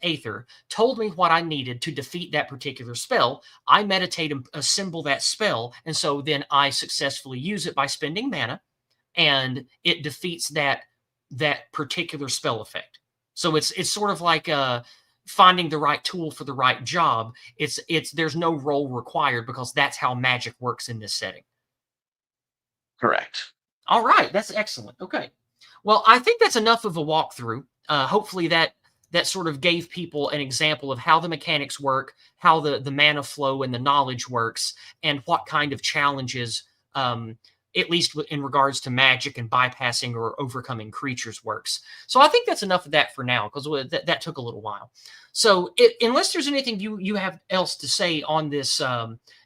Aether told me what I needed to defeat that particular spell. I meditate and assemble that spell, and so then I successfully use it by spending mana, and it defeats that particular spell effect. So it's sort of like finding the right tool for the right job. It's there's no role required because that's how magic works in this setting. correct. All right, that's excellent. Okay, well, I think that's enough of a walkthrough. Hopefully that sort of gave people an example of how the mechanics work, how the mana flow and the knowledge works, and what kind of challenges, at least in regards to magic and bypassing or overcoming creatures, works. So I think that's enough of that for now because that took a little while. So unless there's anything you have else to say on this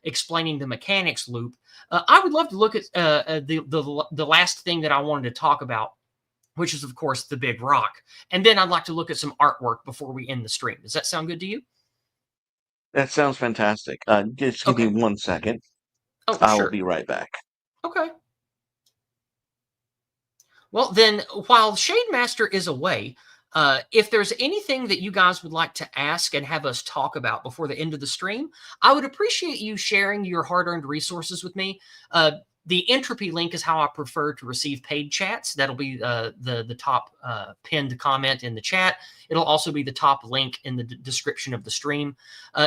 explaining the mechanics loop, I would love to look at the last thing that I wanted to talk about, which is, of course, the big rock. And then I'd like to look at some artwork before we end the stream. Does that sound good to you? That sounds fantastic. Just give me Okay. 1 second. Oh, I will sure. be right back. Okay. Well, then, while Shademaster is away, if there's anything that you guys would like to ask and have us talk about before the end of the stream, I would appreciate you sharing your hard-earned resources with me. The entropy link is how I prefer to receive paid chats. That'll be the top pinned comment in the chat. It'll also be the top link in the description of the stream.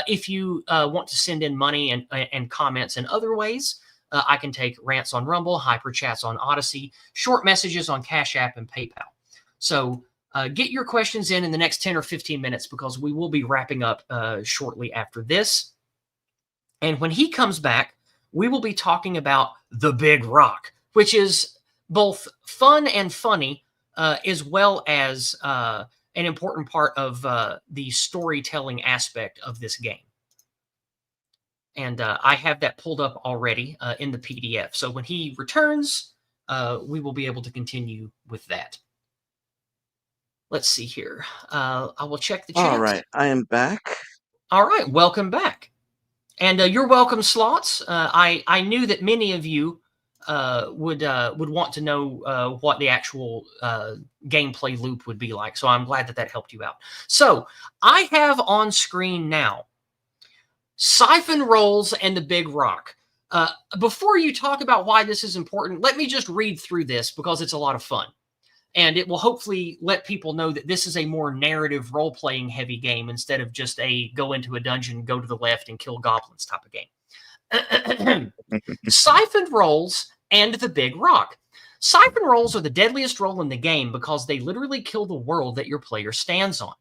If you want to send in money and comments in other ways, I can take rants on Rumble, hyper chats on Odyssey, short messages on Cash App and PayPal. So get your questions in the next 10 or 15 minutes because we will be wrapping up shortly after this. And when he comes back, we will be talking about the big rock, which is both fun and funny, as well as an important part of the storytelling aspect of this game. And I have that pulled up already in the PDF. So when he returns, we will be able to continue with that. Let's see here. I will check the All chat. right, I am back. All right, welcome back. And you're welcome, Slots. I knew that many of you would want to know what the actual gameplay loop would be like. So I'm glad that helped you out. So I have on screen now Siphon Rolls and the Big Rock. Before you talk about why this is important, let me just read through this because it's a lot of fun. And it will hopefully let people know that this is a more narrative role-playing heavy game instead of just a go into a dungeon, go to the left, and kill goblins type of game. Siphon Rolls and the Big Rock. Siphon Rolls are the deadliest roll in the game because they literally kill the world that your player stands on.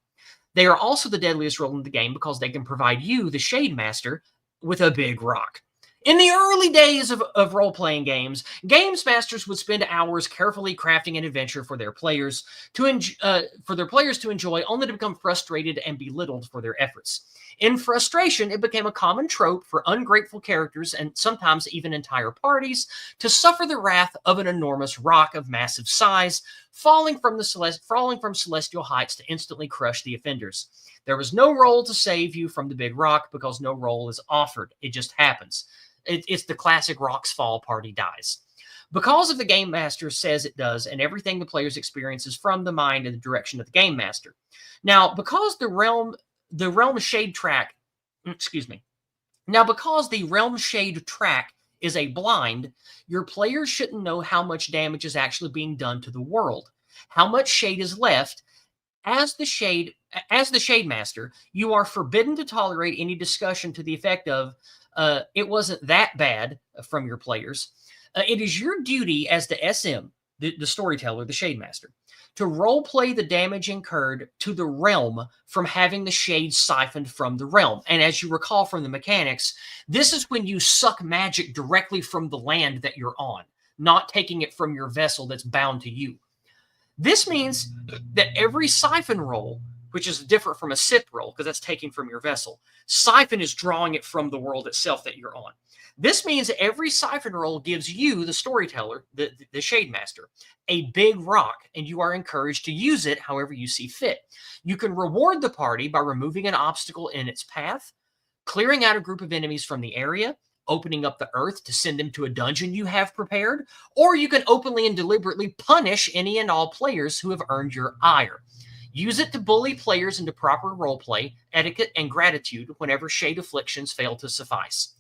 They are also the deadliest role in the game because they can provide you, the Shade Master, with a big rock. In the early days of role playing games, games masters would spend hours carefully crafting an adventure for their players to enjoy, only to become frustrated and belittled for their efforts. In frustration, it became a common trope for ungrateful characters and sometimes even entire parties to suffer the wrath of an enormous rock of massive size, falling from celestial heights to instantly crush the offenders. There was no role to save you from the big rock because no role is offered. It just happens. It's the classic rocks fall, party dies. Because of the game master says it does, and everything the players experience is from the mind and the direction of the game master. Now, because the realm shade track, excuse me. Now, because the realm shade track is a blind, your players shouldn't know how much damage is actually being done to the world, how much shade is left, as the shade master, you are forbidden to tolerate any discussion to the effect of "it wasn't that bad" from your players. It is your duty as the SM, the storyteller, the shade master, to role play the damage incurred to the realm from having the shade siphoned from the realm. And as you recall from the mechanics, this is when you suck magic directly from the land that you're on, not taking it from your vessel that's bound to you. This means that every siphon roll, which is different from a sip roll because that's taking from your vessel, siphon is drawing it from the world itself that you're on. This means every siphon roll gives you, the storyteller, the shade master, a big rock, and you are encouraged to use it however you see fit. You can reward the party by removing an obstacle in its path, clearing out a group of enemies from the area, opening up the earth to send them to a dungeon you have prepared, or you can openly and deliberately punish any and all players who have earned your ire. Use it to bully players into proper roleplay, etiquette, and gratitude whenever shade afflictions fail to suffice.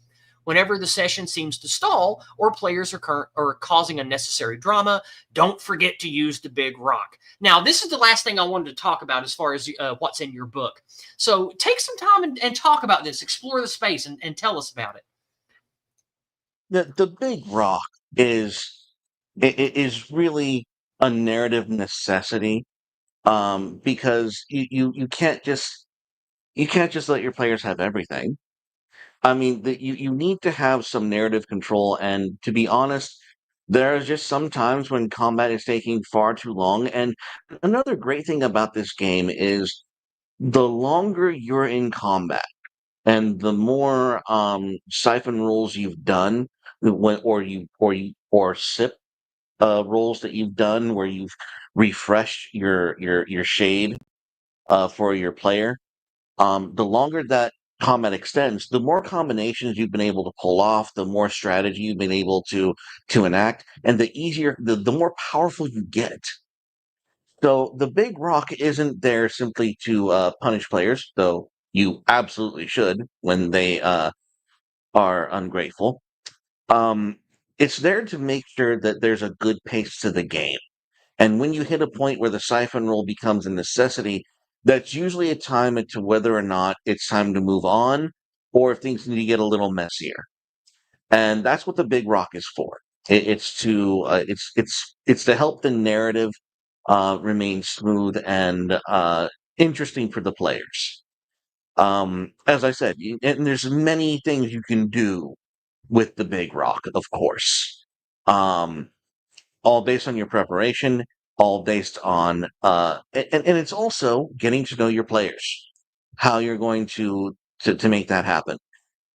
Whenever the session seems to stall or players are causing unnecessary drama, don't forget to use the big rock. Now, this is the last thing I wanted to talk about as far as what's in your book. So take some time and talk about this, explore the space, and tell us about it. The big rock is is really a narrative necessity, because you can't just let your players have everything. I mean, you need to have some narrative control, and to be honest, there are just some times when combat is taking far too long. And another great thing about this game is the longer you're in combat and the more siphon rolls you've done, or sip rolls that you've done where you've refreshed your shade for your player, the longer that combat extends, the more combinations you've been able to pull off, the more strategy you've been able to enact, and the more powerful you get. So the big rock isn't there simply to punish players, though you absolutely should when they are ungrateful. Um, it's there to make sure that there's a good pace to the game. And when you hit a point where the siphon roll becomes a necessity, that's usually a time into whether or not it's time to move on or if things need to get a little messier. And that's what the big rock is for. It's to help the narrative remain smooth and interesting for the players. As I said, and there's many things you can do with the big rock, of course. Um, all based on your preparation, all based on and it's also getting to know your players, how you're going to make that happen.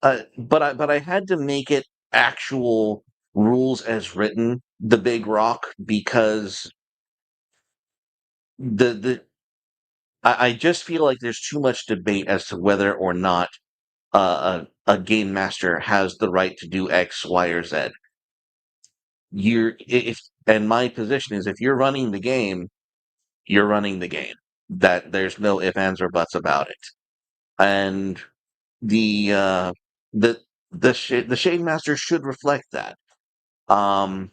But I had to make it actual rules as written, the big rock, because the I just feel like there's too much debate as to whether or not a game master has the right to do X, Y, or Z. You're if And my position is if you're running the game, you're running the game. That there's no ifs, ands, or buts about it. And the the the Shade Master should reflect that. Um,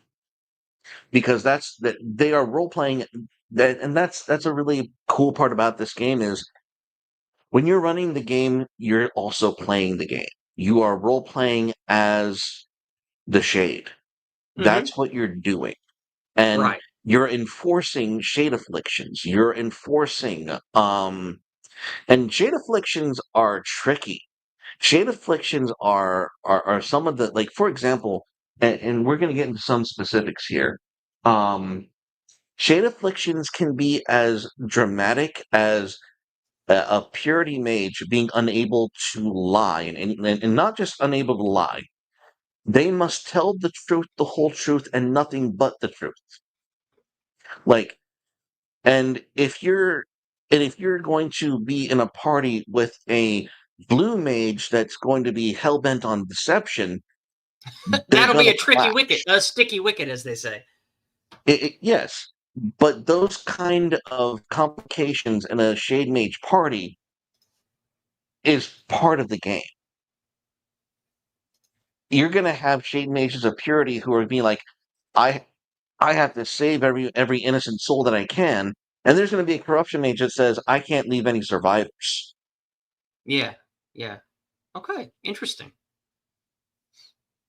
because that they are role playing that, and that's a really cool part about this game is when you're running the game, you're also playing the game. You are role playing as the Shade. Mm-hmm. That's what you're doing. And Right. you're enforcing shade afflictions. You're enforcing and shade afflictions are tricky. Shade afflictions are some of the, like, for example, and we're going to get into some specifics here. Um, Shade afflictions can be as dramatic as a purity mage being unable to lie, and not just unable to lie. They must tell the truth, the whole truth, and nothing but the truth. Like, and if you're going to be in a party with a blue mage that's going to be hell bent on deception, they're That'll be gonna a tricky wicket, clash. a sticky wicket, as they say. Yes, but those kind of complications in a shade mage party is part of the game. You're gonna have shade mages of purity who are being like, I I have to save every innocent soul that I can, and there's gonna be a corruption mage that says I can't leave any survivors. Yeah, yeah. Okay, interesting.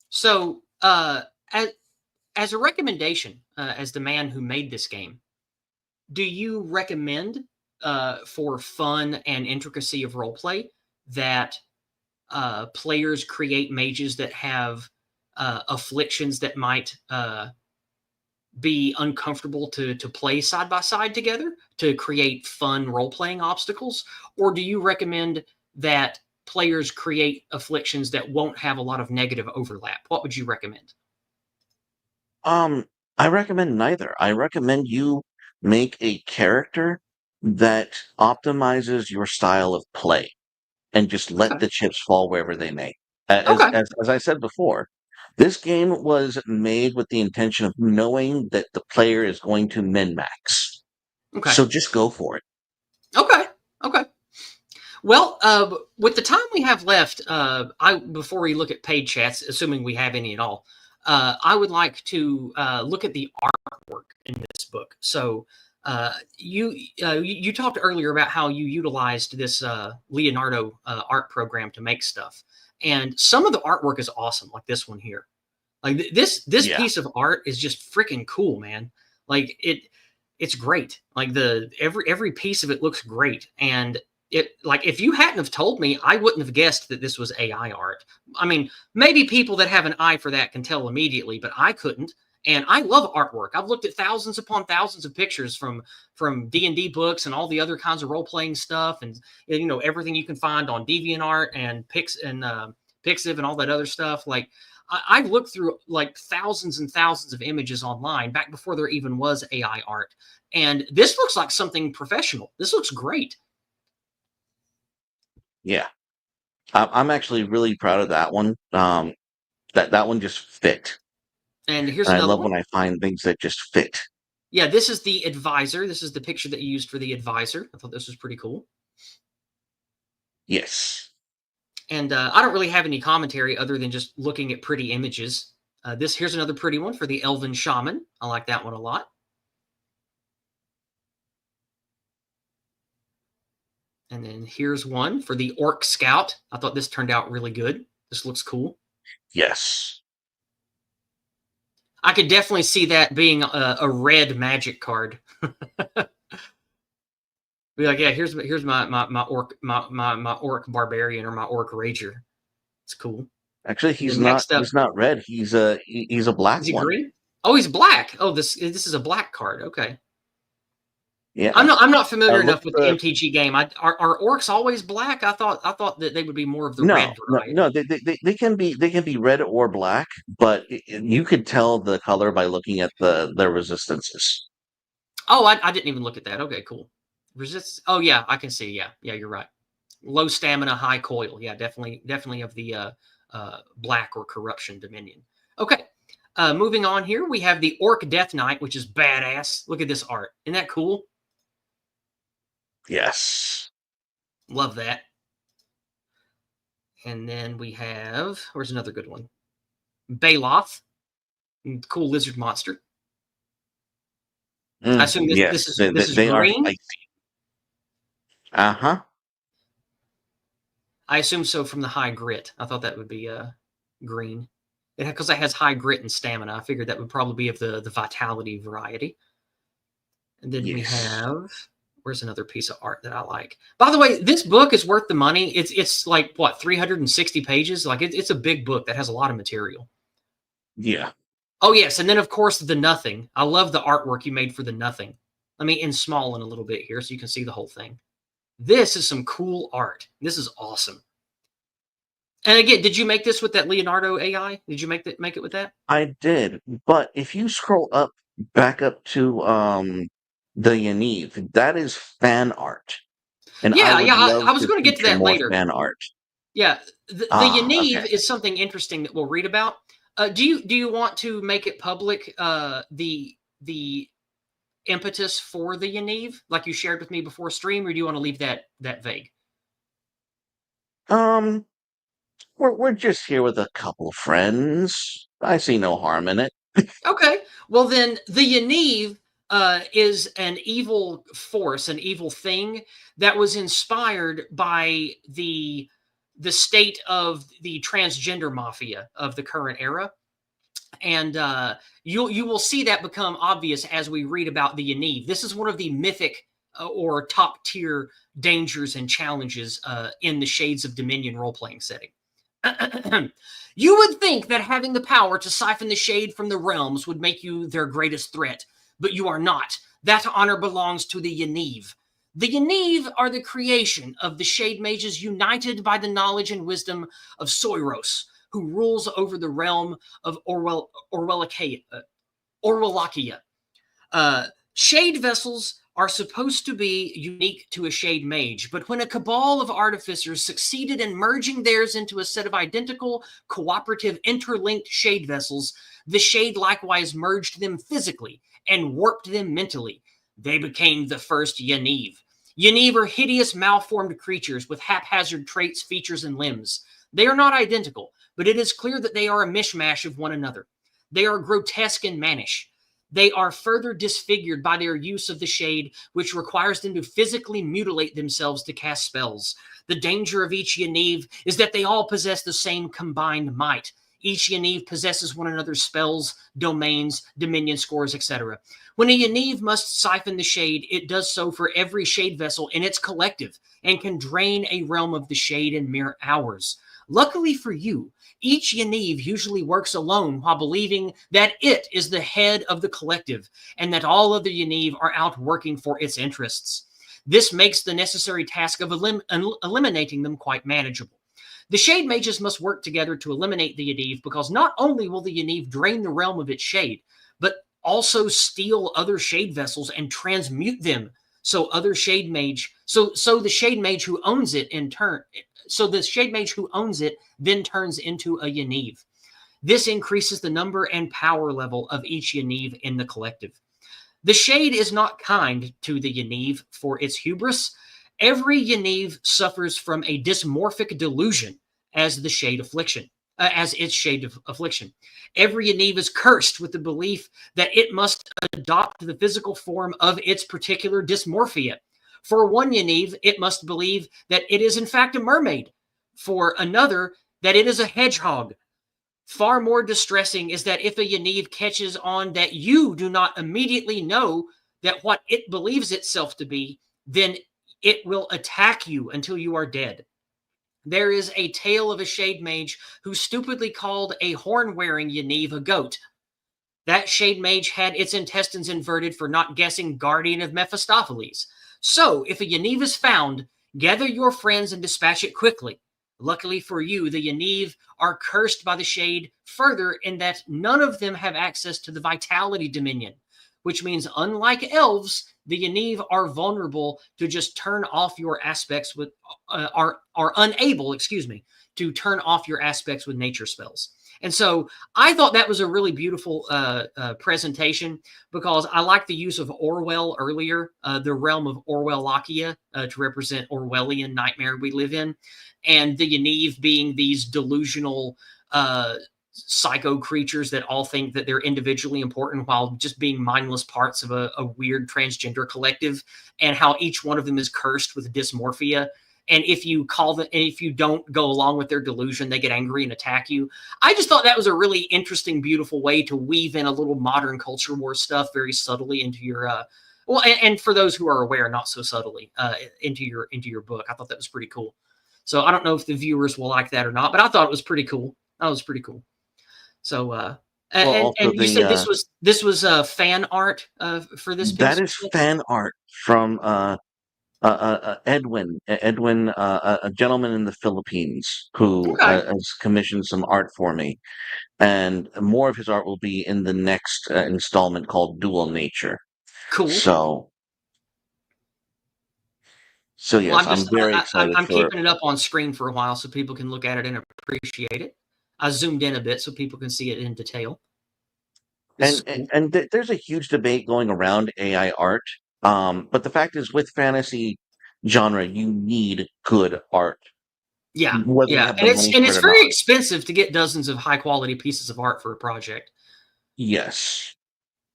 So, as a recommendation, as the man who made this game, do you recommend, for fun and intricacy of roleplay, that players create mages that have afflictions that might be uncomfortable to play side by side together to create fun role playing obstacles? Or do you recommend that players create afflictions that won't have a lot of negative overlap? What would you recommend? Um, I recommend neither. I recommend you make a character that optimizes your style of play and just let Okay. the chips fall wherever they may. Okay. As I said before, this game was made with the intention of knowing that the player is going to min max. Okay. So just go for it. Okay. Okay. Well, with the time we have left, I before we look at paid chats, assuming we have any at all, I would like to look at the artwork in this book. So, you talked earlier about how you utilized this Leonardo art program to make stuff, and some of the artwork is awesome, like this one here. Like this Yeah. piece of art is just freaking cool, man. Like it's great. Like the every piece of it looks great, and it like if you hadn't have told me, I wouldn't have guessed that this was AI art. I mean, maybe people that have an eye for that can tell immediately, but I couldn't. And I love artwork. I've looked at thousands upon thousands of pictures from D&D books and all the other kinds of role playing stuff, and everything you can find on DeviantArt and Pixiv and all that other stuff. Like I've looked through like thousands and thousands of images online back before there even was AI art, and this looks like something professional. This looks great. Yeah. I'm actually really proud of that one. That one just fit. And here's And I another love one. when I find things that just fit. Yeah, this is the advisor. This is the picture that you used for the advisor. I thought this was pretty cool. Yes. And I don't really have any commentary other than just looking at pretty images. This here's another pretty one for the Elven Shaman. I like that one a lot. And then here's one for the Orc Scout. I thought this turned out really good. This looks cool. Yes. I could definitely see that being a red magic card. Be like, yeah, here's my orc my orc barbarian or my orc rager. It's cool. Actually, And then next up, he's not red. He's a black is he one. green? Oh, he's black. Oh, this is a black card. Okay. Yeah. I'm not familiar Look enough at with the the MTG game. Are orcs always black? I thought that they would be more of the red no. variety. They can be red or black, but you could tell the color by looking at their resistances. Oh, I didn't even look at that. Okay, cool. Resist. Oh yeah, I can see. Yeah, yeah, you're right. Low stamina, high coil. Yeah, definitely of the black or corruption dominion. Okay, moving on here, we have the Orc Death Knight, which is badass. Look at this art. Isn't that cool? Yes. Love that. And then we have where's another good one? Baloth, cool lizard monster. I assume this Yes. this is this is They are green. feisty. Uh-huh. I assume so from the high grit. I thought that would be green. Because it has high grit and stamina. I figured that would probably be of the vitality variety. And then we Yes. have Where's another piece of art that I like? By the way, this book is worth the money. It's like what, 360 pages? Like it's a big book that has a lot of material. Yeah. Oh yes, and then of course the Nothing. I love the artwork you made for the Nothing. Let me in small in a little bit here so you can see the whole thing. This is some cool art. This is awesome. And again, did you make this with that Leonardo AI? Did you make it with that? I did, but if you scroll up back up to the Yaniv, that is fan art, and I Yeah, would yeah. love I was to going to get to feature that more later. fan art. Yeah, the Ah, Yaniv okay. is something interesting that we'll read about. Do you want to make it public? The impetus for the Yaniv, like you shared with me before stream, or do you want to leave that vague? Um, we're just here with a couple friends. I see no harm in it. Okay. Well, then the Yaniv is an evil force, an evil thing that was inspired by the state of the transgender mafia of the current era. And you will see that become obvious as we read about the Yaniv. This is one of the mythic or top tier dangers and challenges in the Shades of Dominion role playing setting. You would think that having the power to siphon the shade from the realms would make you their greatest threat, but you are not. That honor belongs to the Yaniv. The Yaniv are the creation of the Shade Mages united by the knowledge and wisdom of Soiros, who rules over the realm of Orwellachia. Shade vessels are supposed to be unique to a shade mage, but when a cabal of artificers succeeded in merging theirs into a set of identical, cooperative, interlinked shade vessels, the shade likewise merged them physically and warped them mentally. They became the first Yaniv. Yaniv are hideous, malformed creatures with haphazard traits, features, and limbs. They are not identical, but it is clear that they are a mishmash of one another. They are grotesque and mannish. They are further disfigured by their use of the shade, which requires them to physically mutilate themselves to cast spells. The danger of each Yaniv is that they all possess the same combined might. Each Yaniv possesses one another's spells, domains, dominion scores, etc. When a Yaniv must siphon the shade, it does so for every shade vessel in its collective and can drain a realm of the shade in mere hours. Luckily for you, each Yaniv usually works alone while believing that it is the head of the collective and that all other Yaniv are out working for its interests. This makes the necessary task of eliminating them quite manageable. The Shade Mages must work together to eliminate the Yaniv because not only will the Yaniv drain the realm of its shade, but also steal other shade vessels and transmute them so other shade mage so the shade mage who owns it in turn so the shade mage who owns it then turns into a Yaniv. This increases the number and power level of each Yaniv in the collective. The shade is not kind to the Yaniv for its hubris. Every Yaniv suffers from a dysmorphic delusion as the shade affliction, as its shade of affliction. Every Yaniv is cursed with the belief that it must adopt the physical form of its particular dysmorphia. For one Yaniv, it must believe that it is in fact a mermaid. For another, that it is a hedgehog. Far more distressing is that if a Yaniv catches on that you do not immediately know that what it believes itself to be, then it will attack you until you are dead. There is a tale of a shade mage who stupidly called a horn-wearing Yaniv a goat. That shade mage had its intestines inverted for not guessing Guardian of Mephistopheles. So, if a Yaniv is found, gather your friends and dispatch it quickly. Luckily for you, the Yaniv are cursed by the shade further in that none of them have access to the Vitality Dominion, which means unlike elves, the Yaniv are vulnerable to just turn off your aspects with are unable, to turn off your aspects with nature spells. And so I thought that was a really beautiful presentation because I like the use of Orwell earlier, the realm of Orwellachia to represent Orwellian nightmare we live in, and the Yaniv being these delusional psycho creatures that all think that they're individually important while just being mindless parts of a weird transgender collective, and how each one of them is cursed with dysmorphia. And if you call them, and if you don't go along with their delusion, they get angry and attack you. I just thought that was a really interesting, beautiful way to weave in a little modern culture war stuff very subtly into your Well, and for those who are aware, not so subtly, into your book, I thought that was pretty cool. So I don't know if the viewers will like that or not, but I thought it was pretty cool. That was pretty cool. So, Well, also and you said the this was fan art for this that piece. is fan art from Edwin, a gentleman in the Philippines who Okay, has commissioned some art for me, and more of his art will be in the next installment called Dual Nature. cool. So, so Well, yes, I'm very excited I'm for. keeping it up on screen for a while so people can look at it and appreciate it. I zoomed in a bit so people can see it in detail. This is cool. There's a huge debate going around AI art. But the fact is, with fantasy genre, you need good art, Yeah, whether you yeah, have the money and for it it's or very not. expensive to get dozens of high quality pieces of art for a project. Yes.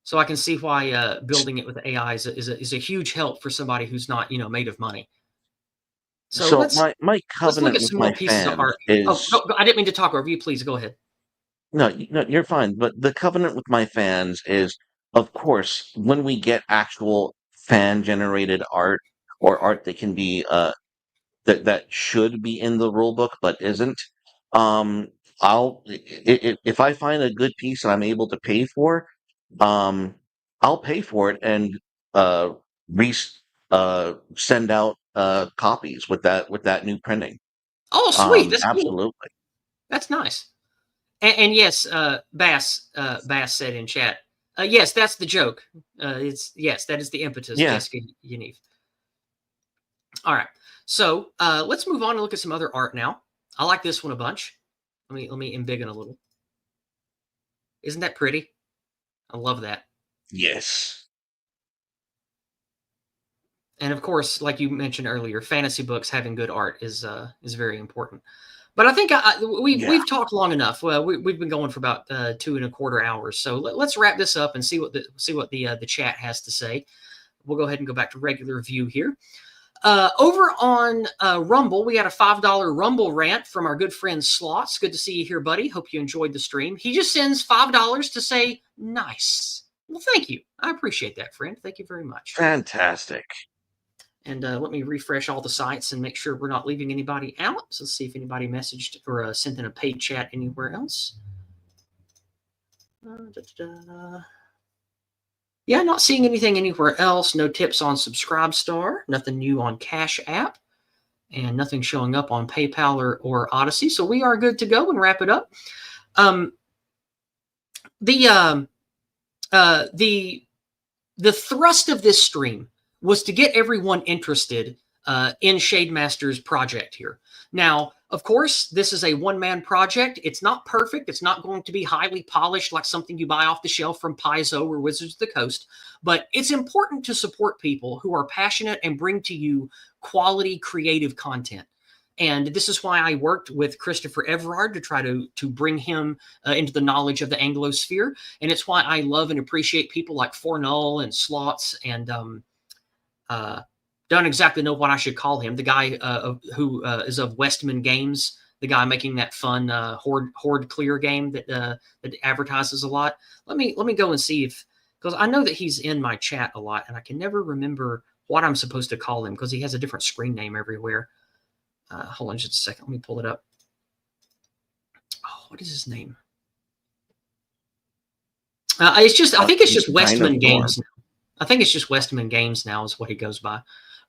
So I can see why building it with AI is a huge help for somebody who's not made of money. So So my let's look covenant at with some my more pieces of fans art. Oh, is I didn't mean to talk over you. Please go ahead. no, no, you're fine. But the covenant with my fans is, of course, when we get actual fan generated art or art that can be that should be in the rule book but isn't. Um, if I find a good piece that I'm able to pay for, um, I'll pay for it and uh, re send out copies with that new printing. Oh, sweet. That's cool. Absolutely. That's nice. And yes, Bass said in chat. Yes, that's the joke. It's yes, that is the impetus, Yeah. Jessica Yaniv. All right, so let's move on and look at some other art now. I like this one a bunch. Let me embiggen a little. Isn't that pretty? I love that. Yes. And of course, like you mentioned earlier, fantasy books having good art is very important. But I think Yeah. we've talked long enough. Well, we've been going for about 2.25 hours. So us wrap this up and see what the chat has to say. We'll go ahead and go back to regular view here. Over on Rumble, we had a $5 Rumble rant from our good friend Slots. Good to see you here, buddy. Hope you enjoyed the stream. He just sends $5 to say nice. Well, thank you. I appreciate that, friend. Thank you very much. Fantastic. And let me refresh all the sites and make sure we're not leaving anybody out. So let's see if anybody messaged or sent in a paid chat anywhere else. Yeah, not seeing anything anywhere else. No tips on Subscribestar. Nothing new on Cash App. And nothing showing up on PayPal or Odyssey. So we are good to go and wrap it up. Um, the the thrust of this stream was to get everyone interested in Shademaster's project here. Now, of course, this is a one-man project. It's not perfect. It's not going to be highly polished like something you buy off the shelf from Paizo or Wizards of the Coast, but it's important to support people who are passionate and bring to you quality creative content. And this is why I worked with Christopher Everard to try to bring him into the knowledge of the Anglosphere. And it's why I love and appreciate people like Fornull and Slots and don't exactly know what I should call him. The guy who is of Westman Games, the guy making that fun Horde Clear game that advertises a lot. Let me go and see if, because I know that he's in my chat a lot, and I can never remember what I'm supposed to call him because he has a different screen name everywhere. Hold on just a second. Let me pull it up. Oh, what is his name? It's just, I think it's just Westman Dinosaur. Games. I think it's just Westman Games now is what he goes by.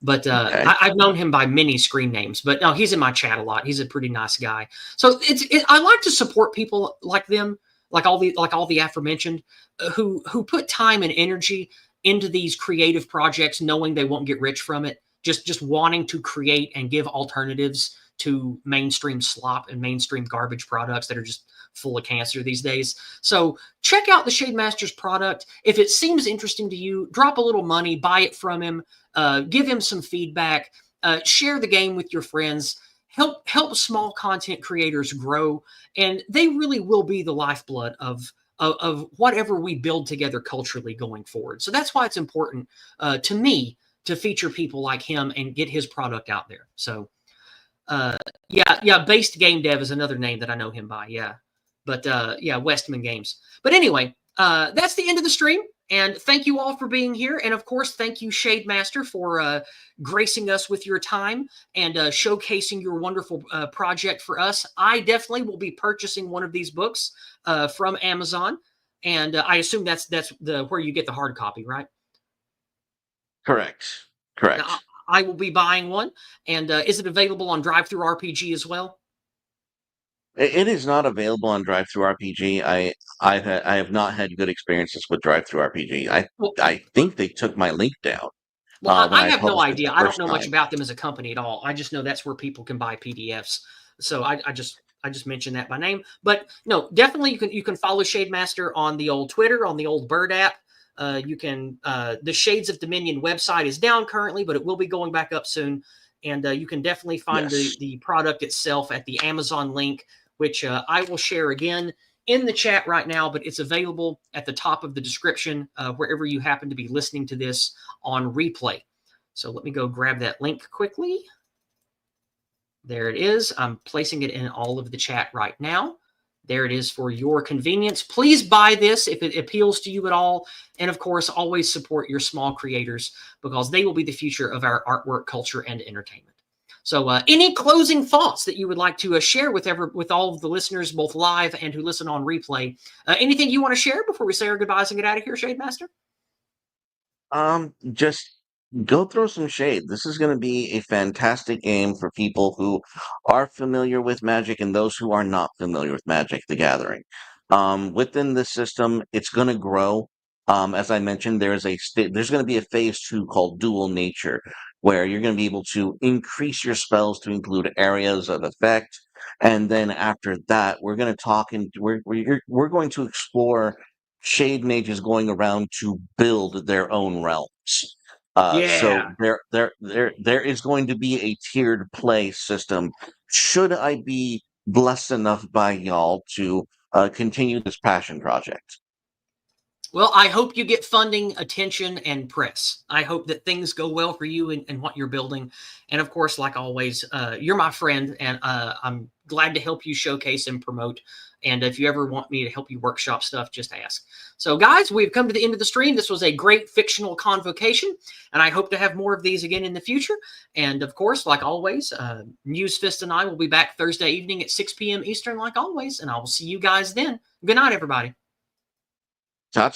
But Okay. I've known him by many screen names. But no, he's in my chat a lot. He's a pretty nice guy. So I like to support people like them, like all the aforementioned, who put time and energy into these creative projects, knowing they won't get rich from it. Just wanting to create and give alternatives to mainstream slop and mainstream garbage products that are just full of cancer these days. So check out the Shademaster's product. If it seems interesting to you, drop a little money, buy it from him, give him some feedback, share the game with your friends, help small content creators grow, and they really will be the lifeblood of whatever we build together culturally going forward. So that's why it's important to me to feature people like him and get his product out there. So yeah, Based Game Dev is another name that I know him by. Yeah. But yeah, Westman Games. But anyway, that's the end of the stream. And thank you all for being here. And of course, thank you, Shademaster, for gracing us with your time and showcasing your wonderful project for us. I definitely will be purchasing one of these books from Amazon. And I assume that's the where you get the hard copy, right? Correct. I, Correct. I will be buying one. And is it available on Drive Through RPG as well? It is not available on Drive Through RPG. I have not had good experiences with Drive Through RPG. Well, I think they took my link down Well, when I I have no published it idea. the I don't first know much time. about them as a company at all. I just know that's where people can buy PDFs. So I just mentioned that by name. But no, definitely you can follow Shademaster on the old Twitter, on the old Bird app. You can the Shades of Dominion website is down currently, but it will be going back up soon. And you can definitely find Yes. the product itself at the Amazon link, which I will share again in the chat right now, but it's available at the top of the description wherever you happen to be listening to this on replay. So let me go grab that link quickly. There it is. I'm placing it in all of the chat right now. There it is for your convenience. Please buy this if it appeals to you at all. And of course, always support your small creators because they will be the future of our artwork, culture, and entertainment. So any closing thoughts that you would like to share with all of the listeners, both live and who listen on replay? Anything you want to share before we say our goodbyes and get out of here, Shademaster? Just go throw some shade. This is going to be a fantastic game for people who are familiar with Magic and those who are not familiar with Magic the Gathering. Within this system, it's going to grow. As I mentioned, there's going to be a phase two called Dual Nature, where you're going to be able to increase your spells to include areas of effect. And then after that, we're going to talk and we're going to explore shade mages going around to build their own realms. So Yeah. there is going to be a tiered play system. Should I be blessed enough by y'all to continue this passion project? Well, I hope you get funding, attention, and press. I hope that things go well for you and what you're building. And of course, like always, you're my friend, and I'm glad to help you showcase and promote. And if you ever want me to help you workshop stuff, just ask. So, guys, we've come to the end of the stream. This was a great fictional convocation, and I hope to have more of these again in the future. And of course, like always, Newsfist and I will be back Thursday evening at 6 p.m. Eastern, like always. And I will see you guys then. Good night, everybody. Ciao, ciao.